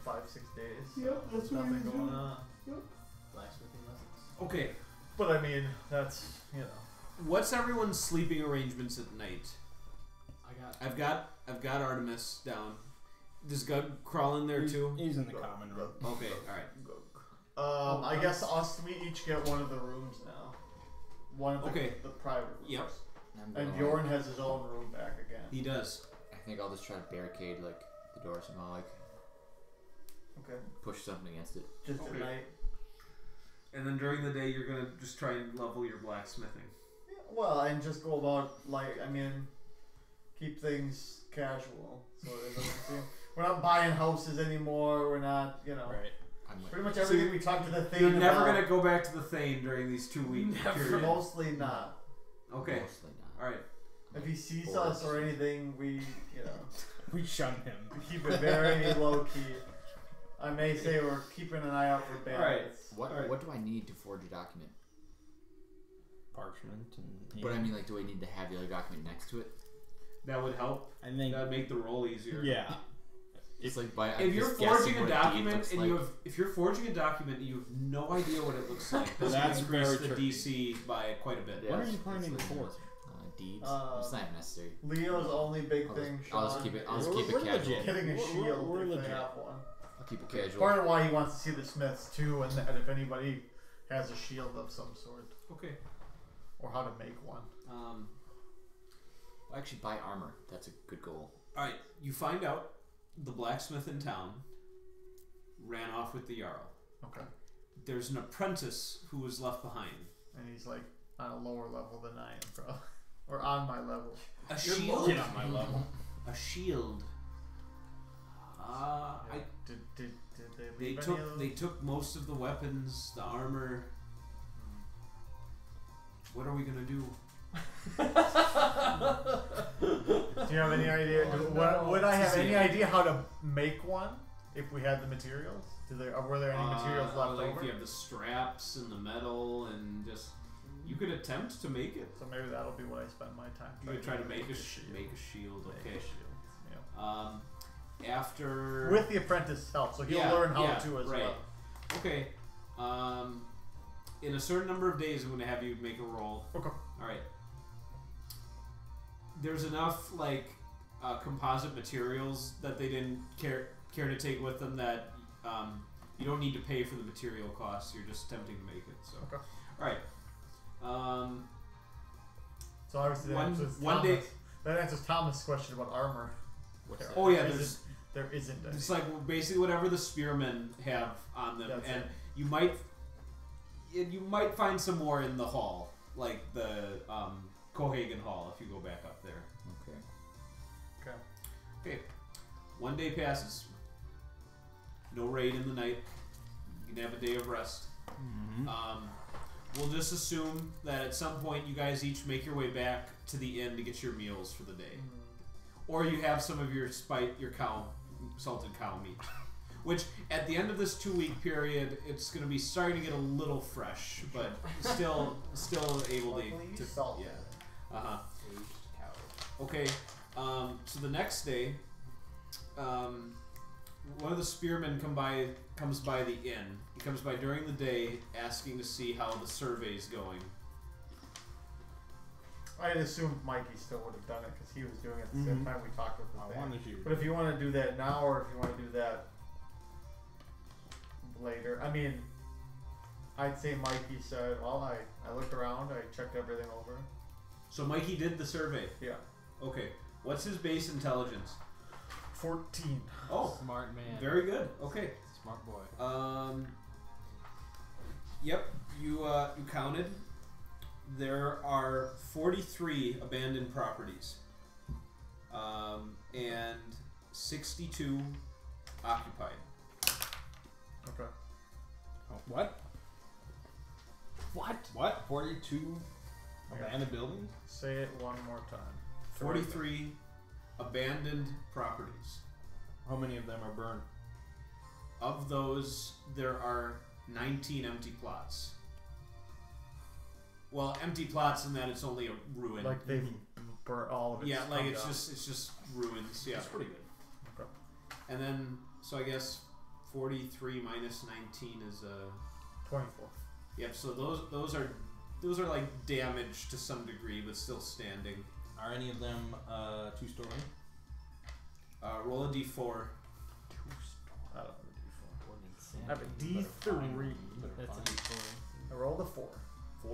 5-6 days. So Yep, that's what nothing he's going doing. on. Blacksmithing lessons. Okay. But I mean, that's What's everyone's sleeping arrangements at night? I got. I've got Artemis down. Does Gug crawl in there too? He's in the common room. Okay, alright. I guess we each get one of the rooms now. One of the, Okay. the private rooms. Yep. I'm And gonna, Bjorn has his own room back again. He does. I think I'll just try to barricade like the door somehow, like Okay. push something against it. Just Okay. at night. And then during the day, you're gonna just try and level your blacksmithing. Yeah, well, and just go about keep things casual. So it doesn't seem we're not buying houses anymore. We're not, Right. I'm like, pretty much everything we talked to the thing. You're never about, gonna go back to the Thane during these 2 weeks. period. Mostly not. Okay. mostly not. Alright. If he sees us or anything, we We shun him. we keep it very low key. I may say we're keeping an eye out for bandits. What Alright. what do I need to forge a document? Parchment and. But I mean, like, do I need to have the other document next to it? That would help. I think. That would make the roll easier. Yeah. It's like by If you're just guessing forging a what deed document looks and like. you have, if you're forging a document and you have no idea what it looks like, this That's will increase very the tricky. DC by quite a bit. Yeah, What are you it's planning like to forge? Deeds. Uh, It's not even necessary. Leo's only big I'll thing, just- I'll just Sean, keep it- I'll just is keep it We're casual. legit. getting a shield We're if legit. they have one. I'll keep it casual. Part of why he wants to see the smiths too, and that if anybody has a shield of some sort, Okay. or how to make one. I'll actually buy armor. That's a good goal. Alright, you find out the blacksmith in town ran off with the Jarl. Okay. There's an apprentice who was left behind. And he's like on a lower level than I am, probably, or on my level. A Get shield? on my level. A shield. Did they They leave took any of they took most of the weapons, the armor. What are we gonna do? Do you have any idea? Would I have any idea how to make one if we had the materials? Were there any materials left like over? if you have the straps and the metal and just you could attempt to make it. So maybe that'll be what I spend my time. You could try to make a shield. make a shield. Make Okay. a shield. Yeah. After With the apprentice help, so he'll Yeah, learn how yeah, to as right. well. Okay. In a certain number of days, I'm going to have you make a roll. Okay. All right. There's enough composite materials that they didn't care to take with them that you don't need to pay for the material costs. You're just attempting to make it. So. Okay. All right. So obviously that answers one Thomas. day- That answers Thomas' question about armor. Oh yeah, There isn't any. it's like basically whatever the spearmen have on them, That's and it. You might find some more in the hall, like the Cohagen Hall, if you go back up there. Okay. Okay. 1 day passes. No raid in the night. You can have a day of rest. We'll just assume that at some point you guys each make your way back to the inn to get your meals for the day, or you have some of your salted cow meat. Which at the end of this 2-week period, it's going to be starting to get a little fresh, but still able to salt. Yeah. Aged cow. Okay. So the next day, one of the spearmen comes by the inn. He comes by during the day, asking to see how the survey's going. I had assumed Mikey still would have done it because he was doing it at the same time we talked with the I thing. wanted you. But if you want to do that now, or if you want to do that later, I mean, I'd say Mikey said, well, I looked around, I checked everything over. So Mikey did the survey. Yeah. Okay. What's his base intelligence? 14. Oh, Smart man. very good. Okay. Smart boy. Yep. You counted. There are 43 abandoned properties, and 62 occupied. Okay. What? What? 42 abandoned buildings? Say it one more time. 43 abandoned properties. How many of them are burned? Of those, there are 19 empty plots. Well, empty plots in that it's only a ruin. Like they burnt all of it. yeah, like it's just ruins. Yeah, That's pretty good. Okay. And then so I guess 43 minus 19 is 24. Yep. So those are like damaged to some degree, but still standing. Are any of them 2-story? Roll a d4. I don't have a D4. I have a D3. That's a D4. I rolled a 4.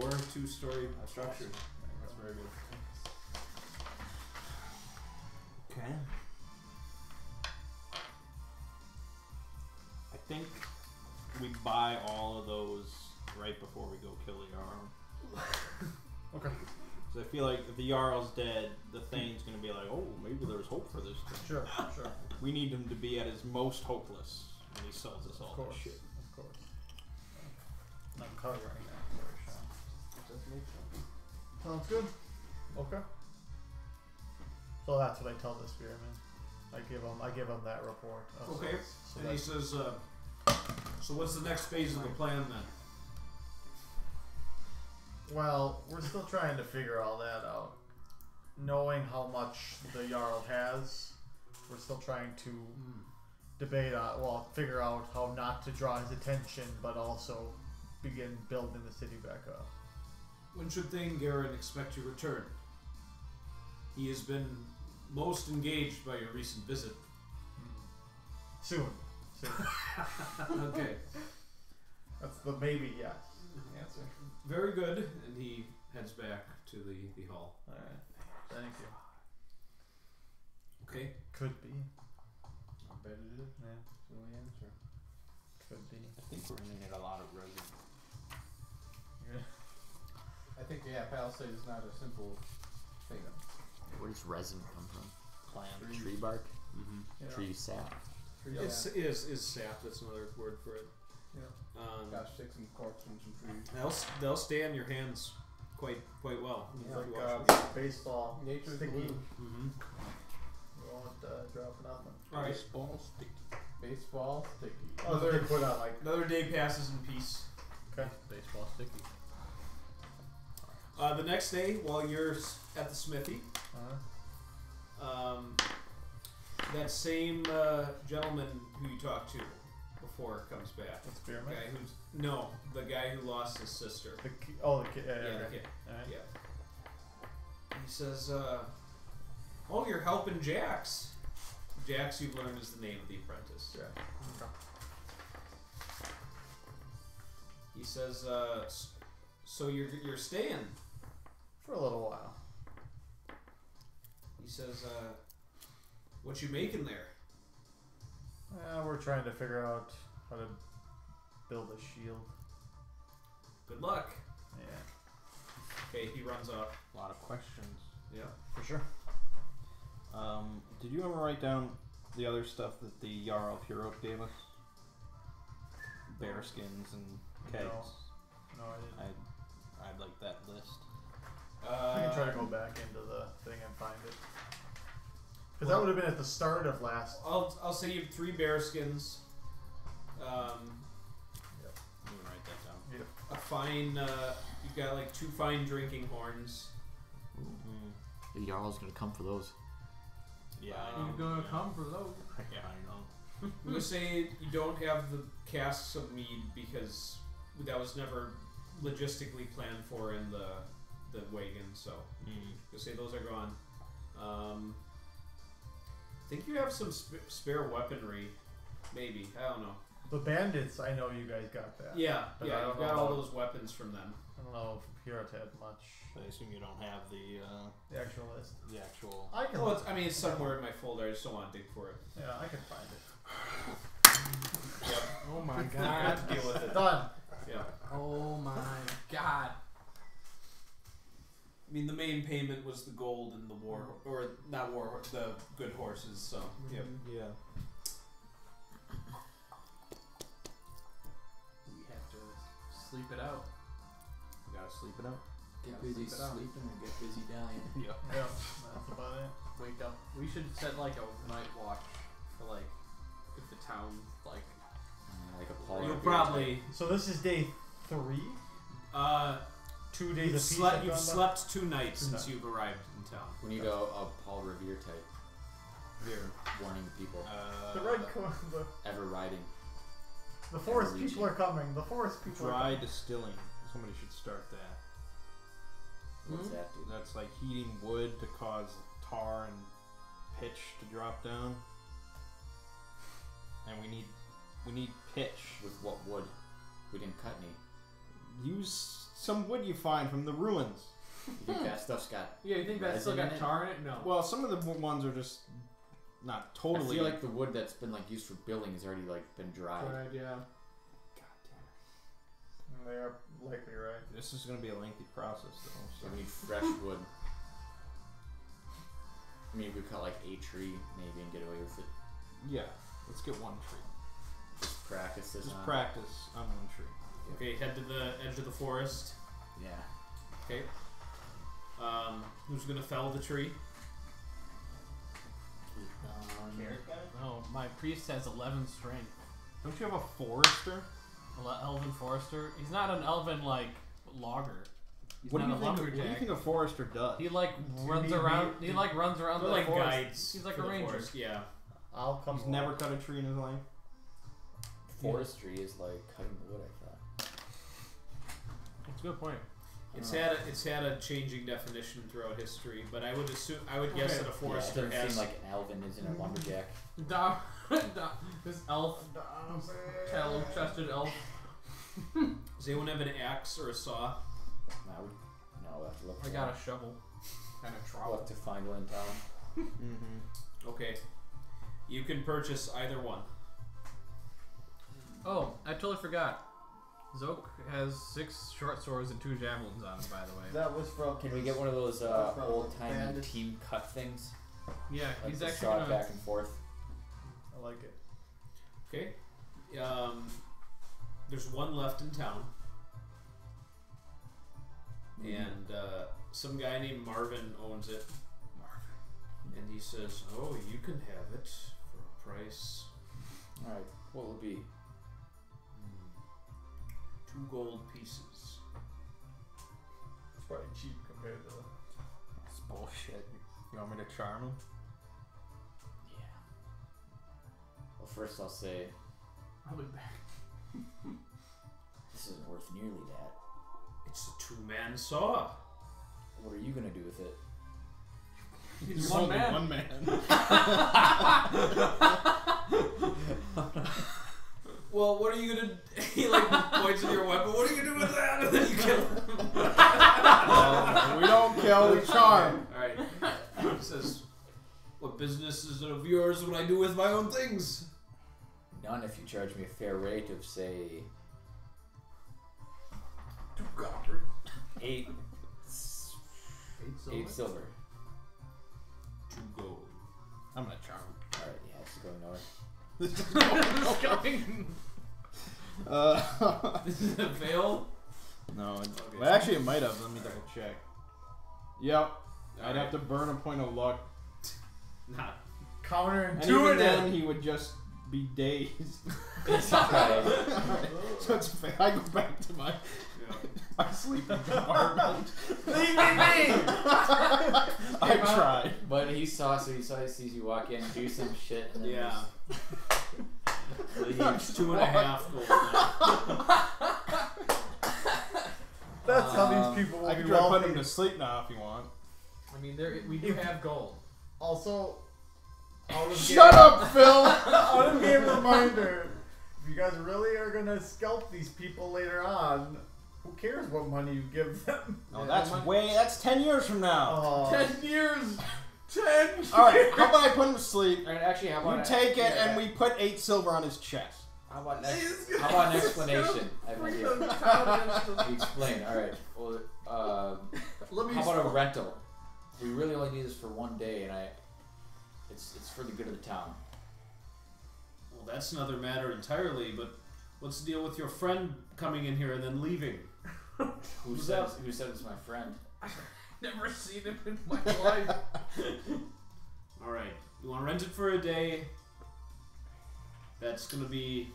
4 2-story structures. That's very good. Okay. I think we buy all of those right before we go kill the Jarl. Okay. Because I feel like if the Jarl's dead, the Thane's going to be like, oh, maybe there's hope for this thing. Sure. We need him to be at his most hopeless when he sells us all this shit. Of course. I'm covering that for a shot. Sounds good. Okay. So that's what I tell the spearman. I give him that report. Okay. So And he says, so what's the next phase of the plan then? well, we're still trying to figure all that out. Knowing how much the Jarl has, we're still trying to figure out how not to draw his attention, but also begin building the city back up. When should Thane-Garin expect your return? He has been most engaged by your recent visit. Soon. Okay. That's the maybe yes answer. Very good. And he heads back to the hall. Alright. Thank you. Okay. Could be. I bet it is. Yeah. That's the only answer. Could be. I think we're going to need a lot of resin. I think, yeah, Palisade is not a simple thing. Where does resin come from? Plant. Tree bark? Yeah. Tree sap? Tree It's is sap. That's another word for it. Yeah. Gotta stick some corks in some trees. They'll stay on your hands quite well. Yeah, if you like wash them. baseball. Nature's sticky. glue. You won't drop nothing. All right. Baseball sticky. Baseball sticky. Oh, they put on like Another day passes in peace. okay. Baseball sticky. The next day, while you're at the smithy, that same gentleman who you talked to before comes back. The spearman. The guy who lost his sister. The kid. Yeah, Yeah, okay. the kid. Alright. Yeah. He says, "Oh, you're helping Jax." Jax, you've learned, is the name of the apprentice. Yeah. Okay. He says, "So you're staying?" For a little while. He says, "What you making there?" We're trying to figure out how to build a shield. Good luck. Yeah. Okay, he runs off. A lot of questions. Yeah. For sure. Did you ever write down the other stuff that the Jarl of Hirot gave us? Bear skins and kegs. No, I didn't. I'd like that list. I can try to go back into the thing and find it. Because that would have been at the start of last. I'll say you have 3 bear skins. You can write that down. Yep. A fine. You've got like 2 fine drinking horns. The Jarl's gonna come for those. Yeah, You're gonna come for those. Yeah, I know. I'm gonna say you don't have the casks of mead because that was never logistically planned for in the wagon. So I'm gonna say those are gone. I think you have some spare weaponry, maybe. I don't know. The bandits, I know you guys got that. Yeah, But yeah, I don't you've got know all about- those weapons from them. I don't know if Hirot had much. I assume you don't have The actual list. the actual. I can. Well, it's somewhere in my folder. I just don't want to dig for it. Yeah, I can find it. Oh my I god. have to deal with it. Done. Yeah. Oh my god. I mean, the main payment was the gold and the the good horses. So yep. Yeah. We have to sleep it out. You gotta sleep it out. Get Gotta busy sleep it out. sleeping and get busy dying. Yeah. Yeah, that's about it. Wake up. We should set like a night watch for like if the town like. Like a Paul You'll Revere probably So this is day 3. 2 days you've apiece. you've slept 2 nights Two since nights. you've arrived in town. We need a Paul Revere type. Warning people. The red Ever riding. the forest Ever people are coming. The forest people are Dry coming. distilling. Somebody should start that. What's that do? That's like heating wood to cause tar and pitch to drop down. And we need pitch. With what wood? We didn't cut any. Use some wood you find from the ruins. You think that stuff's got... Yeah, you think that's still resin got in it? tar in it? No. Well, some of the ones are just not totally. I feel like the wood that's been like used for building has already like been dried. Right, yeah. God damn They are likely right. it. This is going to be a lengthy process, though. So So we need fresh wood. I mean, we cut like a tree maybe and get away with it. yeah, let's get one tree. Just practice this Just on. practice on one tree. Okay, head to the edge of the forest. Yeah. Okay. Who's gonna fell the tree? No, my priest has 11 strength. Don't you have a forester? Elven forester. He's not an elven like logger. He's What do not you a think? lumberjack. What do you think a forester does? He like you runs need around. me- He like runs around They're the like forest. guides. He's like for a the ranger. forest, yeah. I'll come. He's along. never cut a tree in his life. Forestry is like cutting wood, I thought. That's a good point. It's had a changing definition throughout history, but I would guess Okay. that a Yeah, it forester doesn't has seem like an elven isn't a lumberjack. This elf, tallow-chested elf. Does anyone have an axe or a saw? I would. No, we'll have to look. I for got one. a shovel. Kind of We'll trowel. have to find one in town. Mm-hmm. Okay. You can purchase either one. Oh, I totally forgot. Zoke has 6 short swords and 2 javelins on him, by the way. That was from. Can we get one of those From old timey bandits. team cut things? Yeah, Like he's the actually saw gonna. back and forth. I like it. Okay. There's one left in town. And some guy named Marvin owns it. Marvin. And he says, "Oh, you can have it for a price. Alright, what will it be? 2 gold pieces." It's probably cheap compared to. That's bullshit. You want me to charm him? Yeah. Well, first I'll say I'll be back. this isn't worth nearly that. It's a 2-man saw. What are you gonna do with it? He's You're one only man. One man. Well, what are you gonna? He like points at your weapon. What are you gonna do with that? And then you kill him. We don't kill, we charm. All right. He says, "What business is it of yours what I do with my own things?" None if you charge me a fair rate of, say, 2 copper. 8 silver. 2 gold. I'm gonna charm. Alright, yeah, it's going north. This is a fail. No, Okay. well, actually it might have. Let me double check. Yep, I'd have to burn a point of luck, Nah. and even Counterintuitive. then he would just be dazed. Alright. So it's fair. I go back to my my sleeping compartment. Leave me! I tried. But he sees you walk in, do some shit, and then Yeah. leave. Leaves 2.5 gold now. That's how these people will I be can try putting wealthy. him to sleep now if you want. I mean, we do have gold. Also, out of Shut up, Phil! out of game reminder. If you guys really are gonna scalp these people later on, who cares what money you give them? Oh, that's 10 years from now. 10 years! 10 Alright, how about I put him to sleep? Alright, actually, how about You take it and we put 8 silver on his chest. How about an explanation? I have an idea. You explain. Alright. Well, Let me how about a rental? We really only need this for 1 day, and it's for the good of the town. Well, that's another matter entirely, but what's the deal with your friend coming in here and then leaving? Who said it's my friend? never seen him in my life. Alright, you want to rent it for a day? That's going to be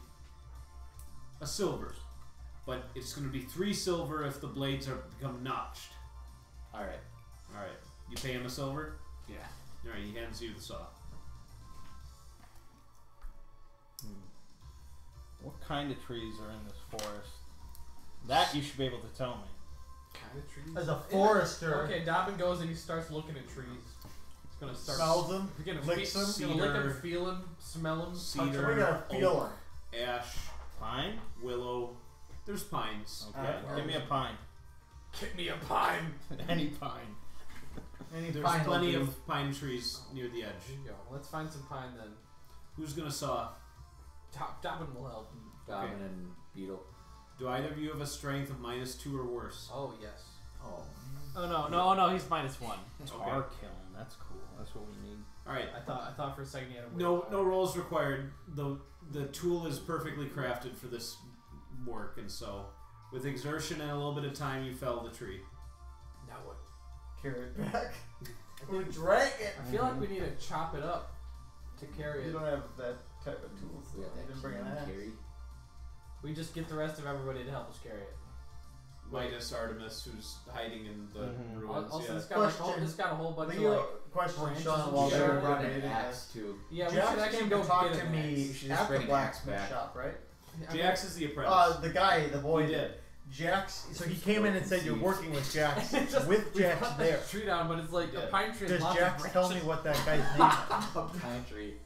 a silver. But it's going to be 3 silver if the blades become notched. Alright. Alright, you pay him a silver? Yeah. Alright, he hands you the saw. What kind of trees are in this forest? That you should be able to tell me. Kind of trees. As a forester, Okay, Dobbin goes and he starts looking at trees. He's gonna start. smells them, He's gonna licks them. He's gonna lick Cedar. them, feel them, smell them, touch Cedar. We them. gotta feel oak, ash, Pine? willow. There's pines. Okay, give me a pine. Get me a pine. Any pine. any There's pine plenty will do. of pine trees near the edge. There you go. Let's find some pine then. Who's gonna saw? Dobbin will help. Dobbin and Beetle. Do either of you have a strength of -2 or worse? Oh yes. Oh. Oh no, he's -1. Tar kiln, that's cool. That's what we need. Alright. I thought for a second he had a No rolls required. The tool is perfectly crafted for this work, and so with exertion and a little bit of time you fell the tree. Now what? Carry it back. We're dragging. I feel like we need to chop it up to carry You it. don't have that type of tools. We got You that didn't bring an key axe. carry. We just get the rest of everybody to help us carry it. Midas Artemis, who's hiding in the Mhm. ruins. Also, Yeah. it's got, like, Question. it's got a whole bunch Leo, of like. question, branches Sean, and while shit. they're Should brought running an it. axe too. Yeah, we Jax should actually came go to talk get to an me axe. You should just at bring the an axe blacksmith back. shop, right? I mean, Jax is the apprentice. The guy, the boy, He did. Jax. So he came in and said you're working with Jax. Just- with we Jax cut there. the tree down, but it's like Yeah. a pine tree. Does Does Jax tell me what that guy's name is? A pine tree.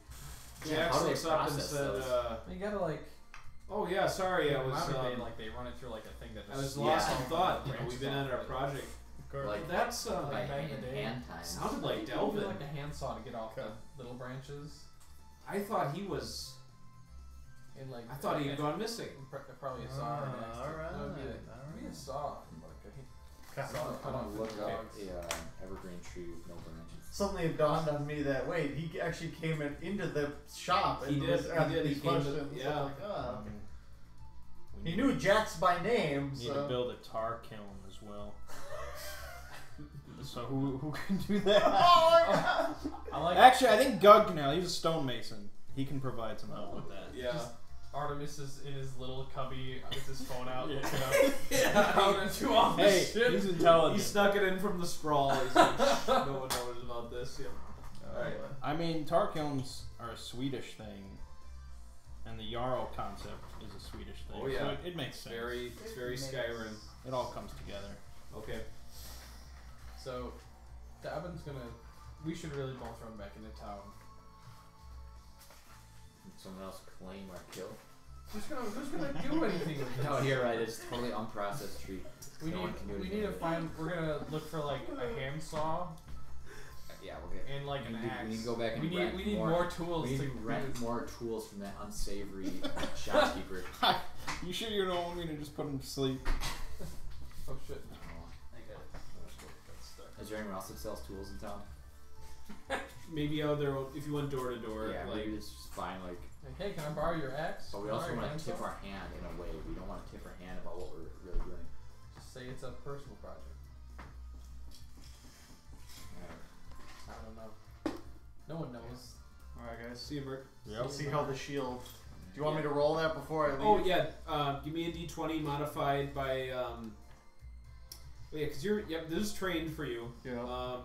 Jax How do they looks up and process said, those? You gotta like. "Oh yeah, sorry, I was they run it through like a thing that. I was just- lost Yeah. in thought. You know, branches we've been off at our of it. project. Like That's by back in the hand, day. hand time. Sounded like You do Delvin. like a handsaw to get off Okay. the little branches. I thought he was. And like. I thought he had gone missing. Probably a saw. or an axe. alright, That would be alright. a saw. Like Okay. a I want to look up dogs. a evergreen tree with no branches. Suddenly it dawned on me that wait, he actually came into the shop and He did, was he asking did, he these came to- questions. yeah. I'm like, oh, okay. We He need- knew Jax by name, we need so to build a tar kiln as well. So who can do that? oh I like Actually, I think Gug can now. He's a stonemason. He can provide some help with that. Yeah. Just Artemis is in his little cubby with his phone out Yeah. looking up. How to do all Hey, this shit. he's intelligent. He snuck it in from the sprawl. He's like, no one knows about this. Yeah. Alright. I mean, tar kilns are a Swedish thing, and the Jarl concept is a Swedish thing. Oh, yeah. So it makes sense. It's very Skyrim. It all comes together. Okay. So, Dobbin's gonna. We should really both run back into town. Did someone else claim our kill? Who's gonna do anything with this? No, you're right. It's totally unprocessed tree. We No need. one can do We anything need to with it. find. We're gonna look for like a handsaw Yeah, we'll get. and like we an need, axe. we need to go back and we need. rent We need more. more tools We need to to rent more tools from that unsavory shopkeeper. You sure you don't want me to just put him to sleep? Is there anyone else that sells tools in town? Maybe out there if you went door to door. Yeah, like maybe it's just fine. Like, Hey, can I borrow your axe? but we Can I also borrow your want to tip handsaw? our hand in a way. We don't want to tip our hand about what we're really doing. Just say it's a personal project. I don't know. No one knows. Alright, guys. see you, Merc. We'll see how the shield. Do you want me to roll that before I leave? Oh yeah, give me a d20 modified by oh yeah, because you're this is trained for you. Yeah.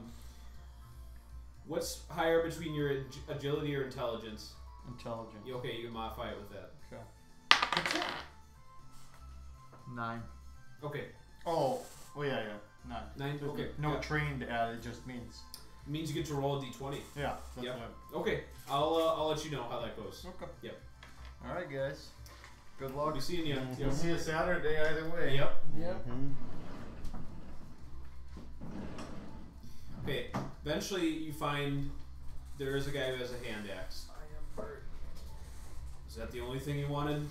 What's higher between your agility or intelligence? Intelligence. Okay, you can modify it with that. Okay. 9. Okay, Oh yeah. 9. 9. Okay, No yeah. trained at it just means. It means you get to roll a d20. Yeah. That's Yep. what Okay, I'll let you know how that goes. Okay. Yep. Alright, guys. Good I'll luck. be seeing you. We'll see you Saturday either way. Yep. Yep. Okay. Eventually, you find there is a guy who has a hand axe. I am Bert. Is that the only thing you wanted?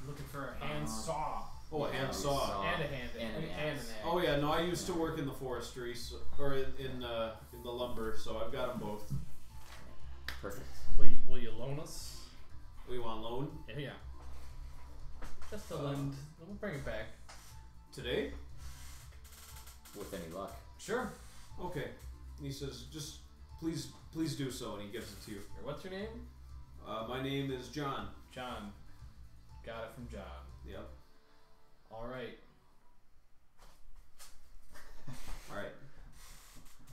Looking for a hand saw. Oh, a hand saw. And a hand and an and axe. an axe. Oh yeah, no, I used to work in the forestry, or in the lumber, so I've got them both. Perfect. Will you loan us? We want loan Yeah. Just to lend. We'll bring it back. today. With any luck. Sure. Okay. And he says, just please do so, and he gives it to you. What's your name? My name is John. John. Got it from John. Yep. All right. All right.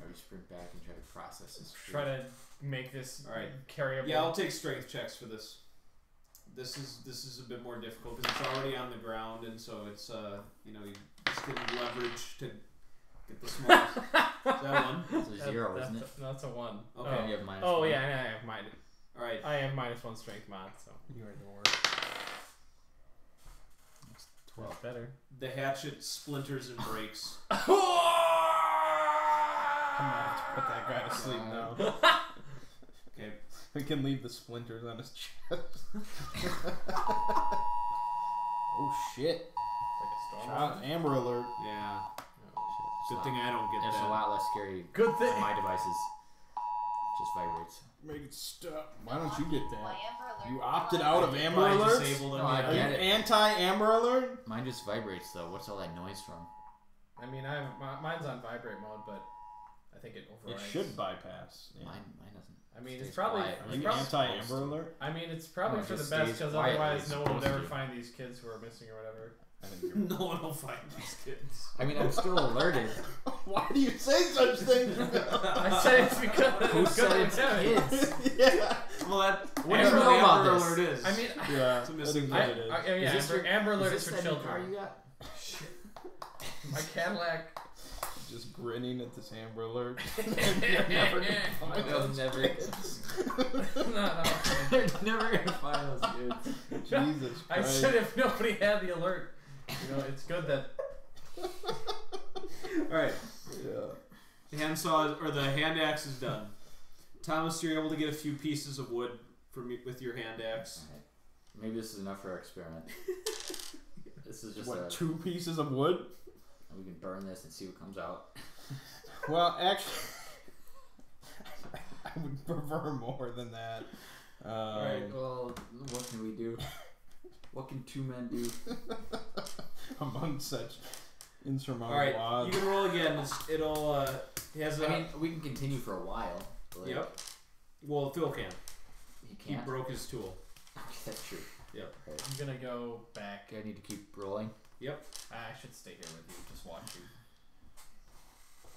I would sprint back and try to process this. Try to make this All right. carryable. Yeah, I'll take strength checks for this. This is a bit more difficult because it's already on the ground, and so it's you just getting leverage to get the smallest. Is that one? It's a 0, isn't it? That's a 1. Okay. You have minus Oh 1. yeah, I have minus. All right. I have -1 strength mod, so You are the worst. 12 better. The hatchet splinters and breaks. I'm gonna have to put that guy to sleep now. Okay. We can leave the splinters on his chest. Oh shit! Like a storm. Shot, Amber alert. Yeah. Oh, Good thing I don't get It's a that. lot less scary Good thing. on my devices. Just vibrates. Make it stop. Why don't you get My that? Amber Alert You will opted go out off. of Amber Probably Alerts? disabled No, him. I Are you get it. anti-Amber Alert? Mine just vibrates though. What's all that noise from? I mean, mine's on vibrate mode, but I think it It overrides. should bypass. Yeah. Mine doesn't. I mean, it's Stays probably. quiet. Are It's you probably anti-Amber Alert? I mean, it's probably No, it for the just best stays because quiet otherwise like no it's one would ever supposed to. find these kids who are missing or whatever. I think you're No one will find these kids. I mean, I'm still alerted. Why do you say such things? I said it's because Who said it's kids? kids? Yeah. Well, that What do you Amber, know about Amber this? Alert is. I mean, Yeah. It's a I missing think I, that it is. yeah, Is this Amber Alert Is is this for that new car children. you got? My Cadillac. Just grinning at this Amber Alert. They'll never. No. They're never gonna find those kids. Jesus I Christ. said if nobody had the alert, it's good that. All right. Yeah. The handsaw or the hand axe is done. Thomas, you're able to get a few pieces of wood from with your hand axe. Alright. Maybe this is enough for our experiment. This is just What, 2 pieces of wood? we can burn this and see what comes out. Well, actually, I would prefer more than that. Alright, well, what can we do? What can 2 men do? Among such insurmountable All right, odds. you can roll again. It has a. I mean, we can continue for a while. But like, Yep. Well, Phil can. He He can't. broke his tool. That's true. Yep. Right. I'm gonna go back. Okay, I need to keep rolling. I should stay here with you. Just watch you.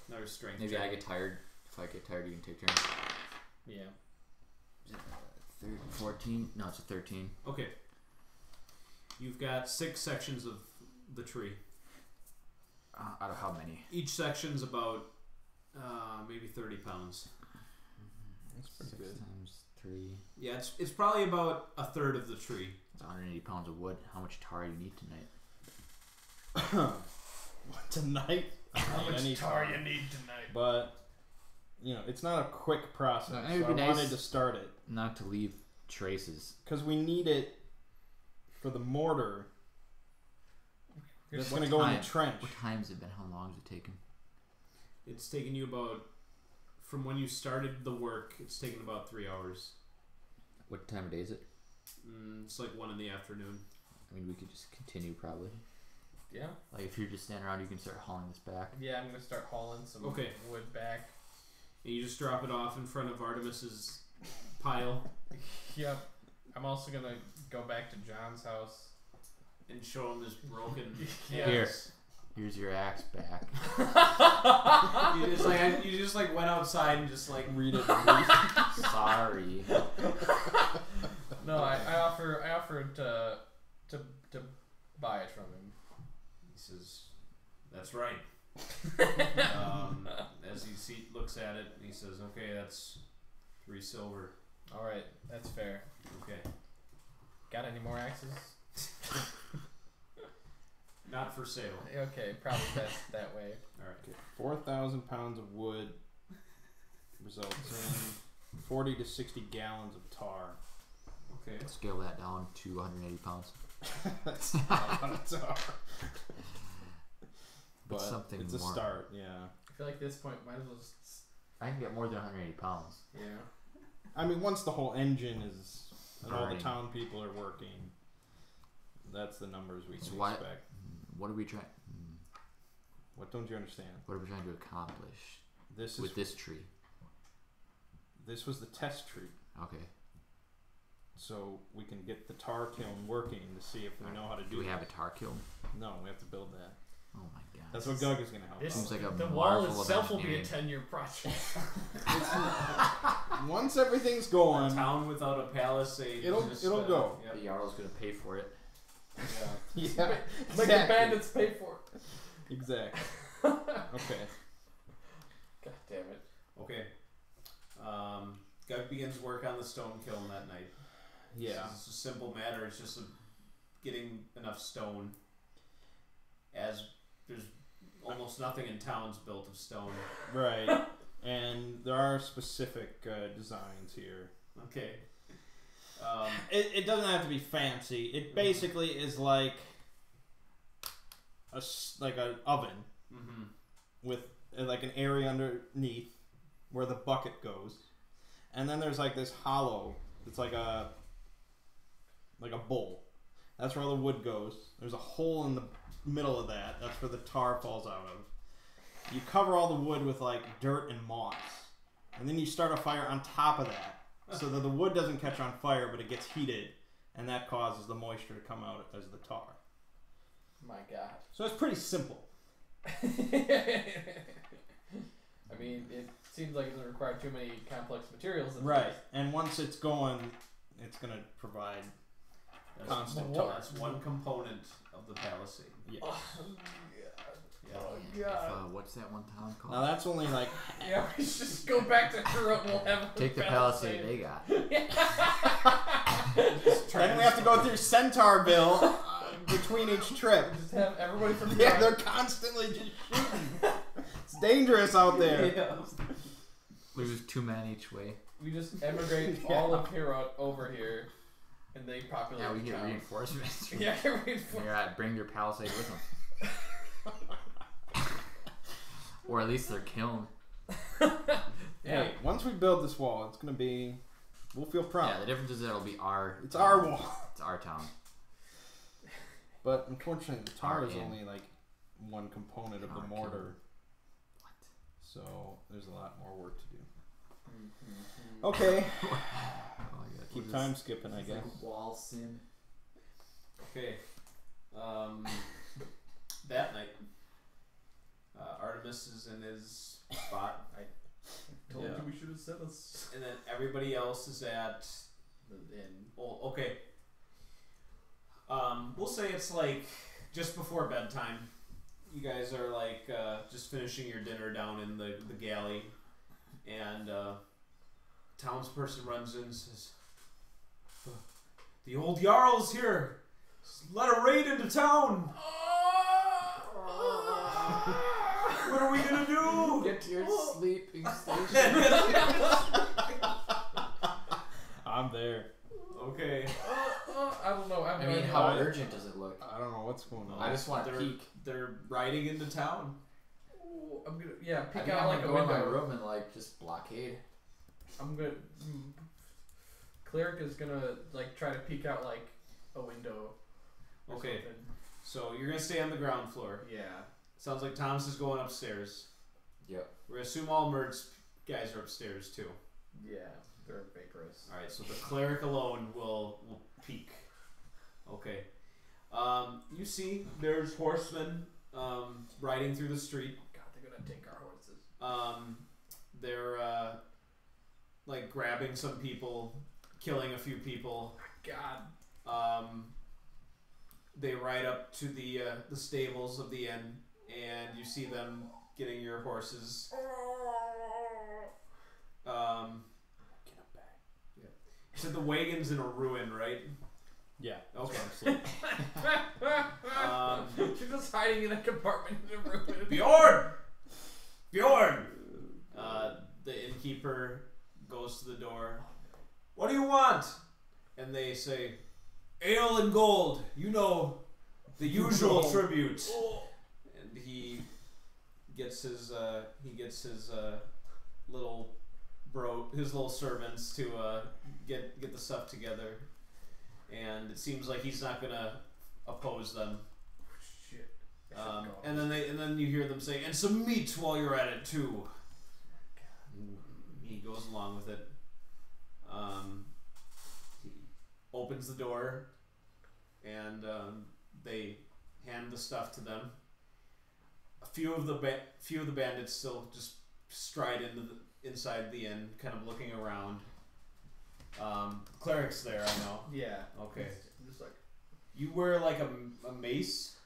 Another strength. Maybe check. I get tired. If I get tired, you can take turns. Yeah. Is it 14? No, it's a 13. Okay. You've got 6 sections of the tree. Out of how many? Each section's about maybe 30 pounds. That's pretty 6 good. times 3. Yeah, it's probably about a third of the tree. It's 180 pounds of wood. How much tar do you need tonight? Tonight? How much Any tar time. you need tonight? But, it's not a quick process. No, So it'd I be nice. wanted to start it. Not to leave traces. Because we need it for the mortar that's What going to go in time? the trench. What time has it been? How long has it taken? It's taken you about, from when you started the work, it's taken about 3 hours. What time of day is it? It's like 1 in the afternoon. I mean, we could just continue probably. Yeah. Like if you're just standing around, you can start hauling this back. Yeah, I'm gonna start hauling some wood back. And you just drop it off in front of Artemis's pile. Yep. I'm also gonna go back to John's house And show him this broken. Here. Here's your axe back. You just like went outside and just like Read it. Sorry. No, I offered to buy it from him. He says, "That's right." As he looks at it, he says, "Okay, that's 3 silver." All right, that's fair. Okay. Got any more axes? Not for sale. Okay, probably best that way. All right. Okay, 4,000 pounds of wood results in 40 to 60 gallons of tar. Okay. Scale that down to 180 pounds. That's not a lot of tar. But But something it's a more. start, yeah. I feel like at this point, might as well just. I can get more than 180 pounds. Yeah. I mean, once the whole engine is and all the Burning. town people are working, that's the numbers we So can why- expect. What are we trying? What don't you understand? What are we trying to accomplish This is with this tree? this was the test tree, Okay. so we can get the tar kiln working to see if we know how to do. Do we it. have a tar kiln? No, we have to build that. Oh my god. That's what Doug is going to help. This- us. Seems like a The wall marvel of itself will be a engineering. 10-year project. Once everything's A going, town without a palisade. It'll- just, it'll go. Yep. The Jarl's gonna pay for it. Yeah. yeah, Make exactly. the bandits pay for it. Exactly. Okay. God damn it. Okay. Gug begins work on the stone kiln that night. Yeah. It's a simple matter. It's just getting enough stone. As there's almost nothing in town's built of stone. Right. And there are specific designs here. Okay. It doesn't have to be fancy. It basically is like like an oven Mm-hmm. with like an area underneath where the bucket goes, and then there's like this hollow. It's like a bowl. That's where all the wood goes. There's a hole in the middle of that. That's where the tar falls out of. You cover all the wood with like dirt and moss, and then you start a fire on top of that, so that the wood doesn't catch on fire, but it gets heated, and that causes the moisture to come out as the tar. My God. So it's pretty simple. I mean, it seems like it doesn't require too many complex materials. Right, and once it's going, it's going to provide constant What? tar. That's one component of the palisade. Yeah. Oh, Yeah. God. What's that one town called? Now that's only like Yeah, we should just go back to Hirot and we'll have Take the palisade they got. then we have to go through Centaurville between each trip. Just have everybody from Yeah, Hirot. they're constantly just shooting. It's dangerous out there. Yeah. Lose 2 men each way. We just emigrate all of Hirot over here, and they populate. Yeah, we the get town. reinforcements. Yeah, get reinforcements. Yeah, bring your palisade with them. Or at least their kiln. Hey, once we build this wall, it's gonna be. We'll feel proud. Yeah, the difference is that it'll be our. It's our wall. It's our town. But unfortunately, the tar Our is inn. only like one component of the Our mortar. What? So there's a lot more work to do. Mm-hmm. Okay. Oh, yeah, Keep what is- time skipping, I guess. Wall sin. Okay. That night, Artemis is in his spot, Told Yeah. you we should have sent us. and then everybody else is at. Oh, okay. We'll say it's like just before bedtime. You guys are like just finishing your dinner down in the galley, and townsperson runs in and says, "The old Jarl's here. Let a raid into town. What are we gonna do?" Get to your sleeping station. I'm there. Okay. I don't know. I mean, how urgent does it look? I don't know what's going on. I just want to They're- peek. They're riding into town. I'm gonna I peek think out I'm like gonna a go in my window. room and like just blockade. I'm gonna. Cleric is gonna like try to peek out like a window. Or Okay. something. So you're gonna stay on the ground floor. Yeah. Sounds like Thomas is going upstairs. Yep. We're gonna assume all Mert's guys are upstairs too. Yeah. They're vaporous. All right. So the cleric alone will peek. Okay. You see, there's horsemen riding through the street. God, they're gonna take our horses. They're like grabbing some people, killing a few people. God. They ride up to the stables of the inn, and you see them getting your horses. Get up back. You said the wagon's in a ruin, right? Yeah. Okay. She's just hiding in a compartment in a room. Bjorn! Bjorn! The innkeeper goes to the door. What do you want? And they say, ale and gold. You know, the usual tribute. And he gets his little servants to get the stuff together. And it seems like he's not gonna oppose them. Shit. And then you hear them say, and some meat while you're at it too. And he goes along with it. He opens the door, and they hand the stuff to them. A few of the bandits still just stride inside the inn, kind of looking around. Cleric's there, I know. Yeah. Okay. Just like You wear like a mace.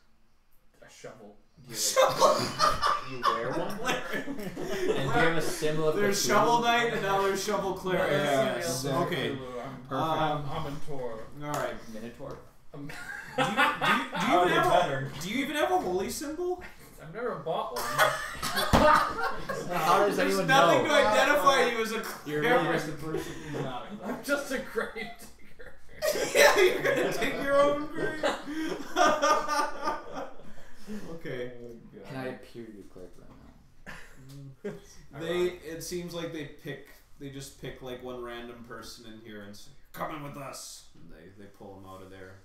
a shovel. You wear one? And do you have a symbol of There's Cthulhu? Shovel Knight and now there's Shovel Cleric. Yeah, Yes. yeah, Okay. I'm Tor. All right. Minotaur. Do you even have a holy symbol? I've never bought one. How does There's anyone nothing know? to identify you as a You're cleric. really just a person who's not. I'm just a grave digger. Yeah, you're gonna take your own grave. Okay. Can I appear to you, cleric, right now? It seems like they just pick like one random person in here and say, "Come in with us." And they pull him out of there.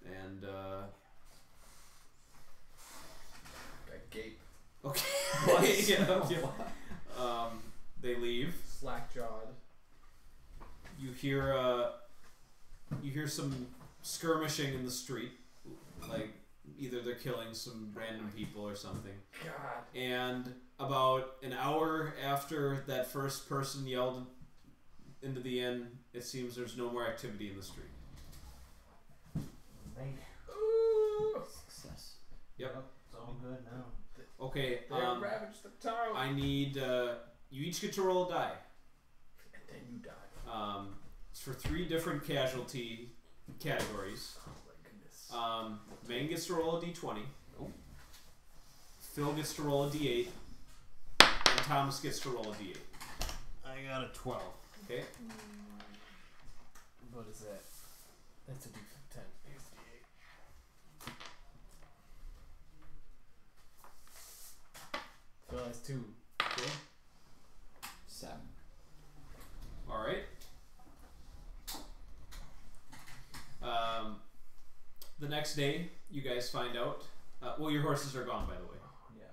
And I gape. okay. Yeah. They leave. Slack jawed. You hear some skirmishing in the street, like either they're killing some random people or something. God. And about an hour after that first person yelled into the inn, it seems there's no more activity in the street. Ooh. Success. Yep. It's all good now. Okay. They ravaged the town. I need you each get to roll a die. And then you die. It's for 3 different casualty categories. Oh my goodness. Mangging gets to roll a d20. Phil gets to roll a d8. And Thomas gets to roll a d8. I got a 12. Okay. What is that? That's a D10. Here's the D8. So that's 2. Okay. 7. All right. The next day, you guys find out. Well, your horses are gone, by the way. Yeah.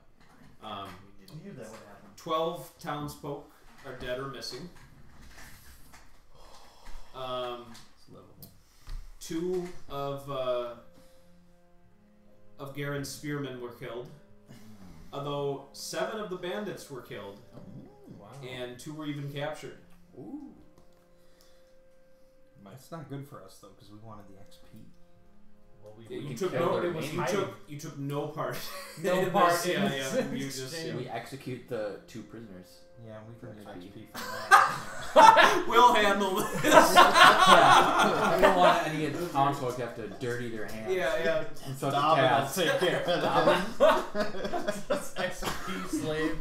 Um, I knew that would happen. 12 townsfolk are dead or missing. It's livable. 2 of Garen's spearmen were killed. Although 7 of the bandits were killed, Wow. and 2 were even captured. Ooh. It's not good for us though, because we wanted the XP. Well, You can took kill no. the You remaining. took no part. No in part this, in yeah, this yeah. You just Did we execute the 2 prisoners? Yeah, we can get XP. XP from that. we'll handle this. Yeah. I don't want any of the townsfolk to have to dirty their hands. Yeah. In such a Stop it, I'll task. take care of that. XP slave.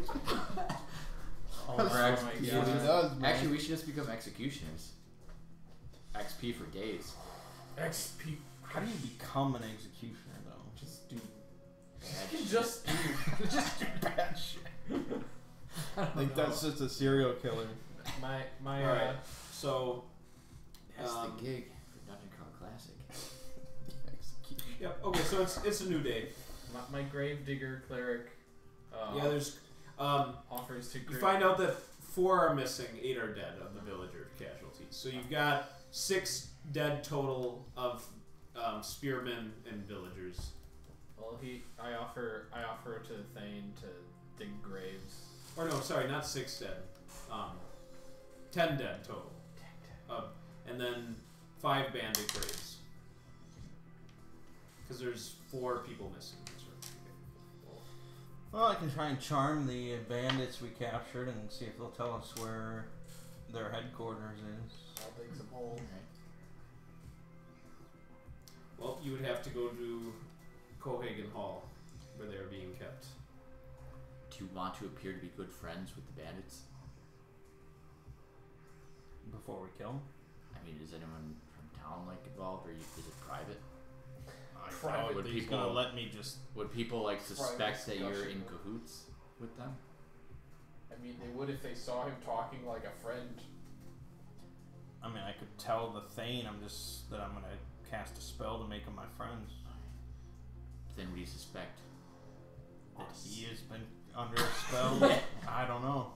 Or That's XP. what he does, man. Actually, we should just become executioners. XP for days. XP. How do you become an executioner though? Just do Just do bad shit. I think that's just a serial killer. My Alright, so That's the gig for Dungeon Crawl Classic. yep. Okay, so it's a new day. my gravedigger cleric. Yeah, there's offers to. you find out that 4 are missing, 8 are dead of the villager casualties. So you've got 6 dead total of spearmen and villagers. Well, I offer to Thane to dig graves. Or no, sorry, not 6 dead. 10 dead total. And then 5 bandit graves. Because there's 4 people missing. Well, I can try and charm the bandits we captured and see if they'll tell us where their headquarters is. I'll dig some holes. Well, you would have to go to Cohagen Hall, where they're being kept. Do you want to appear to be good friends with the bandits? Before we kill them? I mean, is anyone from town involved, or is it private? Private. Would He's people gonna let me just. Would people suspect that you're in discussion. cahoots with them? I mean, they would if they saw him talking like a friend. I mean, I could tell the Thane I'm gonna cast a spell to make him my friends. Then would you suspect? That he has been under a spell? I don't know.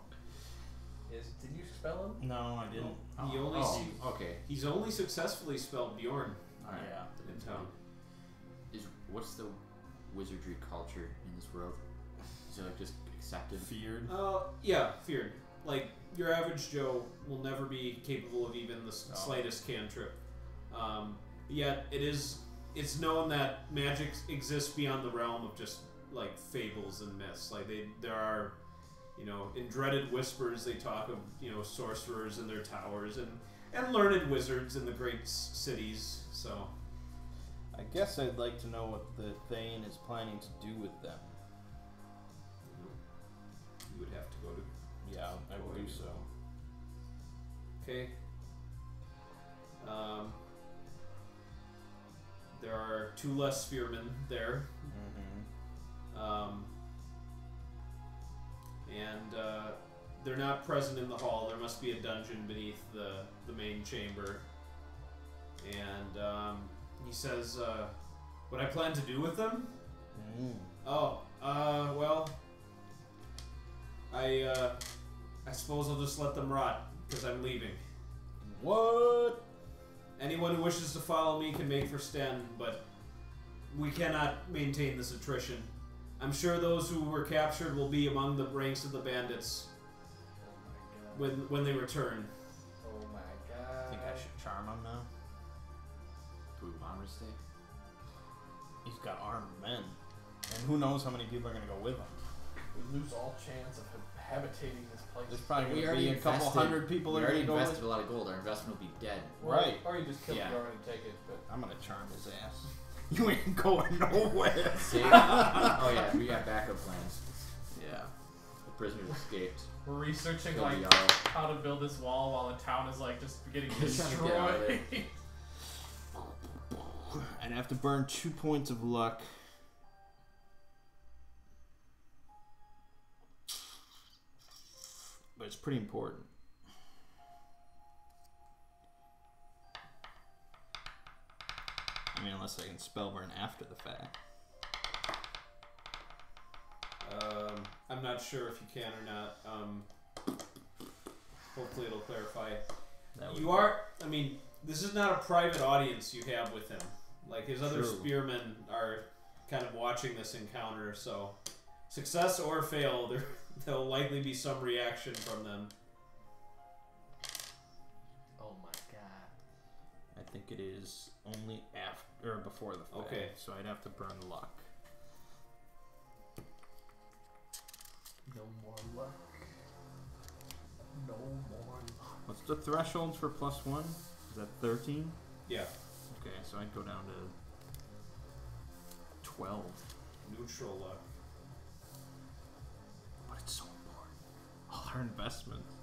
Did you spell him? No, I didn't. He only okay. He's only successfully spelled Bjorn All right. Yeah. in town. What's the wizardry culture in this world? Is it just accepted? Feared. Yeah, feared. Like your average Joe will never be capable of even the slightest cantrip. Yet it's known that magic exists beyond the realm of just like fables and myths. Like there are, in dreaded whispers they talk of sorcerers in their towers and learned wizards in the great cities. So. I guess I'd like to know what the Thane is planning to do with them. You would have to go to. Yeah, I will do so. Okay. There are 2 less spearmen there. Mm-hmm. And they're not present in the hall. There must be a dungeon beneath the main chamber. And he says, what I plan to do with them? Mm. Well, I suppose I'll just let them rot, because I'm leaving. What? Anyone who wishes to follow me can make for Sten, but we cannot maintain this attrition. I'm sure those who were captured will be among the ranks of the bandits when they return. Oh my god. I think I should charm him now. Do we want him to stay? He's got armed men. And who knows how many people are going to go with him. We lose all chance of habitating this place. There's probably We going to be already a couple invested- hundred people We that are already going to go invested with a lot of gold. Our investment will be dead. Right. Or you just kill Yeah. Bjorn and take it, but I'm going to charm his ass. You ain't going nowhere. See? Oh yeah, we got backup plans. Yeah. The prisoners escaped. we're researching It'll like be all- how to build this wall while the town is like just getting Just trying to get out of destroyed. there. I'd have to burn 2 points of luck. But it's pretty important. I mean, unless I can spell burn after the fact. I'm not sure if you can or not. Hopefully it'll clarify. I mean, this is not a private audience you have with him. Like, his other True. spearmen are kind of watching this encounter, so success or fail, there'll likely be some reaction from them. Oh my god. I think it is only after or before the fact. Okay. So I'd have to burn luck. No more luck. No more luck. What's the thresholds for +1? Is that 13? Yeah, Okay, so I'd go down to 12. neutral luck. But it's so important. All our investments.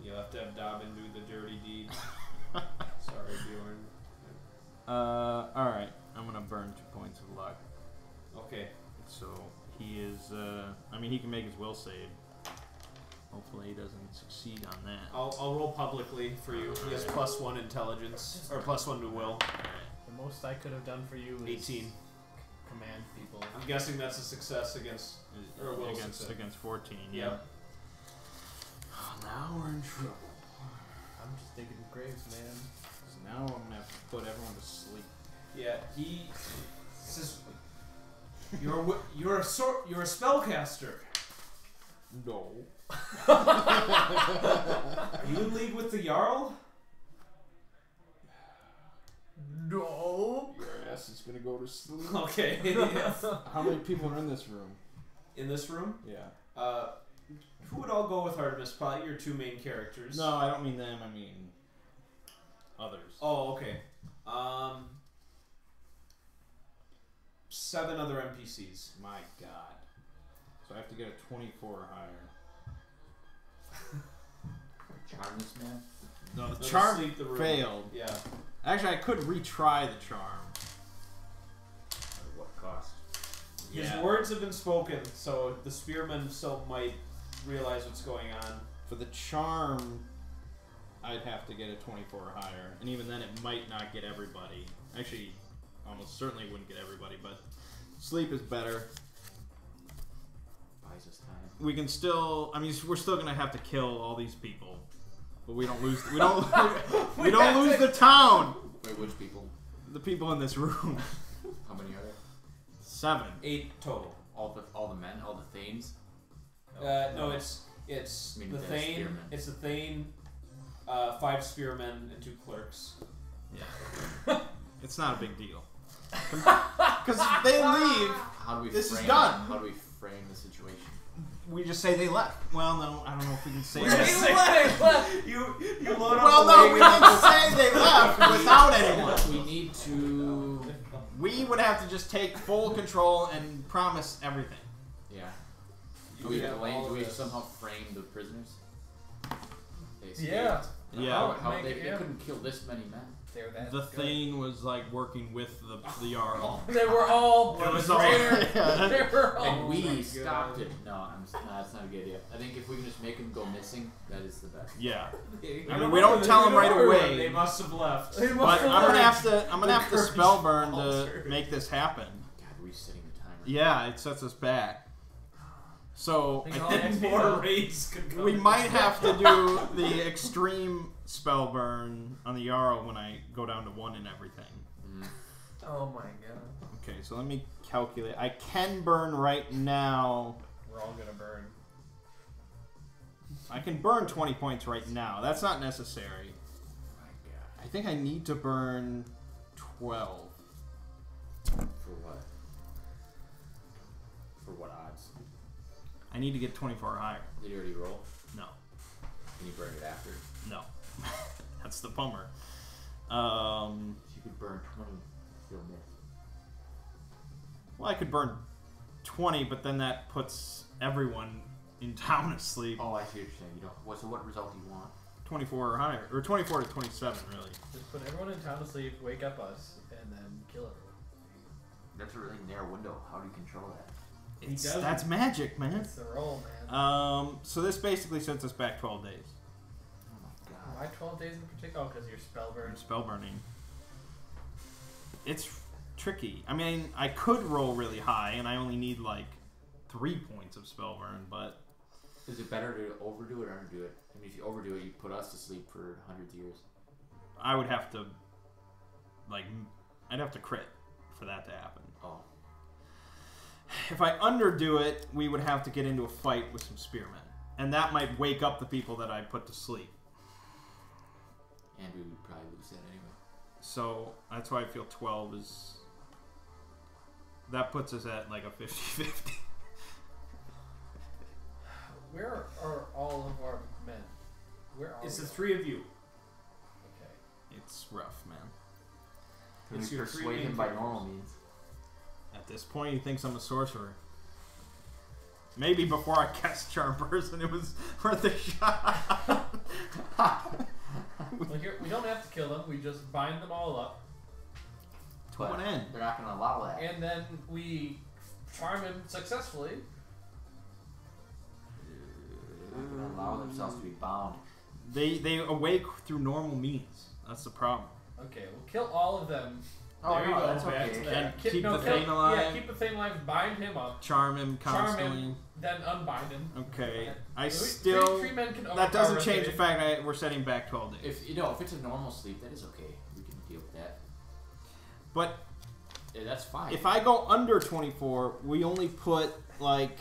You'll have to have Dobbin do the dirty deed. Sorry, Bjorn. Alright. I'm gonna burn 2 points of luck. Okay. So he is. I mean, he can make his will save. Hopefully, he doesn't succeed on that. I'll roll publicly for you. He has +1 intelligence or +1 to will. The most I could have done for you is 18. Command people. I'm guessing that's a success against or a will success. Against 14. Yeah. Yep. Oh, now we're in trouble. I'm just digging graves, man. So now I'm gonna have to put everyone to sleep. Yeah, he says, "You're a spellcaster. No. Are you in league with the Jarl?" No. Your ass is gonna go to sleep. Okay. How many people are in this room? In this room, Yeah. who would all go with Artemis? Probably your 2 main characters. No, I don't mean them. I mean others. Oh, okay. 7 other NPCs. My God. So I have to get a 24 or higher. Charm this man. No, the Let us charm sleep the room. failed. Yeah. Actually, I could retry the charm. At what cost? His Yeah. words have been spoken, so the spearman still might realize what's going on. For the charm, I'd have to get a 24 or higher, and even then, it might not get everybody. Actually, almost certainly wouldn't get everybody, but sleep is better. Buys us time. We can still. I mean, we're still gonna have to kill all these people, but we don't lose. We don't. we don't lose the town. Wait, which people? The people in this room. How many are there? 7. 8 total. All the men, all the Thanes. No, it's I mean, the the Thane. spearmen. It's the Thane, 5 spearmen and 2 clerks. Yeah. It's not a big deal. Because they leave. How do we? This is frame done. How do we frame the situation? We just say they left. Well, no, I don't know if we can say They that. left. You load up. Well, the no, we wagon. didn't say they left without anyone. We need to. We would have to just take full control and promise everything. Yeah. You Do we, have all do we this. somehow frame the prisoners? They escaped. Yeah. Yeah. How Make they, it, they yeah. couldn't kill this many men. They were that The good. Thane was like working with the Jarl. They were all It was all. there. Yeah. They were all. And we my stopped God. it. No, that's not a good idea. I think if we can just make them go missing, that is the best. Yeah. You I mean, don't we know don't where tell they- them you right don't know where away. They must have left. They must But have I'm gonna left. have to spell burn to altered. make this happen. God, resetting the timer. Yeah, it sets us back. So Think I all think next More raids could come. we might have to do the extreme spell burn on the Jarl when I go down to 1 and everything. Mm. Oh my God. Okay, so let me calculate. I can burn right now. We're all gonna burn. I can burn 20 points right now. That's not necessary. My God. I think I need to burn 12. For what? For what odds? I need to get 24 or higher. Did you already roll? No. Can you burn it after? No. That's the bummer. If you could burn 20, you'll miss. Well, I could burn 20, but then that puts everyone in town asleep. Oh, I see what you're saying. You don't. So what result do you want? 24 or higher. Or 24 to 27, really. Just put everyone in town to sleep, wake up us, and then kill everyone. That's a really narrow window. How do you control that? doesn't. That's magic, man. That's the roll, man. So this basically sets us back 12 days. Oh my God. Why 12 days in particular? Oh, because you're spell burn. Spell burning. It's tricky. I mean, I could roll really high, and I only need like 3 points of spell burn, but Is it better to overdo it or underdo it? I mean, if you overdo it, you put us to sleep for hundreds of years. I would have to, like, I'd have to crit for that to happen. Oh. If I underdo it, we would have to get into a fight with some spearmen, and that might wake up the people that I put to sleep. And we would probably lose that anyway. So that's why I feel 12 is. That puts us at like a 50-50. Where are all of our men? Where are It's we the all? 3 of you. Okay. It's rough, man. Can It's we your three persuade main him by characters. normal means? At this point, he thinks I'm a sorcerer. Maybe before I cast Charm Person, it was worth a shot. Well, here, we don't have to kill them. We just bind them all up. But coming in. they're not going to allow that. And then we charm him successfully. They're not going to allow themselves to be bound. They awake through normal means. That's the problem. Okay, we'll kill all of them. Oh, There you no, go, that's back okay. to that. And keep the kill- thing alive. Yeah, keep the thing alive, bind him up, Charm him charm constantly. him, then unbind him. Okay. And I three still. men can That doesn't overpower change a the fact that we're setting back 12 days. If if it's a normal sleep, that is okay. We can deal with that. But Yeah, that's fine. if I go under 24, we only put like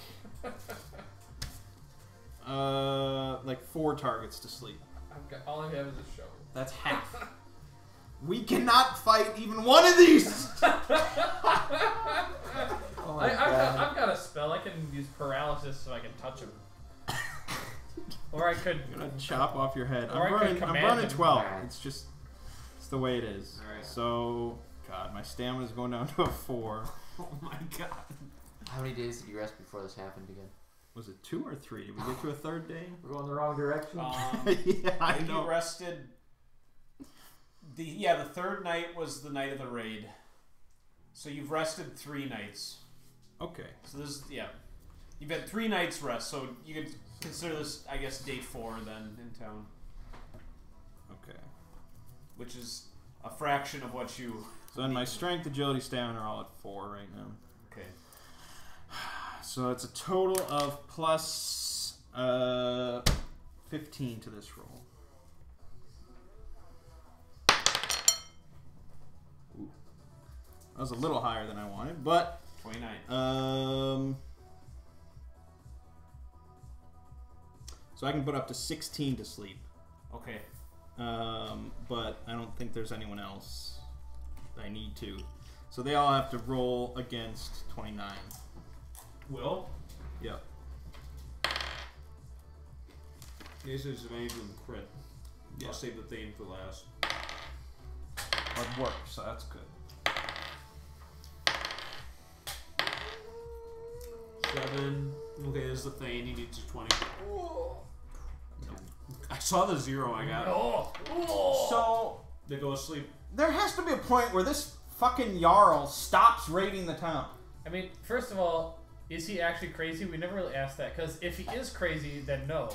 4 targets to sleep. all I have is a show. That's half. We cannot fight even one of these. Oh I've got a spell. I can use paralysis so I can touch him. Or I could. I'm gonna chop off your head. Or I could I'm command running him. 12. Alright. It's the way it is. Alright. So, God, my stamina's going down to a 4. Oh my god. How many days did you rest before this happened again? Was it 2 or 3? Did we get to a 3rd day? We're going the wrong direction. Yeah, I You know. rested. The 3rd night was the night of the raid. So you've rested 3 nights. Okay. So this is, you've had 3 nights rest. So you could consider this, I guess, day 4 then in town, Okay. which is a fraction of what you. So then my strength, agility, stamina are all at 4 right now. Okay. So it's a total of plus 15 to this roll. Ooh. That was a little higher than I wanted, but 29. so I can put up to 16 to sleep. Okay. But I don't think there's anyone else that I need to. So they all have to roll against 29. Will? Yep. This is an aim and crit. Yeah. I'll save the theme for last. It works, so that's good. 7. Okay, this is the thing. He needs a 20. I saw the 0 I got. So They go to sleep. there has to be a point where this fucking Jarl stops raiding the town. I mean, first of all, is he actually crazy? We never really asked that. Because if he is crazy, then no.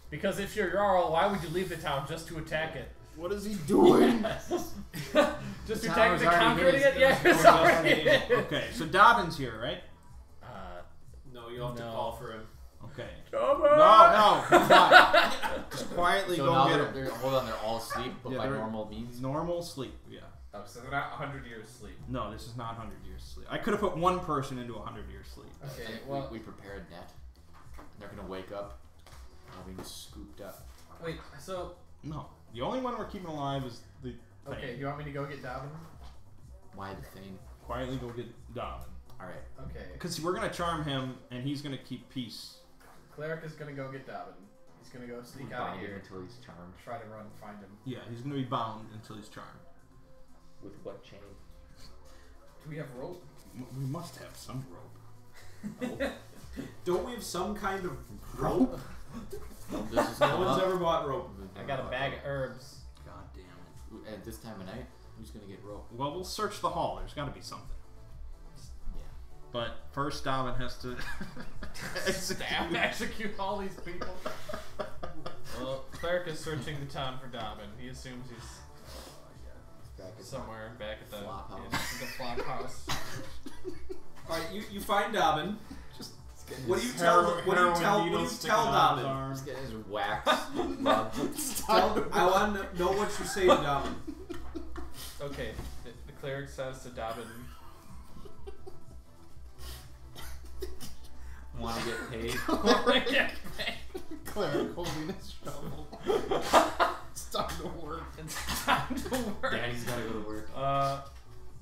Because if you're Jarl, why would you leave the town just to attack it? What is he doing? Just to The attack town it was to already conquer his. it? Yeah, It was it's already already his. his. Okay, so Dobbin's here, right? No, you'll have to No. call for him. Okay. Come No, come on. Just quietly So go now get they're, him. hold on, they're all asleep, but Yeah, by they're- normal means. Normal sleep, yeah. Oh, so they're not 100 years sleep. No, this is not 100 years sleep. I could have put one person into 100 years sleep. I Okay, think well, we prepared that. They're gonna wake up, being scooped up. wait, so, No. The only one we're keeping alive is the okay, thing. you want me to go get Dobbin? Why the thing? Quietly go get Dobbin. All right. Okay. Because we're going to charm him, and he's going to keep peace. Cleric is gonna go get Dobbin. He's gonna go sneak out of Bind him here, until he's charmed. try to run, find him. Yeah, he's going to be bound until he's charmed. With what chain? Do we have rope? We must have some rope. Don't we have some kind of rope? This is No one's ever bought rope. I got a bag of herbs. God damn it. At this time of night, who's gonna get rope? Well, we'll search the hall. There's got to be something. Yeah. But first, Dobbin has to Execute all these people. Well, Cleric is searching the town for Dobbin. He assumes he's Back at somewhere back at the Flop in house. the flop house. Alright, you find Dobbin. Just What do you tell Dobbin? He's getting his wax rubbed. I want to know what you say to Dobbin. Okay, the cleric says to Dobbin, Want to get paid? Cleric holding his shovel. It's time to work. it's time to work. Daddy's gotta go to work.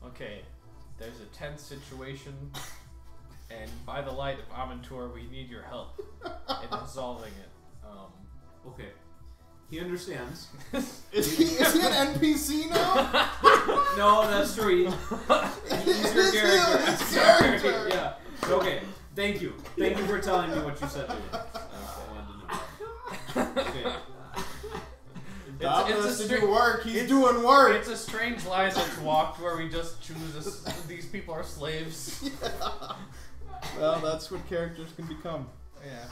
Okay, there's a tense situation, and by the light of Aventur, we need your help in resolving it. Okay. He understands. Is he an NPC now? No, that's true. He's your character. His Sorry. character. Yeah. Okay. Thank you. Thank you for telling me what you said to me. Okay. Dobbin it's a has to stri- do work. He's it's- doing work. It's a strange line that's walked where we just choose these people are slaves. Well, that's what characters can become. Yeah.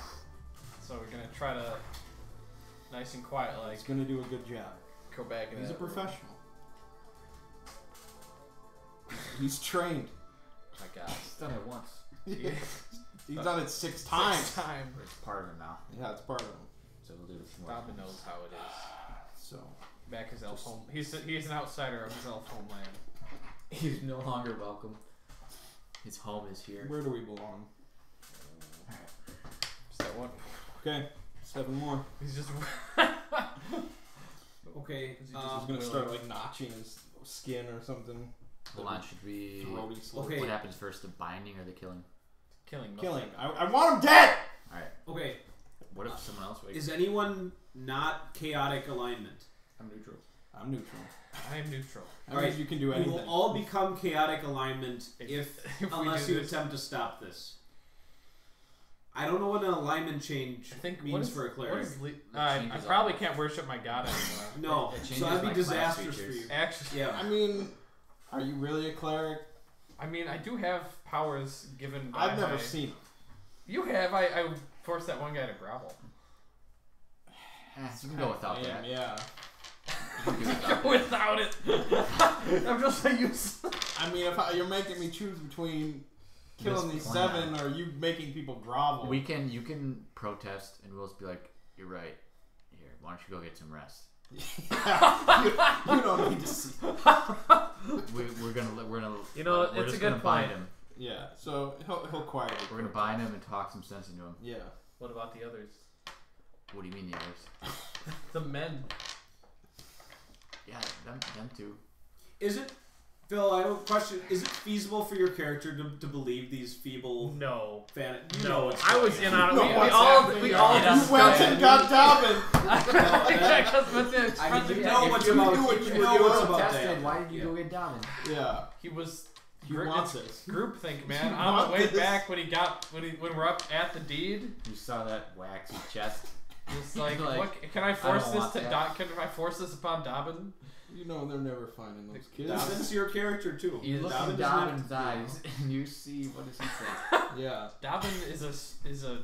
So we're gonna try to nice and quiet like He's gonna do a good job. go back and He's a professional. He's trained. Oh my God. He's done it once. He's done it 6 times. Time. It's part of him now. Yeah, it's part of him. So we'll do it some more. Dobbin knows how it is. So Back his elf home. He's an outsider of his elf homeland. He's no longer welcome. His home is here. where do we belong? Is that one? Okay, 7 more. He's just. Okay. He's gonna start like notching his skin or something. Hold on, should we... Throaty slit. Okay. What happens first, the binding or the killing? Killing. Killing. I want him dead. Alright. Okay. What if someone else... Is anyone not chaotic alignment? I'm neutral. I'm neutral. I am neutral. That means you can do We anything. will all become chaotic alignment If we unless do you this. attempt to stop this. I don't know what an alignment change I think means for a cleric. I changes probably all. can't worship my god anymore. No, It changes so that'd my be class disastrous for features. you. Actually, Yeah. I mean, are you really a cleric? I mean, I do have powers given by I've never my- seen them. You have. I forced that one guy to grovel. You can go without Damn, that. yeah. You can do without that. Without it, I'm just a use. I mean, if you're making me choose between killing This these plan. 7 or you making people grovel. You can protest and we'll just be like, you're right. Here, why don't you go get some rest? you don't need to see. We're gonna You know, we're it's just a good gonna bind point. him. Yeah, so he'll quietly. We're gonna bind him and talk some sense into him. Yeah. What about the others? What do you mean the others? The men. Yeah, them too. Is it, Phil? I have a question. Is it feasible for your character to believe these feeble No. fan? No, what's I going was on. in on it. No, We what's all happening? just You went and got Dobbin. Yeah, 'cause with the I mean, friendly you guy, know if what's you- about. knew what You you know were what's about Tested, that. why did you go get Dobbin? Yeah. He was. He wants it's it. groupthink, man. He On the way wanted this. back when we're up at the deed, You saw that waxy chest. it's like, Like, what, can I force don't this want to that. Can I force this upon Dobbin? You know they're never finding those kids. Dobbin's your character too. You look Dobbin in doesn't have Dobbin's to- eyes and you see, what does he say? Yeah. Dobbin is a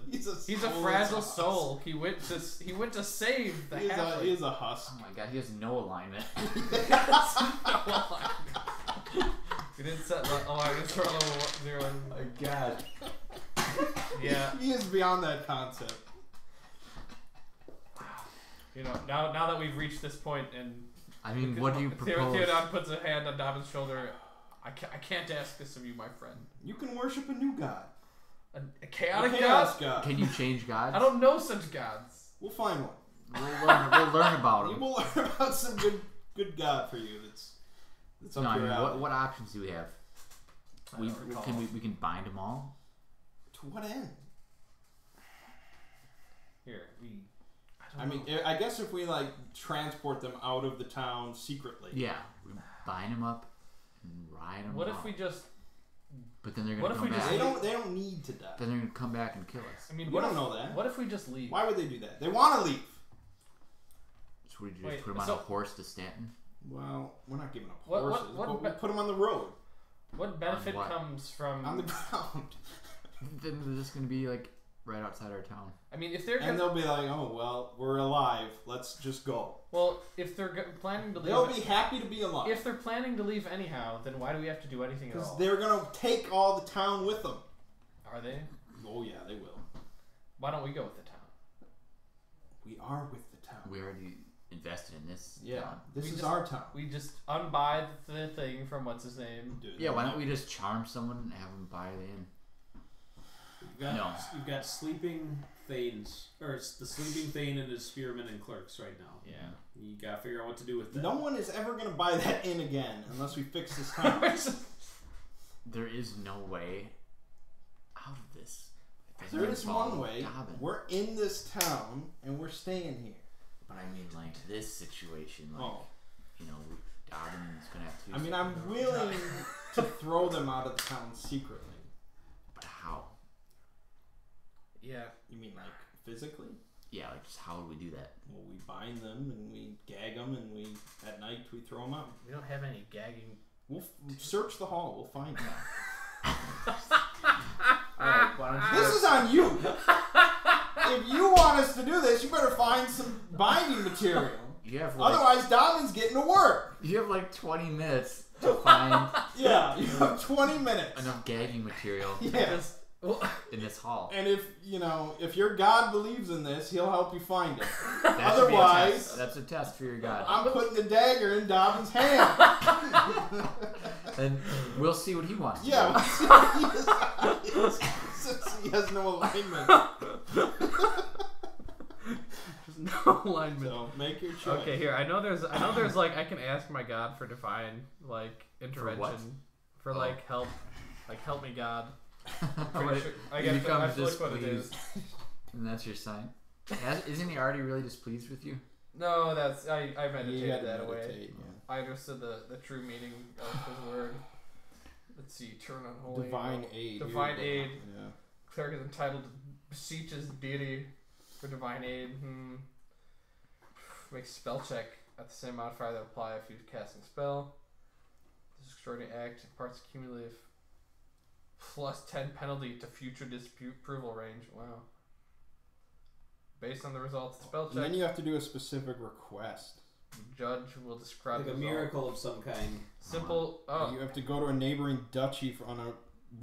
He's a fragile soul. He went to save the He halfling. is a husk. Oh my god, he has no alignment. We didn't set alignments for level 0. My god. Yeah, He is beyond that concept. you know, now that we've reached this point and I mean, what do you propose? Theodon puts a hand on Dobbin's shoulder. I can't ask this of you, my friend. You can worship a new god. A chaotic A god? chaos god. Can you change gods? I don't know such gods. We'll find one. We'll learn about We them. will learn about some good god for you. That's up No, I your mean, alley. what options do we have? I don't recall. We can bind them all. To what end? Here, I mean, I guess if we like transport them out of the town secretly. Yeah, we bind them up and ride them. what if out. we just? But then they're what gonna if come we just back. They don't need to die. Then they're gonna come back and kill us. I mean, We what don't if, know that. What if we just leave? Why would they do that? They want to leave. So we just Wait, put them on so- a horse to Stanton. Well, we're not giving up What- what- horses. what but be- we put them on the road, What benefit what? comes from? on the ground, Then they're just gonna be like right outside our town. I mean, if they're and gonna, they'll be like, "Oh well, we're alive. Let's just go." if they're planning to leave, They'll be happy to be alive if they're planning to leave anyhow, then why do we have to do anything at because all? they're gonna take all the town with them. Are they? Oh yeah, they will. Why don't we go with the town? We are with the town. We already invested in this. Yeah, town. this We is just- our town. We just unbuy the thing from what's his name. Dude, Yeah, why don't we just charm someone and have them buy it in? You've got sleeping thanes, or it's the sleeping thane and his spearmen and clerks right now. Yeah. You gotta figure out what to do with that. No one is ever gonna buy that in again unless we fix this town. There is no way out of this. It doesn't There is involve one way. Dobbin. We're in this town and we're staying here. But I mean, like this situation, like Oh. you know, Dobbin's gonna have to. I mean, I'm willing to throw them out of the town secretly. But how? Yeah. You mean like physically? Yeah, like just how would we do that? Well, we bind them and we gag them, and at night we throw them out. We don't have any gagging. We'll search the hall. We'll find them. Alright, why don't you... This is on you. If you want us to do this, you better find some binding material. You have like, Otherwise, Dobbin's getting to work. you have like 20 minutes to find Yeah, you have 20 minutes. enough gagging material Yes. in this hall. And if your God believes in this, he'll help you find it. That should be a Otherwise, test. That's a test for your god. I'm putting the dagger in Dobbin's hand. And we'll see what he wants. Yeah, since he has no alignment. No alignment. So make your choice. Okay, here. I know there's like I can ask my God for divine like intervention for like help, help me God. What, Sure, I he guess becomes I feel like what it is. displeased. And that's your sign. Isn't he already really displeased with you? No, that's I You gotta meditated that away. meditate, yeah. I understood the true meaning of his word. Let's see. Turn on holy. Divine aid. Divine aid. Yeah. Cleric is entitled to beseech his deity for divine aid. Make spell check at the same modifier that apply if you're casting spell. This extraordinary act imparts cumulative plus 10 penalty to future disapproval range. Wow. Based on the results of the spell And check, then you have to do a specific request. the judge will describe Like the a result. miracle of some kind. Simple. Oh, You have to go to a neighboring duchy on a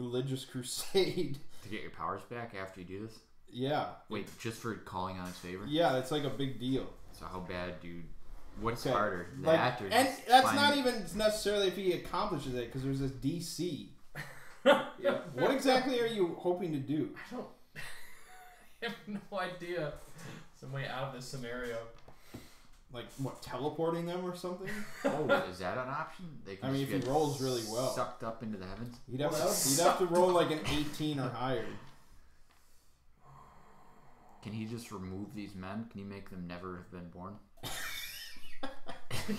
religious crusade. To get your powers back after you do this? Yeah. Wait, just for calling on his favor? Yeah, it's like a big deal. So how bad, dude? What's Okay. harder? Like, That or and just that's finding- not even necessarily if he accomplishes it, because there's this DC. Yeah. What exactly are you hoping to do? I don't. I have no idea. Some way out of this scenario. Like, what, teleporting them or something? Oh, is that an option? They can I mean, just if he get rolls really well. sucked up into the heavens. He'd have to roll like an 18 or higher. Can he just remove these men? Can he make them never have been born?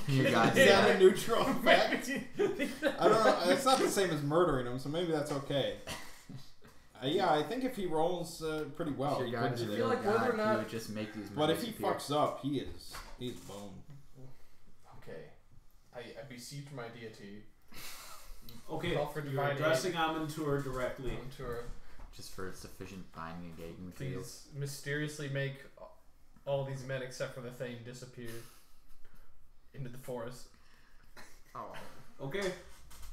Your God Is did that that. a neutral effect? I don't know. It's not the same as murdering them, so maybe that's okay. Yeah, I think if he rolls pretty well, Your he God could do is that. feel like God, whether or he not- would just make these men But if he disappear. fucks up, he's boned. Okay. I beseech my deity. Okay, Call for you're divine addressing Amantur directly. To her. Just for sufficient binding and gagging materials. Please mysteriously make all these men except for the Thane disappear into the forest. Oh. Okay.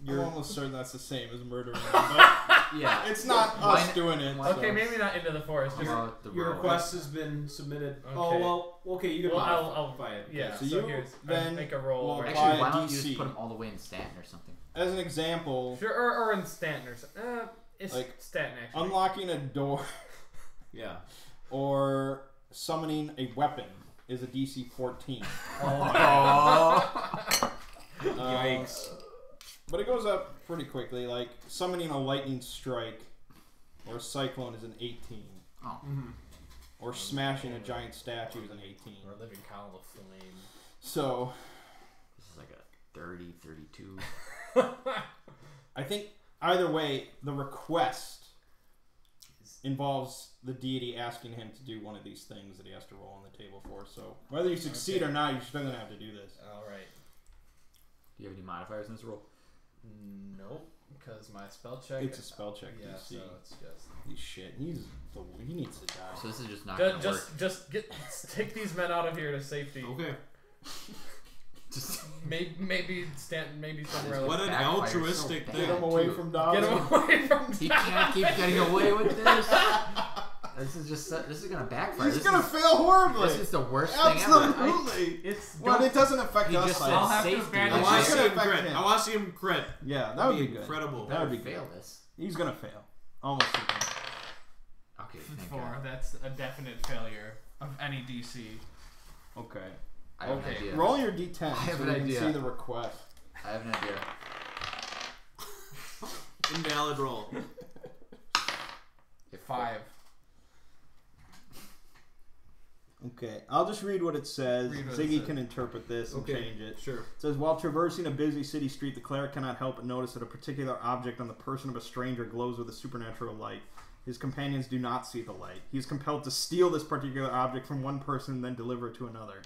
You're almost certain that's the same as murdering them, but Yeah. it's not Why us not- doing it. why- so. Okay, maybe not into the forest. How Just, about the Your road? request has been submitted. Okay. Oh well. Okay, you can Well, I'll- modify it. yeah. So So, you here's then make a roll. will where- apply Actually, why a don't you DC. just put them all the way in Stanton or something? As an example, Sure, or in Stanton or something. It's Like, Stanton actually. unlocking a door Yeah. or summoning a weapon is a DC 14. Yikes. But it goes up pretty quickly. Like summoning a lightning strike or a cyclone is an 18. Oh. Or smashing a giant statue is an 18. Or a living column of flame. So This is like a 30, 32. I think either way, the request involves the deity asking him to do one of these things that he has to roll on the table for. So whether you succeed or not, you're still gonna have to do this. Alright. Do you have any modifiers in this roll? Nope. Because my spell check. It's a spell check. Yeah, DC. so it's just. He's shit. He needs to die. So this is just not gonna work. Just take these men out of here to safety. Okay. Just Maybe Stanton. Maybe somewhere else. What an backfires so altruistic bad. thing. Get him away too. from Get Dobby. him away from. he can't keep getting away with this. This is gonna backfire. He's This gonna is, fail horribly. this is the worst thing ever. Absolutely. It's. But it doesn't affect He us. just like said I'll have to safety. abandon I It's want to just see gonna him affect crit. him. I want to see him crit. Yeah, that would be good. Incredible. That would be fail good. this. He's gonna fail. Almost. Okay, thank 4. God. That's a definite failure of any DC. Okay. I have Okay, an idea. Roll your D10 I have so an we can idea. see the request. I have an idea. Invalid roll. 5. Okay, I'll just read what it says. Read what it Ziggy says. can interpret this and Okay. change it. Sure. It says, while traversing a busy city street, the cleric cannot help but notice that a particular object on the person of a stranger glows with a supernatural light. His companions do not see the light. He is compelled to steal this particular object from one person and then deliver it to another.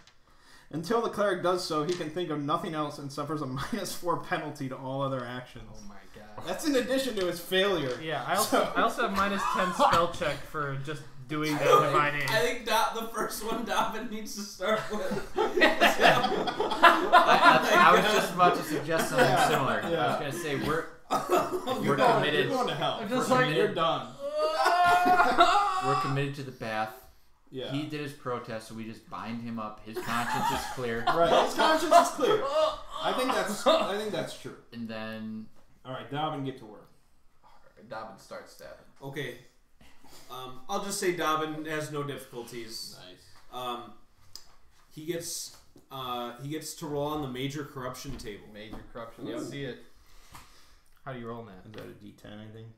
Until the cleric does so, he can think of nothing else and suffers a -4 penalty to all other actions. Oh my god. That's in addition to his failure. Yeah, I also have -10 spell check for just doing that divining. I think the first one Dobbin needs to start with. I was just about to suggest something similar. Yeah. I was going to say we're You're committed. going to hell. Just We're like- committed. You're done. We're committed to the bath. Yeah. He did his protest, so we just bind him up. His conscience is clear. Right. His conscience is clear. I think that's true. And then All right, Dobbin, get to work. Dobbin starts stabbing. Okay. I'll just say Dobbin has no difficulties. Nice. He gets to roll on the major corruption table. Major corruption. Let's see it. How do you roll that? Is that a D10? I think.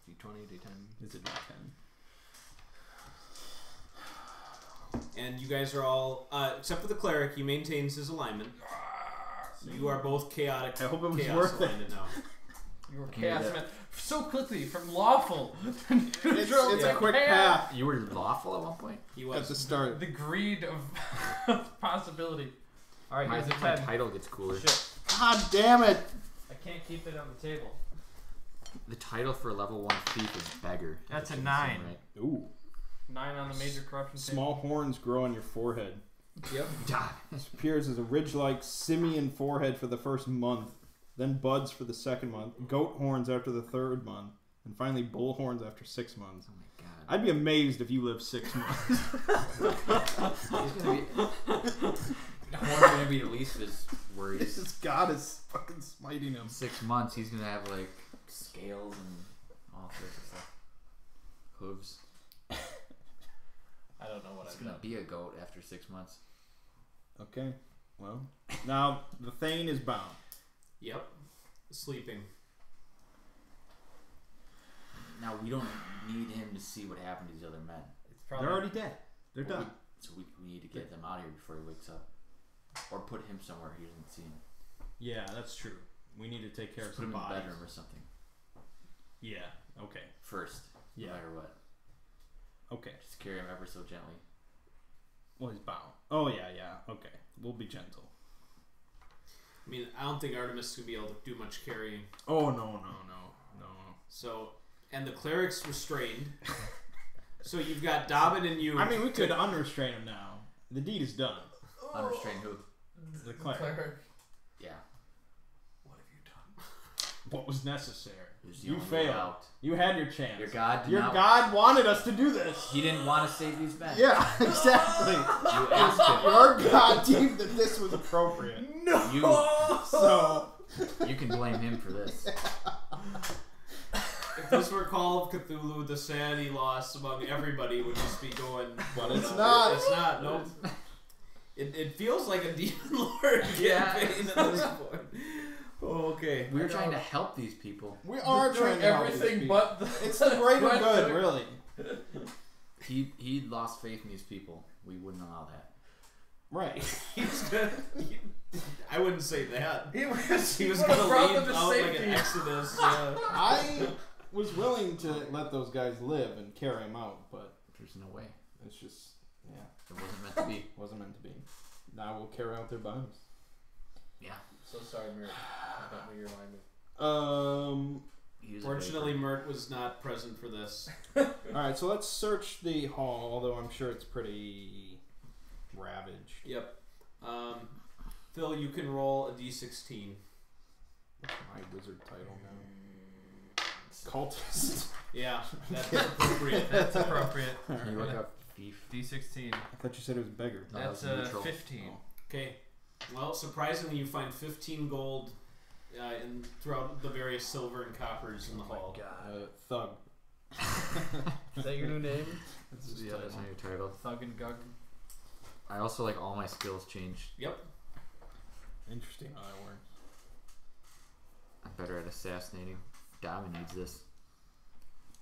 D20, D10. It's a D10. And you guys are all, except for the cleric, he maintains his alignment. You are both chaotic. I hope it was chaos worth it. aligned now. You were Can you do chaos that? man so quickly from lawful to It's neutral a to quick chaos. path you were lawful at one point. He at was. the start. The greed of possibility. All right, My, here's a my 10. title gets cooler. Shit. God damn it! I can't keep it on the table. The title for level 1 thief is beggar. That's a That 9. shouldn't seem right. Ooh. 9 on the major corruption Small horns grow on your forehead. Yep. This appears as a ridge-like simian forehead for the first month, then buds for the second month, goat horns after the third month, and finally bull horns after 6 months. Oh my god. I'd be amazed if you live 6 months. He's gonna be. Horns are gonna be the least of his worries. This God is fucking smiting him. 6 months, he's gonna have like scales and all sorts of stuff. Hooves. I don't know what He's I've gonna done. be a goat after 6 months. Okay, well, now the Thane is bound. Yep. Sleeping. Now we don't need him to see what happened to these other men. It's They're probably already dead. They're Well, done. So we need to get them out of here before he wakes up, or put him somewhere he doesn't see him. Yeah, that's true. We need to take care Just of put him some in the bodies. bedroom or something Yeah. Okay. first, Yeah. no matter what. Okay. Just carry him ever so gently. Well, he's bound. Oh yeah, yeah. Okay. We'll be gentle. I mean, I don't think Artemis is going to be able to do much carrying. Oh no. So, and the cleric's restrained. So you've got Dobbin and you. I mean, we could unrestrain him now. The deed is done. Unrestrained who? The cleric. Yeah. What have you done? What was necessary? It was the You only way failed. out. You had your chance. Your God did Your not. God wanted us to do this. He didn't want to save these men. Yeah, exactly. You asked him. Your God deemed that this was appropriate. So You can blame him for this. If this were Call of Cthulhu, the sanity loss among everybody would just be going. But it's not. It's not. No. It feels like a Demon Lord campaign at this point. Oh, okay. We were trying to help these people. we are trying doing to help these everything people. but the It's the greater but good, the- really. He lost faith in these people. We wouldn't allow that. Right. He's gonna. I wouldn't say that. He was Gonna brought lead them to out like safety. an exodus. Yeah. I was willing to let those guys live and carry them out, but There's no way. it's just, yeah, It wasn't meant to be. wasn't meant to be. Now we'll carry out their bodies. Yeah. So sorry, Mir. I don't know your alignment. He was a Fortunately, vapor. Mert was not present for this. Alright, so let's search the hall, although I'm sure it's pretty ravaged. Yep. Phil, you can roll a d16. What's my wizard title now? Cultist. Yeah, that's appropriate. That's appropriate. Can you look up thief? D16. I thought you said it was beggar. No, That's that was neutral. 15. Oh. Okay. Well, surprisingly, you find 15 gold throughout the various silver and coppers in the hall. Thug. Is that your new name? That's his Yeah, that's title. not your title. Thug and Gug. I also like all my skills changed. Yep. Interesting how that works. I'm better at assassinating. Diamond needs this.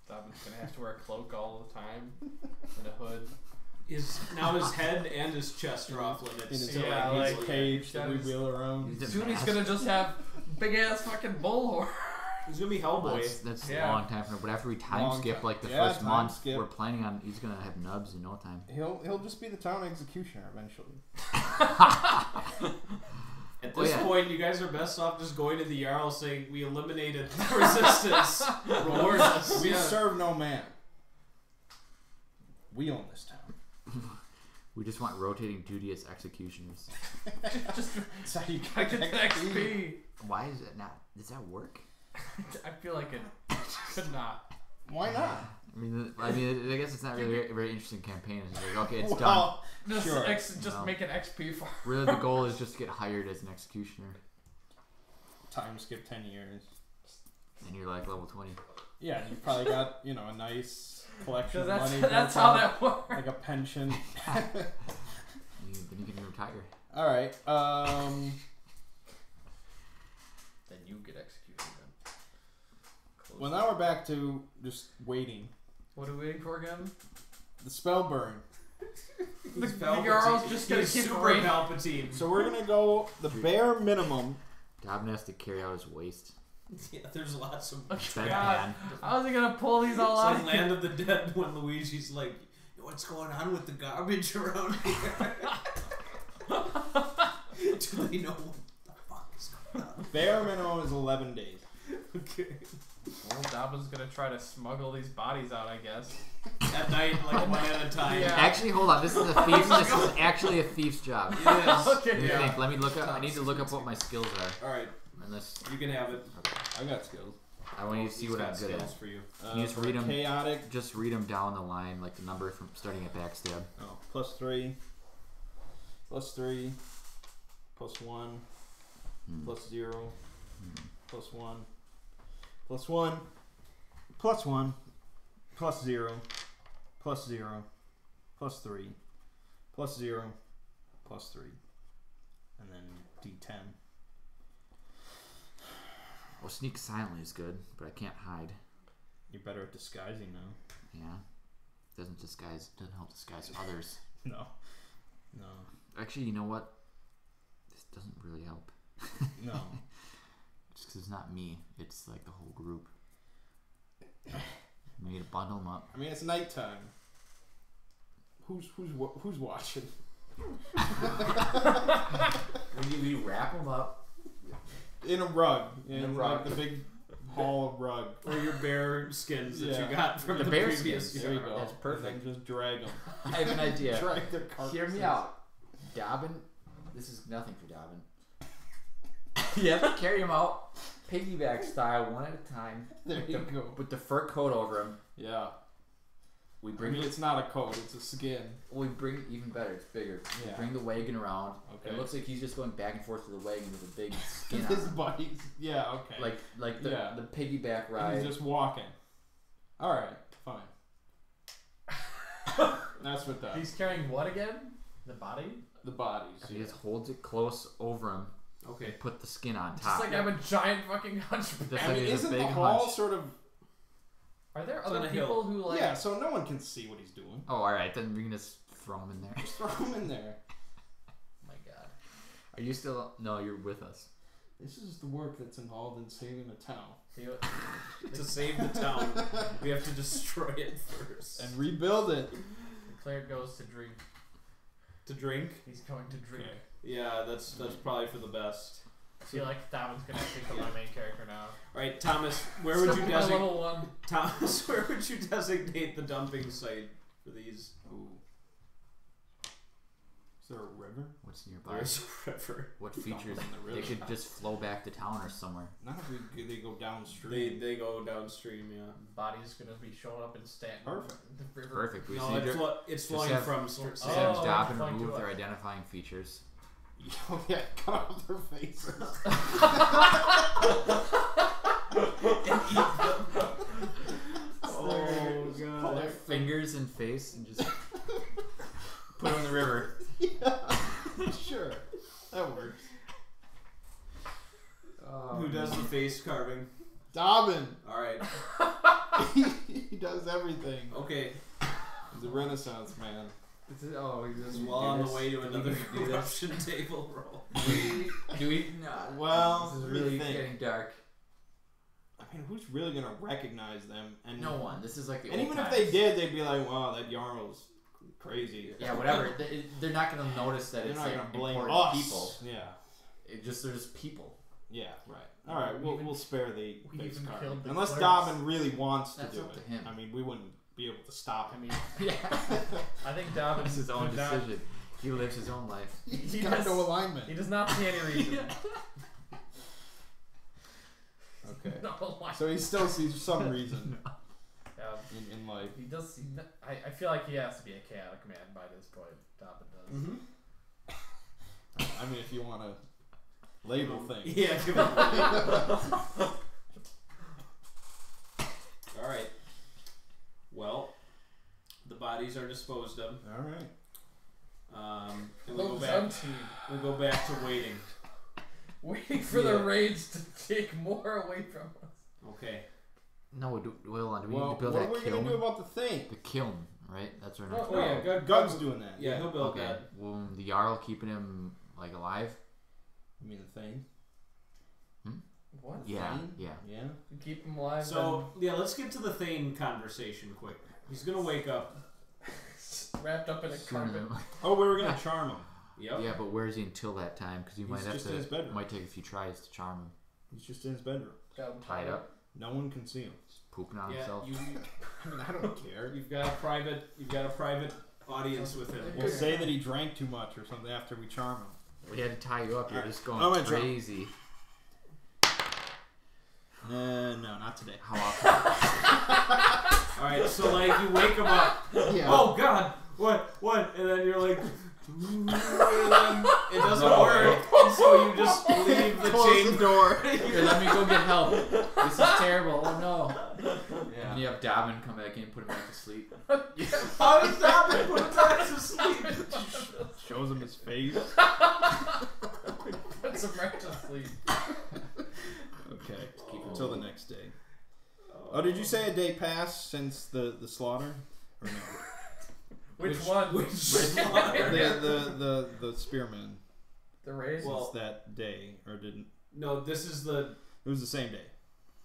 Dobbin's gonna have to wear a cloak all the time and a hood. Now his head and his chest are off limits. In his, so, Yeah, his like- cage that we He's- wheel around. He's a Soon he's mask. gonna just have big ass fucking bull horn. He's gonna be Well, Hellboy. that's Yeah. a long time from now. But after we time Long skip time. like the Yeah, first time month, skip. we're planning on he's gonna have nubs in no time. He'll just be the town executioner eventually. At this point, you guys are best off just going to the Jarl saying, we eliminated the resistance. Reward us. We serve no man. We own this town. We just want rotating duty as executioners. That's how you I get the XP. Why is it not? Does that work? I feel like it could not. Why not? I guess it's not really a very interesting campaign. It's like, okay, it's done. Well, Just, Sure. just No. make an XP for. Really, the goal is just to get hired as an executioner, time skip 10 years. and you're like level 20. Yeah, you probably got a nice collection of money. That's built how up, that works. like a pension. Then you can retire. All right. Then you get executed. Then. Well, now we're back to just waiting. What are we waiting for again? The spell burn. The Palpatine. Jarl's just gonna He's keep super raining. Palpatine. So we're gonna go the bare minimum. Dobbin has to carry out his waste. Yeah, there's lots of. Bedpan. How is he gonna pull these all It's out? like Land of the Dead when Luigi's like, what's going on with the garbage around here? Do they know what the fuck is going on? Bare minimum is 11 days. Okay. Well, Dobbin's gonna try to smuggle these bodies out, I guess. At night, like one at a time. Yeah. Actually, hold on. This is a thief. This is actually a thief's job. It is. Let me Okay. think. Let me look up. I need to look up what my skills are. Alright, Unless you can have it. I got skills. I want you to see what I'm good skills at. for you. Can you just for read 'em? Chaotic. Just read them down the line, like the number from starting at backstab. Oh, +3. +3. +1. +0. +1. +1. +1. +0. +0. +3. +0. +3. And then D10. Well, sneak silently is good, but I can't hide. You're better at disguising now. Yeah, doesn't help disguise others. No. No. Actually, you know what? This doesn't really help. No. Just 'cause it's not me. It's like the whole group. We need to bundle them up. I mean, it's nighttime. Who's watching? We wrap them up. In a rug. In a In rug. like the big hall of rug. Or your bear skins that Yeah. you got from The the, bear previous skins. There you year. go. That's perfect. And then just drag them. I have an idea. Drag their carcasses. Hear me out. Dobbin, this is nothing for Dobbin. You have to carry him out, piggyback style, one at a time. There with you the, go. With the fur coat over him. Yeah. We I bring mean, it's not a coat, it's a skin. even better. It's bigger. Yeah. We bring the wagon around. Okay. It looks like he's just going back and forth to the wagon with a big skin on His him. buddies. Yeah, okay. Like the Yeah. the piggyback And ride. he's just walking. Alright, fine. That's what that. He's carrying what again? The body? The bodies. He just holds it close over him. Okay. Put the skin on Just top. like I'm a giant fucking hunchback. Just I like mean, he's a isn't big the hall hunch. sort of... Are there on other a hill. people who like? Yeah, so no one can see what he's doing. Oh, all right. Then we can just throw him in there. Just throw him in there. Oh my god. Are you still? No, you're with us. This is the work that's involved in saving a town. To save the town, we have to destroy it first. And rebuild it. The cleric goes to drink. To drink? He's going to drink. Okay. Yeah, that's probably for the best. I feel like Dobbin's gonna become my main character now. Alright, Thomas, where would you My designate level 1. Thomas, where would you designate the dumping site for these? Ooh. Is there a river? What's nearby? There's a river. What features? in the They river. could just flow back to town or somewhere. Not if they go downstream. They go downstream, yeah. Body's gonna be showing up in Stanton. Perfect. The river. Perfect. We No, see it's flowing have- from just Oh, have Dobbin fine, remove do their it. identifying features. Oh yeah, cut off their faces. Oh Pull their fingers and face and just put them in the river. Yeah, sure, that works. Who does the face carving? Dobbin. Alright. He does everything. Okay. He's a Renaissance man. He's well on the way to another corruption table roll. Do we not? Well, This is let me really think. getting dark. I I mean, who's really gonna recognize them? And No one. This is like the And old even times. if they did, they'd be like, "Wow, that Jarl's crazy." Yeah, whatever. They're not gonna notice that They're it's not like gonna blame important us. people. Yeah. They're just people. Yeah. Right. All right. We'll spare the we face even card killed the unless clerks. Dobbin really wants to That's do up it. to him. I mean, we wouldn't be able to stop I him. mean, Yeah. I think Dobbin It's his own could not- decision. He lives his own life. He got does, no alignment. he does not see any reason. Okay. No alignment. So he still sees some reason Yeah, in life. he does see. I feel like he has to be a chaotic man by this point. Dobbin does. Mm-hmm. I mean, if you want to label things. Yeah, give it a Alright. Well, the bodies are disposed of. All right. And we go Well back. done, team. We go back to waiting. Waiting for the raids to take more away from us. Okay. No, do we Well, need to build what that are we kiln? gonna do about the thing? The kiln, right? That's our Oh, next. Oh yeah, problem. Gug's doing that. Yeah, he'll build Okay. that. Well, the Jarl keeping him like alive. You mean the thing? What? Yeah, Thing? yeah. Yeah. You keep him alive. So yeah, let's get to the Thane conversation quick. He's gonna wake up. then wrapped up in a Sooner carpet. than- Oh, we were gonna charm him. Yep. Yeah, but where is he until that time? Because you He's might have just in his to. bedroom. Might take a few tries to charm him. He's just in his bedroom. Got him Tied up, No one can see him. pooping on Yeah. himself. You, I mean, I don't care. you've got a private audience with him. We'll say that he drank too much or something after we charm him. We had to tie you up. You're Alright. just going I'm gonna try. crazy. No, not today. How often? All right, so like you wake him up. Yeah. Oh God, what? And then you're like, and then it doesn't No, work, and so you just leave the chain door. Here, let me go get help. This is terrible. Oh no. Yeah. And you have Dobbin come back in and put him back to sleep. How does that put him back to sleep? Shows him his face. Put some right to sleep. Okay. Keep until the next day. Oh, did you say a day passed since the slaughter? Or no? Which one? Which slaughter? the spearman. The raise? Well- Since that day, or didn't? No, this is the It was the same day.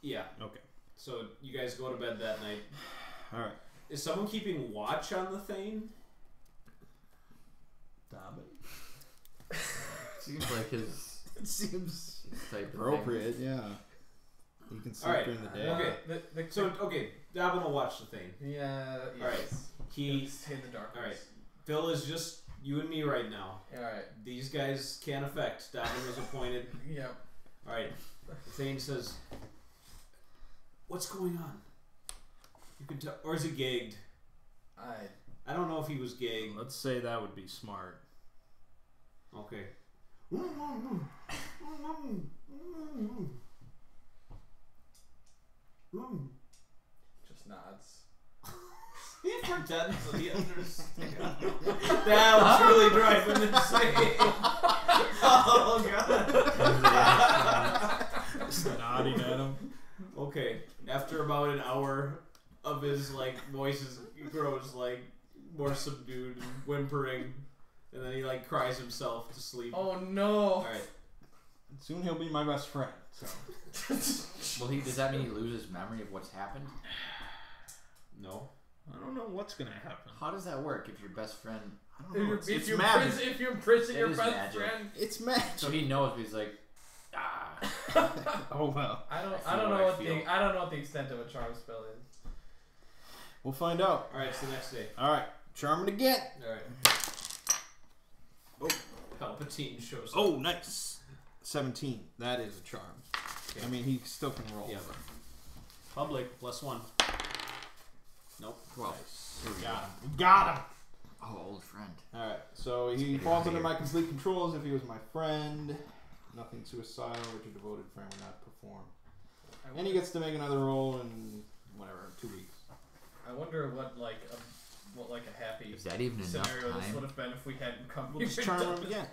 yeah. Okay. So you guys go to bed that night. All right. Is someone keeping watch on the Thane? Seems like his It seems type of thing. appropriate. Yeah. You can sleep All right. during the day. Okay. The So okay, Dobbin will watch the Thane. yeah. Yes. Alright. He Stay in the darkness. all right. Phil is just you and me right now. Alright. These guys can't affect. Dobbin was appointed. Yep. All right. The Thane says, "What's going on?" You can tell, or is he gagged? I don't know if he was gagged. Let's say that would be smart. Okay. Just nods. He pretends that he understands. That was really driving insane. Oh god. Just nodding at him. Okay. After about an hour of his like voice grows like more subdued and whimpering, and then he like cries himself to sleep. Oh no. All right. Soon he'll be my best friend. So. Well, does that mean he loses memory of what's happened? No. I don't know what's gonna happen. How does that work if your best friend? I don't know. If you magic. if you imprison It your is best magic. friend, It's magic. So he knows, but he's like, ah. Oh well. I don't I feel know what I what feel. I don't know what the extent of a charm spell is. We'll find out. All right. It's the next day. All right. Charm it again. All right. Oh. Palpatine shows up. Oh, nice. 17. That is a charm. Okay. I mean, he still can roll. Yeah. Public +1. Nope. 12. Here we go. We got him. Oh, old friend. All right. So he falls under my complete control as if he was my friend. Nothing suicidal, which a devoted friend would not perform. And he gets to make another roll in whatever 2 weeks. I wonder what like a happy Is that even enough scenario this would time? have been if we hadn't come We'll here. just charm him again.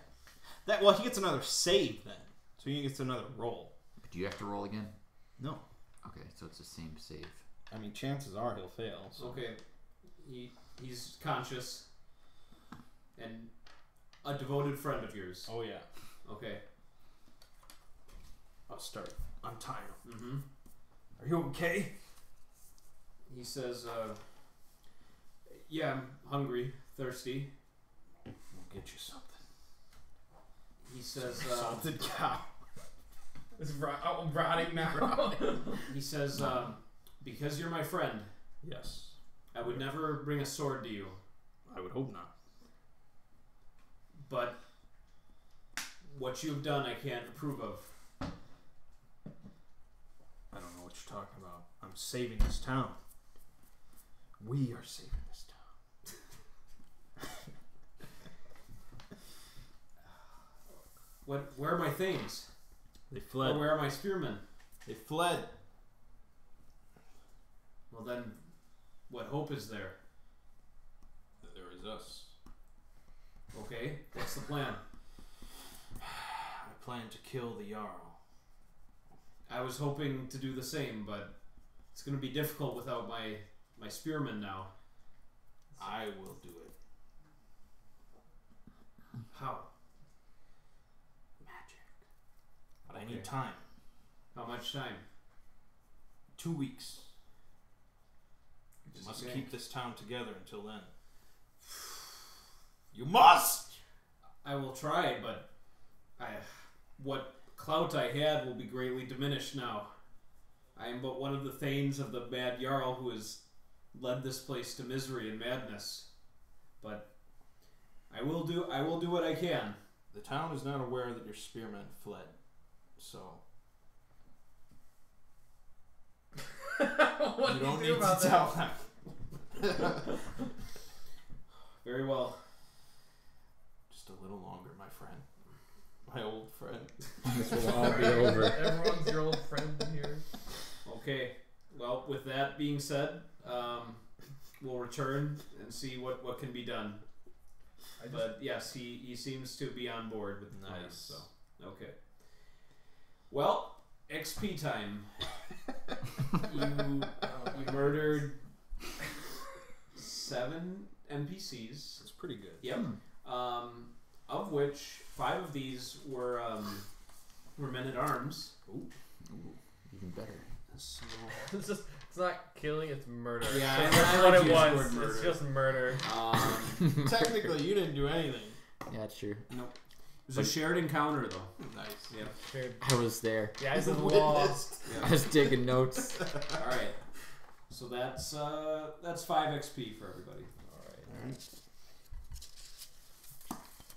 Well, he gets another save then, so he gets another roll. But do you have to roll again? No. Okay, so it's the same save. I mean, chances are he'll fail. So. Okay. He's conscious. And a devoted friend of yours. Oh yeah. Okay. I'll start untying him. Mm-hmm. Are you okay? He says, yeah, I'm hungry, thirsty. We'll get you something. He says, Salted cow. It's rotting now. he says, because you're my friend, Yes. I would never bring a sword to you. I would hope not. But what you've done, I can't approve of. I don't know what you're talking about. I'm saving this town. We are saving this town. Where are my things? They fled. Or where are my spearmen? They fled. Well then, what hope is there? There is us. Okay, what's the plan? I plan to kill the Jarl. I was hoping to do the same, but it's going to be difficult without my spearmen now. I will do it. How? Magic. But I Okay. need time. How much time? 2 weeks. You Just must okay. keep this town together until then. You must! I will try, but what clout I had will be greatly diminished now. I am but one of the thanes of the bad Jarl who has led this place to misery and madness. But I will do what I can. The town is not aware that your spearmen fled. So What you do don't do need to about that? tell them. Very well. Just a little longer, my friend. My old friend. This will all be over. Everyone's your old friend here. Okay. Well, with that being said, we'll return and see what can be done. But yes, he seems to be on board with the plan. Nice. So okay. Well, XP time. You murdered 7 NPCs. It's pretty good. Yep. Of which 5 of these were men at arms. Even better. So It's not killing, it's murder. Yeah, That's I what like it to use the was. word murder. It's just murder. Technically, you didn't do anything. Yeah, it's true. Nope. It was a shared encounter though. Nice. Yep. Shared. I was there. The eyes of the law. I was taking notes. All right. So that's 5 XP for everybody. Alright.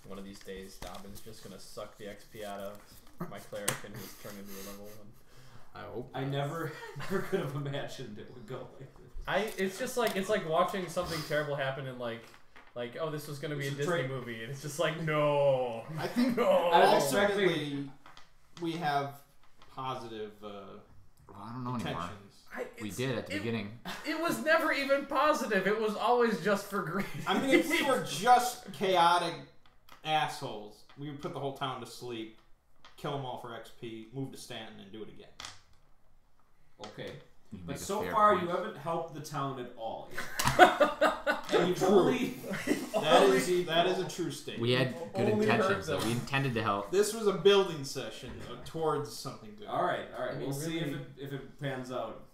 One of these days, Dobbin's just gonna suck the XP out of my cleric and he's turned into a level 1. I hope. I never could have imagined it would go like this. It's just like watching something terrible happen in like oh, this was gonna be a It's a Disney trick. movie and it's just like no. I think No. I was ultimately we have positive Well, I don't know anymore. intentions. We did at the beginning. It was never even positive. It was always just for greed. I mean, if we were just chaotic assholes, we would put the whole town to sleep, kill them all for XP, move to Stanton, and do it again. Okay. You make But a so fair far point. you haven't helped the town at all. And you've True. only That is a true statement. We had good Only intentions, hurt though. We intended to help. This was a building session towards something good. all right. I mean, We'll see really- if it pans out.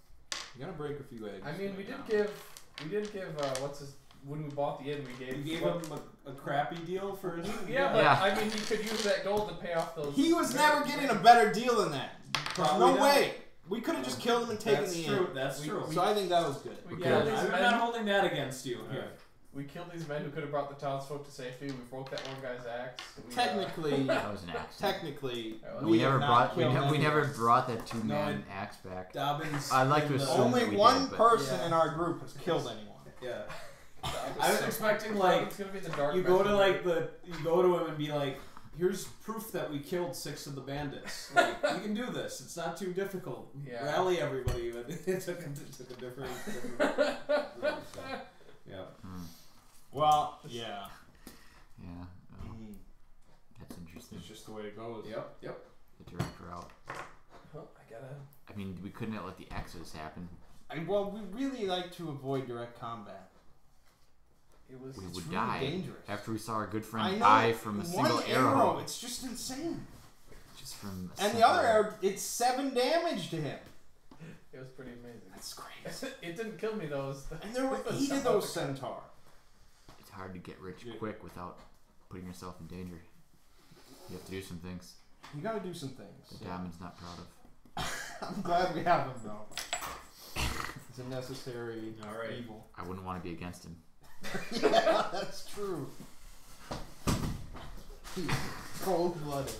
You gotta break a few eggs. I mean, we right did now. give what's his when we bought the inn we You gave gave him a crappy deal for his. yeah, but Yeah. I mean he could use that gold to pay off those. He was never getting a better deal than that. Probably no not. way. We could have just killed him and taken That's the true. inn. That's true. So I think that was good. We Okay. killed these I'm men. not holding that against you. All Here. right. We killed these men who could have brought the townsfolk to safety. We broke that one guy's axe. We, Technically, That was an accident. technically, We We never have not brought. We, killed we never anyone. brought that 2-man No, axe back. Dobbins. I'd like to and, assume Only that we one did, but- person Yeah. in our group has killed anyone. Yeah. I was expecting like it's gonna be the dark. you go to messenger. you go to him and be like, here's proof that we killed 6 of the bandits. Like, we can do this. It's not too difficult. Yeah. Rally everybody. But it took a different route, so, yeah. Hmm. Well, yeah. Yeah. That's interesting. It's just the way it goes. Yep. The direct route. Well, I gotta. I mean, we couldn't have let the Exodus happen. Well, we really like to avoid direct combat. It was. We It's would really die dangerous. after we saw our good I friend know, die from a one single arrow. It's just insane. Just from. a And the simple- other arrow, it's 7 damage to him. It was pretty amazing. That's crazy. It didn't kill me though. And there were 8 of those centaur. It's hard to get rich quick without putting yourself in danger. You have to do some things You gotta do some things. that Damon's not proud of. I'm glad we have them though. It's a necessary evil. I wouldn't want to be against him. Yeah, that's true. He's cold blooded.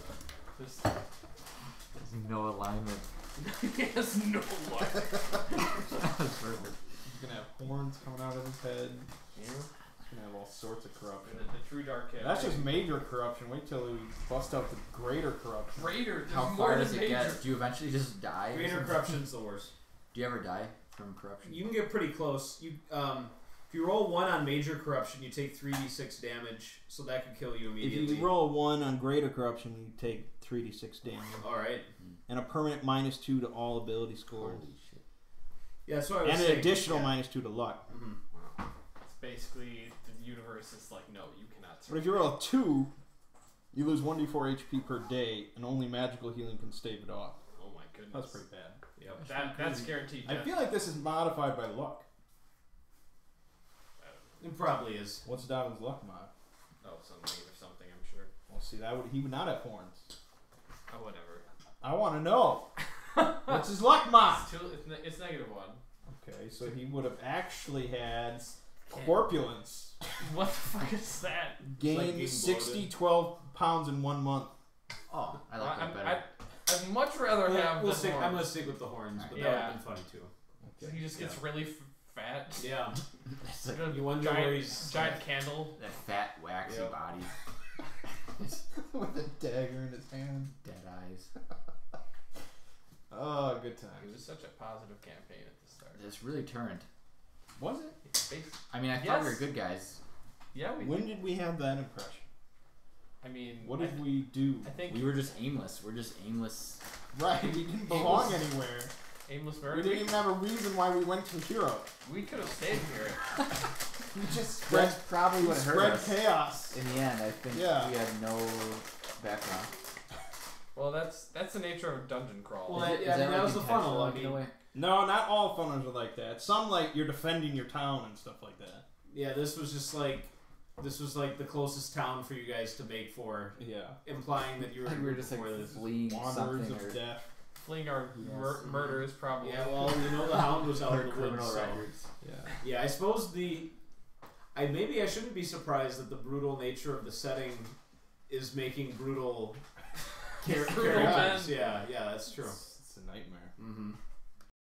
Just There's no alignment. he has no luck. That was perfect. He's gonna have horns coming out of his head. Yeah. He's gonna have all sorts of corruption. The true dark cat. That's just major corruption. Wait till we bust out the greater corruption. greater. There's How more far than does it major. get? Do you eventually just die? or Greater something? corruption's the worst. Do you ever die from corruption? You can get pretty close. You if you roll 1 on major corruption, you take 3d6 damage, so that could kill you If immediately. you roll 1 on greater corruption, you take 3d6 damage. Alright. And a permanent -2 to all ability scores. Holy shit. Yeah, so I was And an saying, additional yeah. -2 to luck. Mhm. It's basically the universe is like, no, you cannot. But if you roll a 2, you lose 1d4 HP per day, and only magical healing can stave it off. Oh my goodness. That's pretty bad. Yep. That's guaranteed. I feel like this is modified by luck. It probably is. What's Davin's luck mod? Oh, something or something. I'm sure. Well, see, he would not have horns. Oh, whatever. I want to know. What's his luck mod? It's -1. Okay, so he would have actually had corpulence. What the fuck is that? Gained being 60, 12 pounds in 1 month. Oh, I like that better. I'd much rather have. I'm the gonna horns. stick with the horns, but Yeah. that would have been funny too. So he just gets really fat. Yeah. It's like You wonder where he's giant candle. that fat, waxy Yep. body. With a dagger in his hand. Dead eyes. Oh, good It time. was such a positive campaign at the start. This really turned. Was it? It's based- I mean, I thought we were good guys. Yeah, When did we have that impression? I mean, What did we do? I think We were just aimless. We're just aimless. Right, we didn't belong anywhere. aimless We murder. didn't even have a reason why we went to Hirot. We could have stayed here. We just spread, That's probably what hurt spread us. chaos. In the end, I think Yeah. we had no background. Well, that's the nature of a dungeon crawl. Well, Is that like was the funnel. I intentional in a mean, way? No, not all funnels are like that. Some like you're defending your town and stuff like that. yeah, this was just like the closest town for you guys to make for, Yeah. implying that you were. I think we were just like for this. fleeing Wanderers something or of death. Fleeing our Yes. murders, probably. Yeah, well, the hound was out or in the criminal woods. So. records. Yeah. Yeah, I suppose maybe I shouldn't be surprised that the brutal nature of the setting is making brutal Brutal characters. men. Yeah, that's true. It's a nightmare. Mm-hmm.